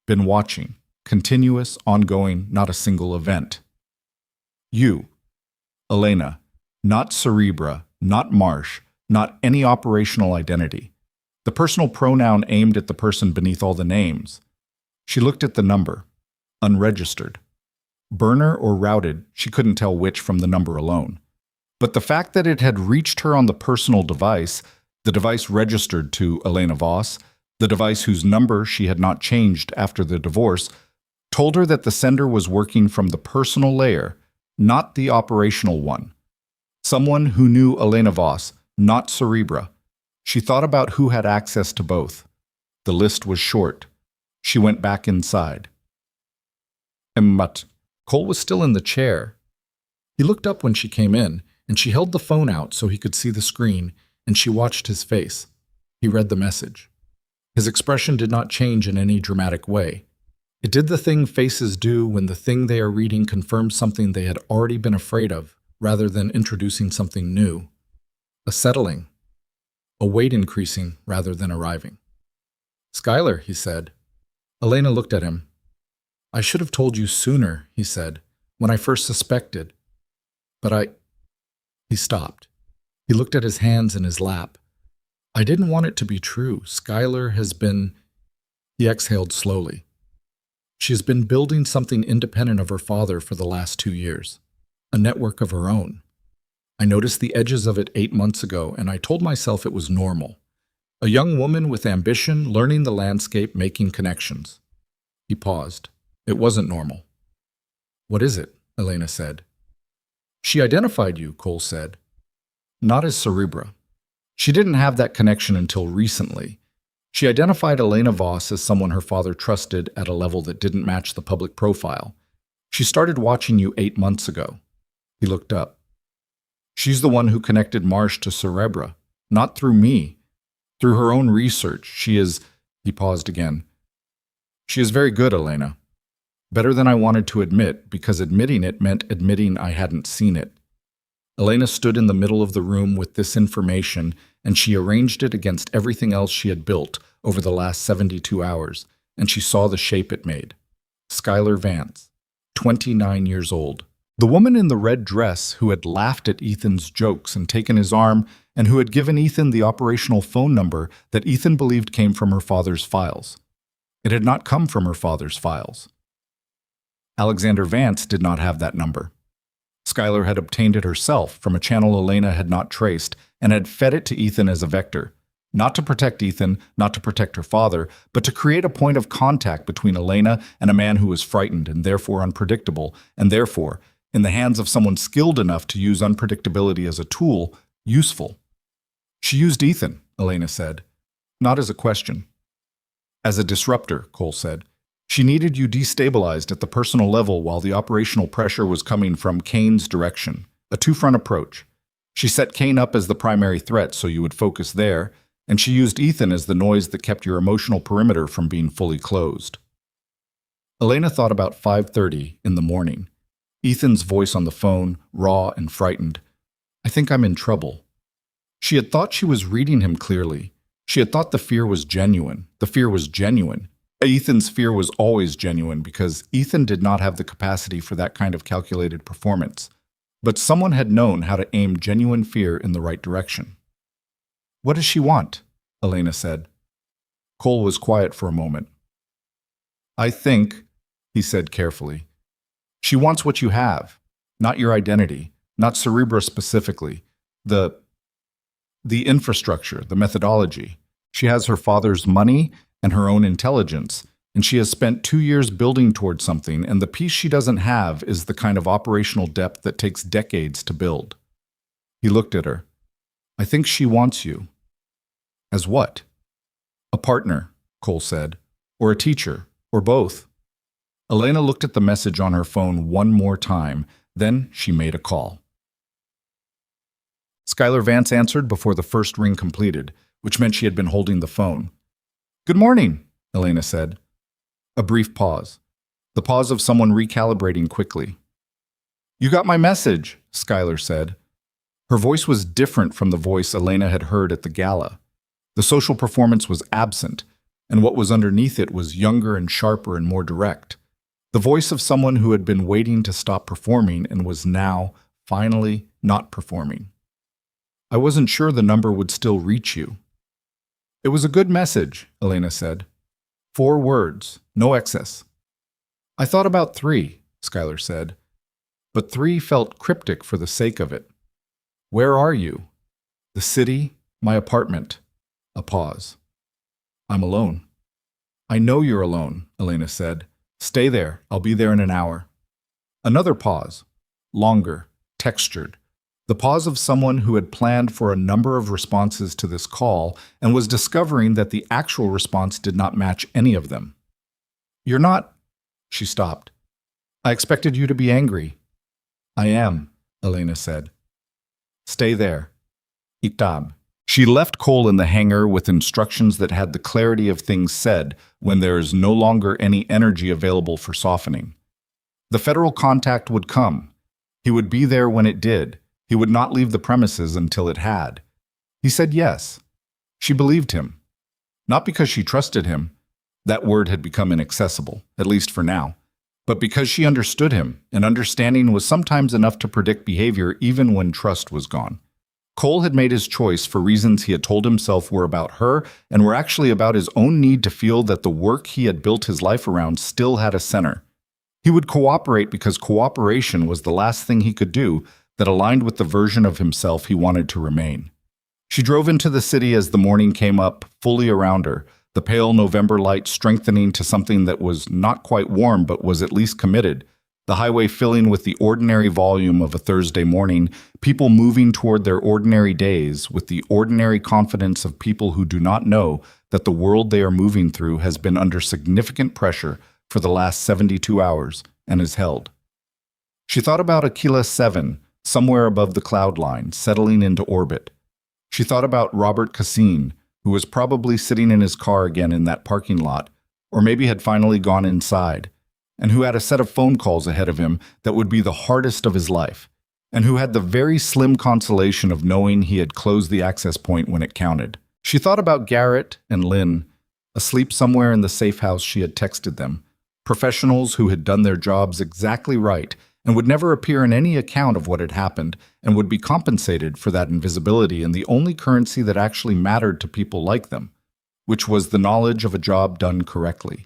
Been watching, continuous, ongoing, not a single event. You, Elena, not Cerebra, not Marsh, not any operational identity. The personal pronoun aimed at the person beneath all the names. She looked at the number. Unregistered. Burner or routed, she couldn't tell which from the number alone. But the fact that it had reached her on the personal device, the device registered to Elena Voss, the device whose number she had not changed after the divorce, told her that the sender was working from the personal layer, not the operational one. Someone who knew Elena Voss, not Cerebra. She thought about who had access to both. The list was short. She went back inside. But Cole was still in the chair. He looked up when she came in, and she held the phone out so he could see the screen, and she watched his face. He read the message. His expression did not change in any dramatic way. It did the thing faces do when the thing they are reading confirms something they had already been afraid of, rather than introducing something new. A settling. A weight increasing rather than arriving. "Skylar," he said. Elena looked at him. "I should have told you sooner," he said, "when I first suspected. But He stopped. He looked at his hands in his lap. "I didn't want it to be true. Skylar has been—" He exhaled slowly. "She has been building something independent of her father for the last 2 years. A network of her own. I noticed the edges of it 8 months ago, and I told myself it was normal. A young woman with ambition, learning the landscape, making connections." He paused. "It wasn't normal." "What is it?" Elena said. "She identified you," Cole said. "Not as Cerebra. She didn't have that connection until recently. She identified Elena Voss as someone her father trusted at a level that didn't match the public profile. She started watching you 8 months ago." He looked up. "She's the one who connected Marsh to Cerebra, not through me. Through her own research, she is—" He paused again. "She is very good, Elena. Better than I wanted to admit, because admitting it meant admitting I hadn't seen it." Elena stood in the middle of the room with this information, and she arranged it against everything else she had built over the last 72 hours, and she saw the shape it made. Skylar Vance, 29 years old. The woman in the red dress who had laughed at Ethan's jokes and taken his arm, and who had given Ethan the operational phone number that Ethan believed came from her father's files. It had not come from her father's files. Alexander Vance did not have that number. Skylar had obtained it herself from a channel Elena had not traced and had fed it to Ethan as a vector, not to protect Ethan, not to protect her father, but to create a point of contact between Elena and a man who was frightened and therefore unpredictable, and therefore, in the hands of someone skilled enough to use unpredictability as a tool, useful. She used Ethan, Elena said, not as a question. As a disruptor, Cole said. She needed you destabilized at the personal level while the operational pressure was coming from Kane's direction, a two-front approach. She set Kane up as the primary threat so you would focus there, and she used Ethan as the noise that kept your emotional perimeter from being fully closed. Elena thought about 5:30 in the morning. Ethan's voice on the phone, raw and frightened. "I think I'm in trouble." She had thought she was reading him clearly. She had thought the fear was genuine. The fear was genuine. Ethan's fear was always genuine because Ethan did not have the capacity for that kind of calculated performance. But someone had known how to aim genuine fear in the right direction. "What does she want?" Elena said. Cole was quiet for a moment. "I think," he said carefully, "she wants what you have, not your identity, not Cerebra specifically, the infrastructure, the methodology. She has her father's money and her own intelligence, and she has spent 2 years building towards something, and the piece she doesn't have is the kind of operational depth that takes decades to build." He looked at her. "I think she wants you." "As what?" "A partner," Cole said, "or a teacher, or both." Elena looked at the message on her phone one more time, then she made a call. Skylar Vance answered before the first ring completed, which meant she had been holding the phone. "Good morning," Elena said. A brief pause. The pause of someone recalibrating quickly. "You got my message," Skylar said. Her voice was different from the voice Elena had heard at the gala. The social performance was absent, and what was underneath it was younger and sharper and more direct. The voice of someone who had been waiting to stop performing and was now, finally, not performing. "I wasn't sure the number would still reach you." "It was a good message," Elena said. 4 words, no excess. "I thought about 3, Skylar said, but 3 felt cryptic for the sake of it. Where are you?" "The city, my apartment." A pause. "I'm alone." "I know you're alone," Elena said. "Stay there. I'll be there in an hour." Another pause. Longer, textured. The pause of someone who had planned for a number of responses to this call and was discovering that the actual response did not match any of them. "You're not—" She stopped. "I expected you to be angry." "I am," Elena said. "Stay there." Itab. She left Cole in the hangar with instructions that had the clarity of things said when there is no longer any energy available for softening. The federal contact would come. He would be there when it did. He would not leave the premises until it had. He said yes. She believed him. Not because she trusted him. That word had become inaccessible, at least for now. But because she understood him, and understanding was sometimes enough to predict behavior even when trust was gone. Cole had made his choice for reasons he had told himself were about her and were actually about his own need to feel that the work he had built his life around still had a center. He would cooperate because cooperation was the last thing he could do that aligned with the version of himself he wanted to remain. She drove into the city as the morning came up, fully around her, the pale November light strengthening to something that was not quite warm but was at least committed, the highway filling with the ordinary volume of a Thursday morning, people moving toward their ordinary days with the ordinary confidence of people who do not know that the world they are moving through has been under significant pressure for the last 72 hours and is held. She thought about Aquila 7, somewhere above the cloud line, settling into orbit. She thought about Robert Cassine, who was probably sitting in his car again in that parking lot, or maybe had finally gone inside, and who had a set of phone calls ahead of him that would be the hardest of his life, and who had the very slim consolation of knowing he had closed the access point when it counted. She thought about Garrett and Lynn, asleep somewhere in the safe house she had texted them, professionals who had done their jobs exactly right and would never appear in any account of what had happened and would be compensated for that invisibility in the only currency that actually mattered to people like them, which was the knowledge of a job done correctly.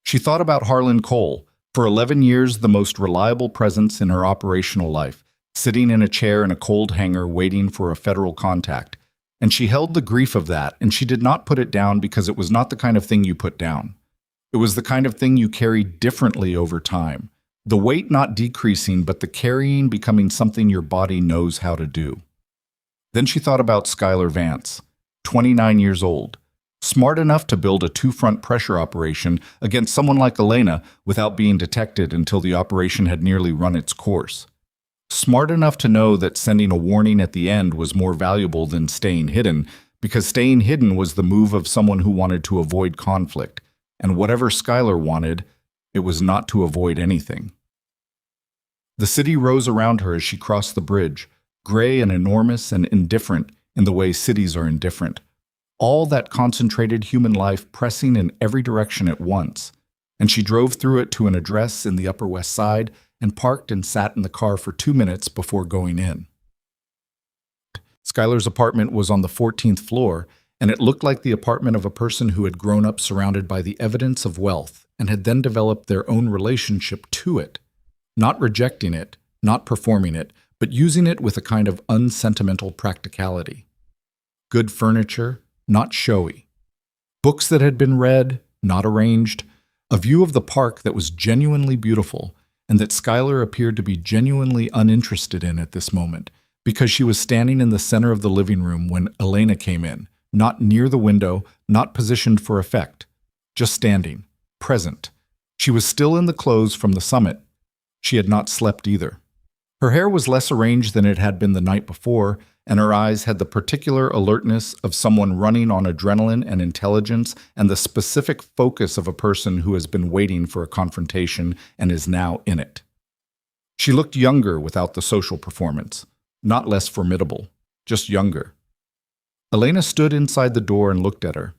She thought about Harlan Cole, for 11 years the most reliable presence in her operational life, sitting in a chair in a cold hangar waiting for a federal contact, and she held the grief of that, and she did not put it down because it was not the kind of thing you put down. It was the kind of thing you carried differently over time. The weight not decreasing, but the carrying becoming something your body knows how to do. Then she thought about Skylar Vance, 29 years old, smart enough to build a 2-front pressure operation against someone like Elena without being detected until the operation had nearly run its course. Smart enough to know that sending a warning at the end was more valuable than staying hidden, because staying hidden was the move of someone who wanted to avoid conflict, and whatever Skylar wanted, it was not to avoid anything. The city rose around her as she crossed the bridge, gray and enormous and indifferent in the way cities are indifferent. All that concentrated human life pressing in every direction at once, and she drove through it to an address in the Upper West Side and parked and sat in the car for 2 minutes before going in. Skylar's apartment was on the 14th floor, and it looked like the apartment of a person who had grown up surrounded by the evidence of wealth and had then developed their own relationship to it, not rejecting it, not performing it, but using it with a kind of unsentimental practicality. Good furniture, not showy. Books that had been read, not arranged. A view of the park that was genuinely beautiful and that Skylar appeared to be genuinely uninterested in at this moment, because she was standing in the center of the living room when Elena came in, not near the window, not positioned for effect, just standing, present. She was still in the clothes from the summit. She had not slept either. Her hair was less arranged than it had been the night before, and her eyes had the particular alertness of someone running on adrenaline and intelligence and the specific focus of a person who has been waiting for a confrontation and is now in it. She looked younger without the social performance, not less formidable, just younger. Elena stood inside the door and looked at her.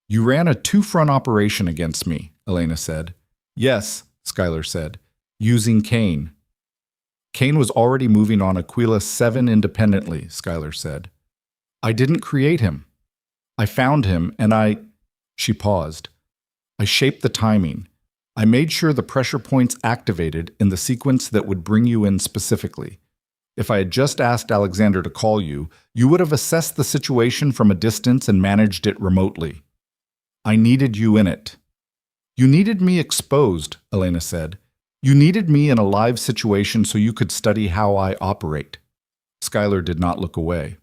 "You ran a two-front operation against me," Elena said. "Yes," Skylar said, "using Cain." "Cain was already moving on Aquila 7 independently," Skylar said. "I didn't create him. I found him, and She paused. "I shaped the timing. I made sure the pressure points activated in the sequence that would bring you in specifically. If I had just asked Alexander to call you, you would have assessed the situation from a distance and managed it remotely. I needed you in it." "You needed me exposed," Elena said. "You needed me in a live situation so you could study how I operate." Skylar did not look away.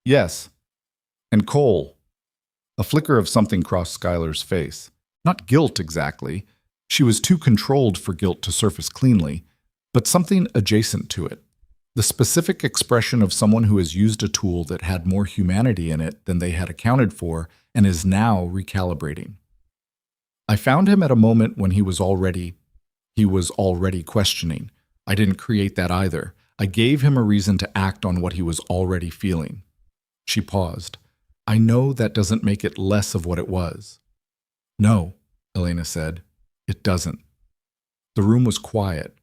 "Yes. And Cole." A flicker of something crossed Skylar's face. Not guilt exactly. She was too controlled for guilt to surface cleanly, but something adjacent to it. The specific expression of someone who has used a tool that had more humanity in it than they had accounted for and is now recalibrating. "I found him at a moment when he was already questioning. I didn't create that either. I gave him a reason to act on what he was already feeling." She paused. "I know that doesn't make it less of what it was." "No," Elena said. "It doesn't." The room was quiet.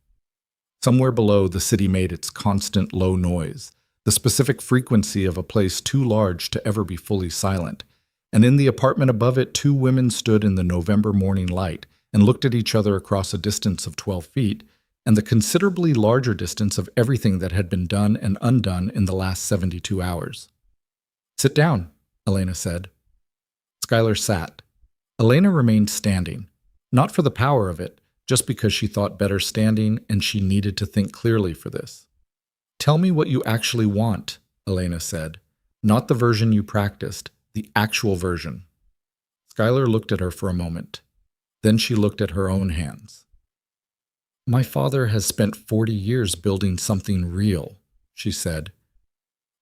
Somewhere below, the city made its constant low noise, the specific frequency of a place too large to ever be fully silent. And in the apartment above it, two women stood in the November morning light and looked at each other across a distance of 12 feet, and the considerably larger distance of everything that had been done and undone in the last 72 hours. "Sit down," Elena said. Skylar sat. Elena remained standing, not for the power of it, just because she thought better standing and she needed to think clearly for this. "Tell me what you actually want," Elena said. "Not the version you practiced, the actual version." Skylar looked at her for a moment. Then she looked at her own hands. "My father has spent 40 years building something real," she said.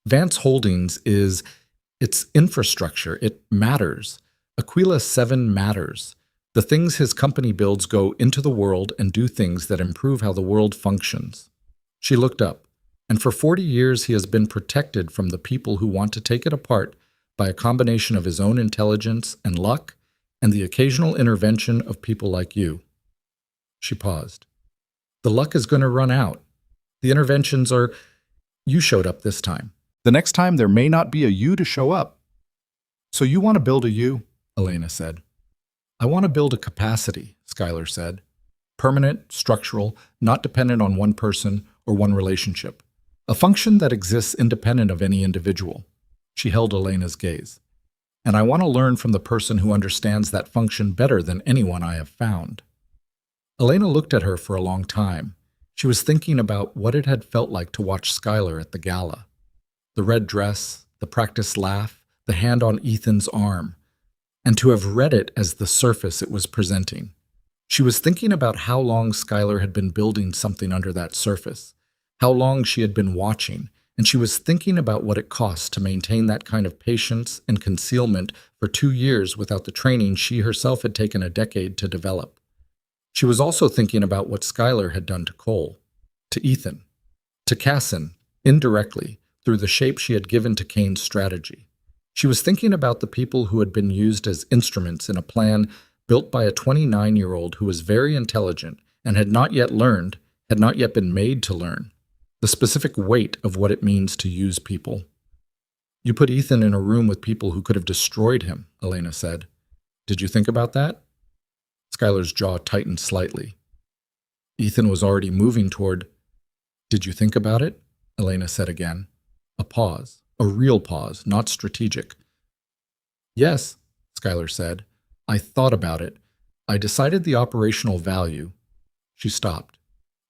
"Vance Holdings it's infrastructure. It matters. Aquila 7 matters. The things his company builds go into the world and do things that improve how the world functions." She looked up, and for 40 years he has been protected from the people who want to take it apart by a combination of his own intelligence and luck and the occasional intervention of people like you. She paused. "The luck is going to run out. The interventions are... You showed up this time. The next time there may not be a you to show up." "So you want to build a you?" Elena said. "I want to build a capacity," Skylar said. "Permanent, structural, not dependent on one person or one relationship. A function that exists independent of any individual." She held Elena's gaze. "And I want to learn from the person who understands that function better than anyone I have found." Elena looked at her for a long time. She was thinking about what it had felt like to watch Skylar at the gala. The red dress, the practiced laugh, the hand on Ethan's arm, and to have read it as the surface it was presenting. She was thinking about how long Skylar had been building something under that surface, how long she had been watching, and she was thinking about what it costs to maintain that kind of patience and concealment for 2 years without the training she herself had taken a decade to develop. She was also thinking about what Skylar had done to Cole, to Ethan, to Casson, indirectly, through the shape she had given to Kane's strategy. She was thinking about the people who had been used as instruments in a plan built by a 29-year-old who was very intelligent and had not yet learned, had not yet been made to learn, the specific weight of what it means to use people. You put Ethan in a room with people who could have destroyed him, Elena said. Did you think about that? Skylar's jaw tightened slightly. Ethan was already moving toward. Did you think about it? Elena said again. A pause, a real pause, not strategic. Yes, Skylar said. I thought about it. I decided the operational value. She stopped.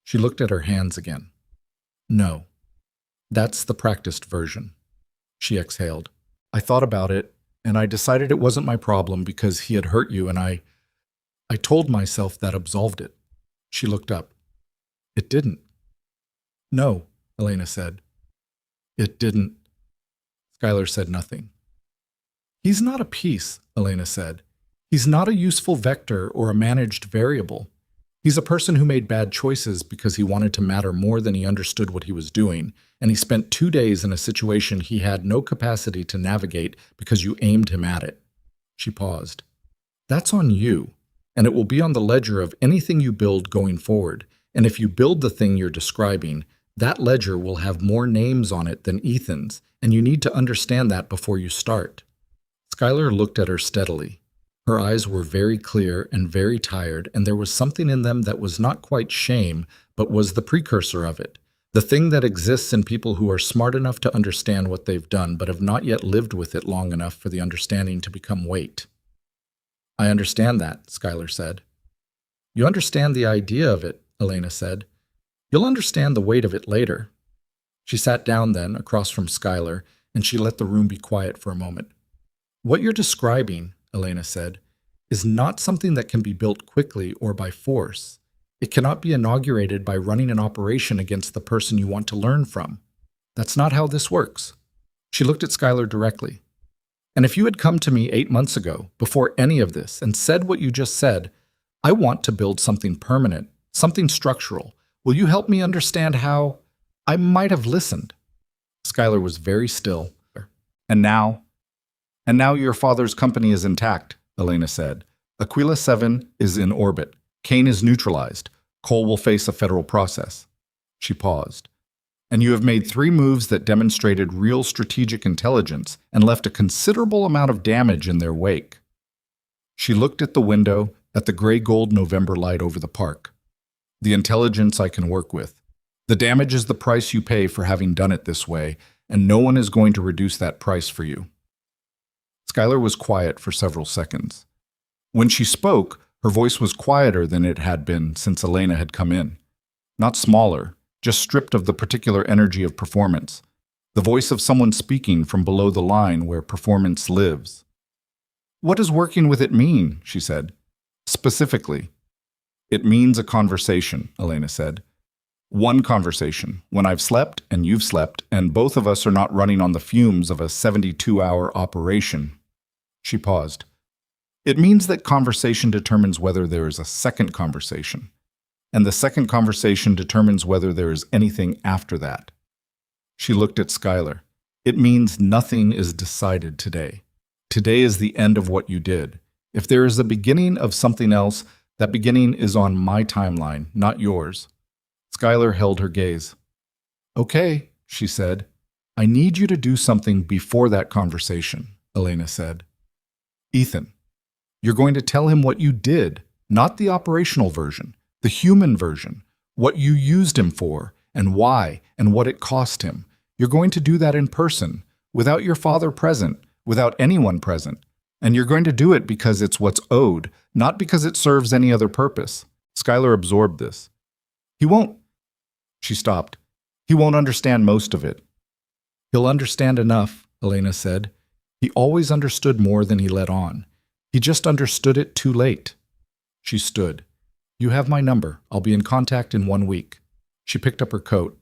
She looked at her hands again. No. That's the practiced version. She exhaled. I thought about it, and I decided it wasn't my problem because he had hurt you, and I told myself that absolved it. She looked up. It didn't. No, Elena said. It didn't. Skylar said nothing. He's not a piece, Elena said. He's not a useful vector or a managed variable. He's a person who made bad choices because he wanted to matter more than he understood what he was doing, and he spent 2 days in a situation he had no capacity to navigate because you aimed him at it. She paused. That's on you, and it will be on the ledger of anything you build going forward, and if you build the thing you're describing, that ledger will have more names on it than Ethan's, and you need to understand that before you start. Skylar looked at her steadily. Her eyes were very clear and very tired, and there was something in them that was not quite shame, but was the precursor of it, the thing that exists in people who are smart enough to understand what they've done, but have not yet lived with it long enough for the understanding to become weight. I understand that, Skylar said. You understand the idea of it, Elena said. You'll understand the weight of it later. She sat down then, across from Skylar, and she let the room be quiet for a moment. What you're describing, Elena said, is not something that can be built quickly or by force. It cannot be inaugurated by running an operation against the person you want to learn from. That's not how this works. She looked at Skylar directly. And if you had come to me 8 months ago, before any of this, and said what you just said, I want to build something permanent, something structural. Will you help me understand how? I might have listened. Skylar was very still. And now your father's company is intact, Elena said. Aquila 7 is in orbit. Kane is neutralized. Cole will face a federal process. She paused. And you have made 3 moves that demonstrated real strategic intelligence and left a considerable amount of damage in their wake. She looked at the window, at the gray-gold November light over the park. The intelligence I can work with. The damage is the price you pay for having done it this way, and no one is going to reduce that price for you. Skylar was quiet for several seconds. When she spoke, her voice was quieter than it had been since Elena had come in. Not smaller, just stripped of the particular energy of performance. The voice of someone speaking from below the line where performance lives. What does working with it mean? She said. Specifically. It means a conversation, Elena said. One conversation, when I've slept and you've slept, and both of us are not running on the fumes of a 72-hour operation. She paused. It means that conversation determines whether there is a second conversation, and the second conversation determines whether there is anything after that. She looked at Skylar. It means nothing is decided today. Today is the end of what you did. If there is a beginning of something else, that beginning is on my timeline, not yours. Skylar held her gaze. Okay, she said. I need you to do something before that conversation, Elena said. Ethan, you're going to tell him what you did, not the operational version, the human version, what you used him for, and why, and what it cost him. You're going to do that in person, without your father present, without anyone present. And you're going to do it because it's what's owed, not because it serves any other purpose. Skylar absorbed this. He won't. She stopped. He won't understand most of it. He'll understand enough, Elena said. He always understood more than he let on. He just understood it too late. She stood. You have my number. I'll be in contact in 1 week. She picked up her coat.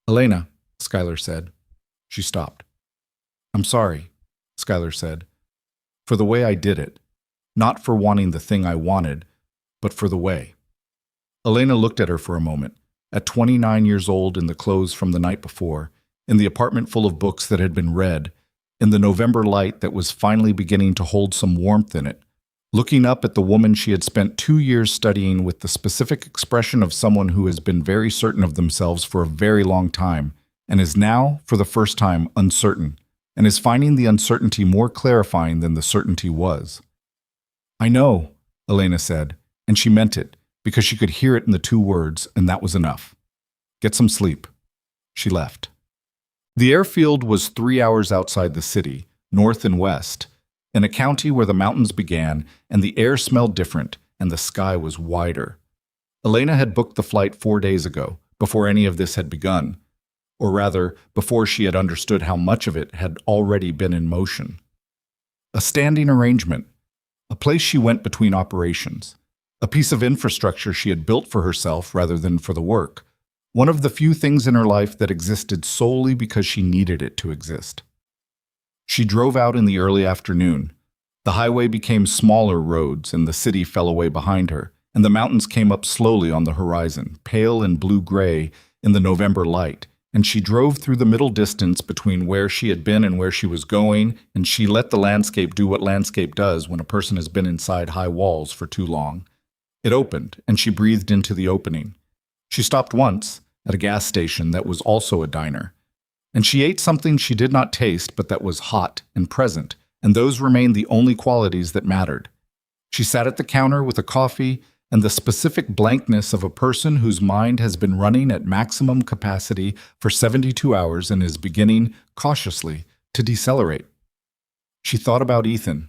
Elena, Skylar said. She stopped. I'm sorry, Skylar said, for the way I did it. Not for wanting the thing I wanted, but for the way. Elena looked at her for a moment. At 29 years old, in the clothes from the night before, in the apartment full of books that had been read, in the November light that was finally beginning to hold some warmth in it, looking up at the woman she had spent 2 years studying with the specific expression of someone who has been very certain of themselves for a very long time, and is now, for the first time, uncertain, and is finding the uncertainty more clarifying than the certainty was. I know, Elena said, and she meant it, because she could hear it in the 2 words, and that was enough. Get some sleep. She left. The airfield was 3 hours outside the city, north and west, in a county where the mountains began, and the air smelled different, and the sky was wider. Elena had booked the flight 4 days ago, before any of this had begun, or rather, before she had understood how much of it had already been in motion. A standing arrangement, a place she went between operations, a piece of infrastructure she had built for herself rather than for the work, one of the few things in her life that existed solely because she needed it to exist. She drove out in the early afternoon. The highway became smaller roads, and the city fell away behind her, and the mountains came up slowly on the horizon, pale and blue-gray in the November light, and she drove through the middle distance between where she had been and where she was going, and she let the landscape do what landscape does when a person has been inside high walls for too long. It opened, and she breathed into the opening. She stopped once, at a gas station that was also a diner, and she ate something she did not taste but that was hot and present, and those remained the only qualities that mattered. She sat at the counter with a coffee and the specific blankness of a person whose mind has been running at maximum capacity for 72 hours and is beginning, cautiously, to decelerate. She thought about Ethan.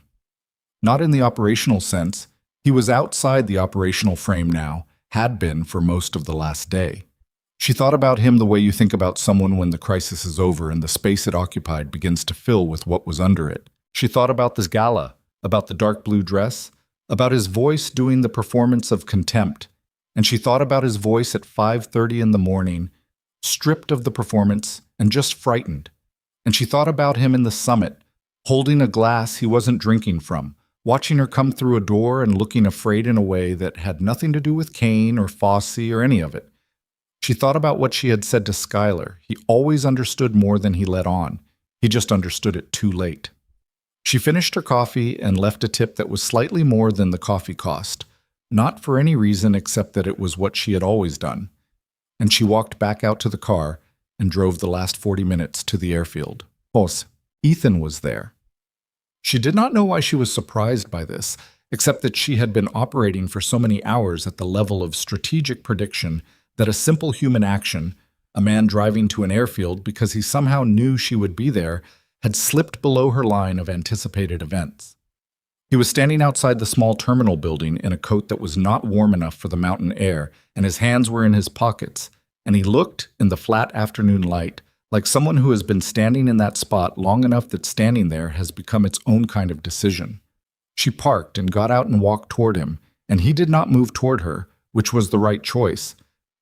Not in the operational sense. He was outside the operational frame now, had been for most of the last day. She thought about him the way you think about someone when the crisis is over and the space it occupied begins to fill with what was under it. She thought about this gala, about the dark blue dress, about his voice doing the performance of contempt, and she thought about his voice at 5:30 in the morning, stripped of the performance and just frightened. And she thought about him in the summit, holding a glass he wasn't drinking from, watching her come through a door and looking afraid in a way that had nothing to do with Kane or Fosse or any of it. She thought about what she had said to Skylar. He always understood more than he let on. He just understood it too late. She finished her coffee and left a tip that was slightly more than the coffee cost, not for any reason except that it was what she had always done. And she walked back out to the car and drove the last 40 minutes to the airfield. Fosse, Ethan was there. She did not know why she was surprised by this, except that she had been operating for so many hours at the level of strategic prediction that a simple human action, a man driving to an airfield because he somehow knew she would be there, had slipped below her line of anticipated events. He was standing outside the small terminal building in a coat that was not warm enough for the mountain air, and his hands were in his pockets, and he looked, in the flat afternoon light, like someone who has been standing in that spot long enough that standing there has become its own kind of decision. She parked and got out and walked toward him, and he did not move toward her, which was the right choice.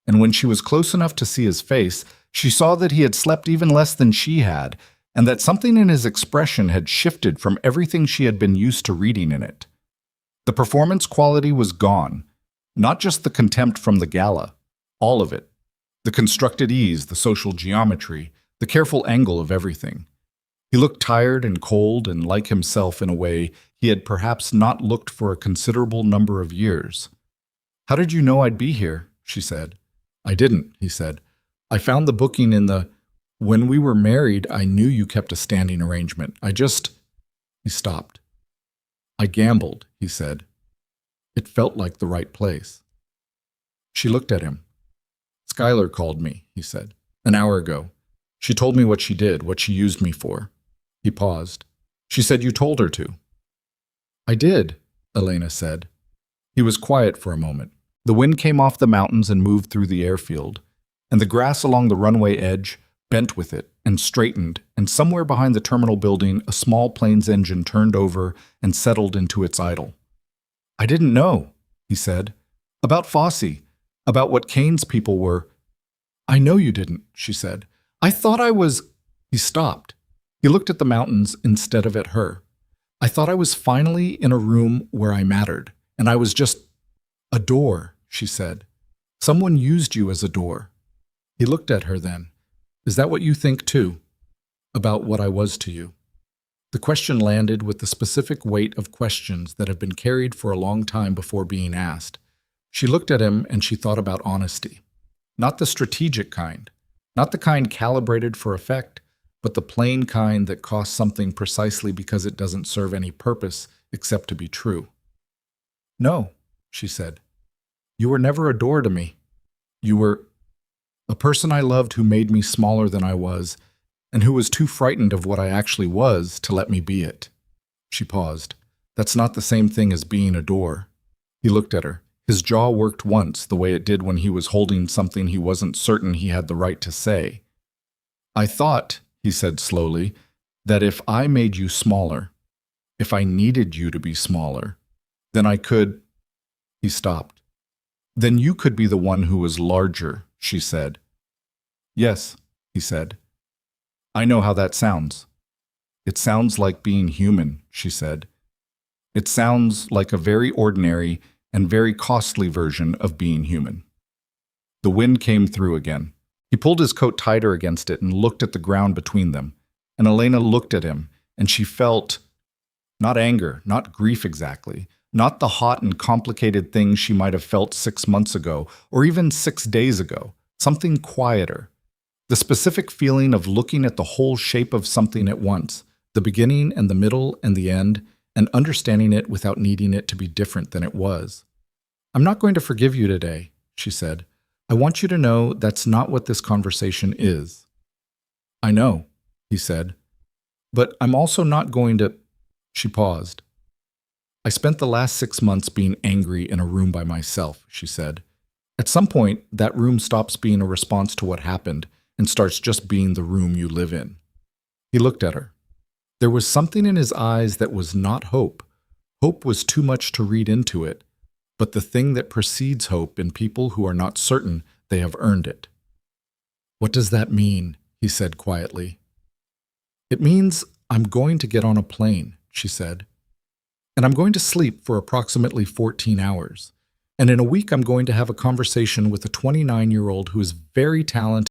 And when she was close enough to see his face, she saw that he had slept even less than she had, and that something in his expression had shifted from everything she had been used to reading in it. The performance quality was gone, not just the contempt from the gala, all of it. The constructed ease, the social geometry, the careful angle of everything. He looked tired and cold and like himself in a way he had perhaps not looked for a considerable number of years. "How did you know I'd be here?" she said. "I didn't," he said. "I found the booking in the... When we were married, I knew you kept a standing arrangement. I just..." He stopped. "I gambled," he said. "It felt like the right place." She looked at him. "Skylar called me," he said, "an hour ago. She told me what she did, what she used me for." He paused. "She said you told her to." "I did," Elena said. He was quiet for a moment. The wind came off the mountains and moved through the airfield, and the grass along the runway edge bent with it and straightened, and somewhere behind the terminal building a small plane's engine turned over and settled into its idle. "I didn't know," he said. "About Fosse, about what Kane's people were." "I know you didn't," she said. "I thought I was..." He stopped. He looked at the mountains instead of at her. I thought I was finally in a room where I mattered, and I was just a door, she said. Someone used you as a door. He looked at her then. Is that what you think too? About what I was to you? The question landed with the specific weight of questions that have been carried for a long time before being asked. She looked at him and she thought about honesty. Not the strategic kind, not the kind calibrated for effect, but the plain kind that costs something precisely because it doesn't serve any purpose except to be true. No, she said. You were never a door to me. You were a person I loved who made me smaller than I was, and who was too frightened of what I actually was to let me be it. She paused. That's not the same thing as being a door. He looked at her. His jaw worked once, the way it did when he was holding something he wasn't certain he had the right to say. I thought, he said slowly, that if I made you smaller, if I needed you to be smaller, then I could… He stopped. Then you could be the one who was larger, she said. Yes, he said. I know how that sounds. It sounds like being human, she said. It sounds like a very ordinary and very costly version of being human. The wind came through again. He pulled his coat tighter against it and looked at the ground between them. And Elena looked at him, and she felt not anger, not grief exactly, not the hot and complicated things she might have felt 6 months ago, or even 6 days ago, something quieter. The specific feeling of looking at the whole shape of something at once, the beginning and the middle and the end, and understanding it without needing it to be different than it was. I'm not going to forgive you today, she said. I want you to know that's not what this conversation is. I know, he said. But I'm also not going to… She paused. I spent the last 6 months being angry in a room by myself, she said. At some point, that room stops being a response to what happened and starts just being the room you live in. He looked at her. There was something in his eyes that was not hope. Hope was too much to read into it, but the thing that precedes hope in people who are not certain they have earned it. What does that mean? He said quietly. It means I'm going to get on a plane, she said. And I'm going to sleep for approximately 14 hours. And in a week, I'm going to have a conversation with a 29-year-old who is very talented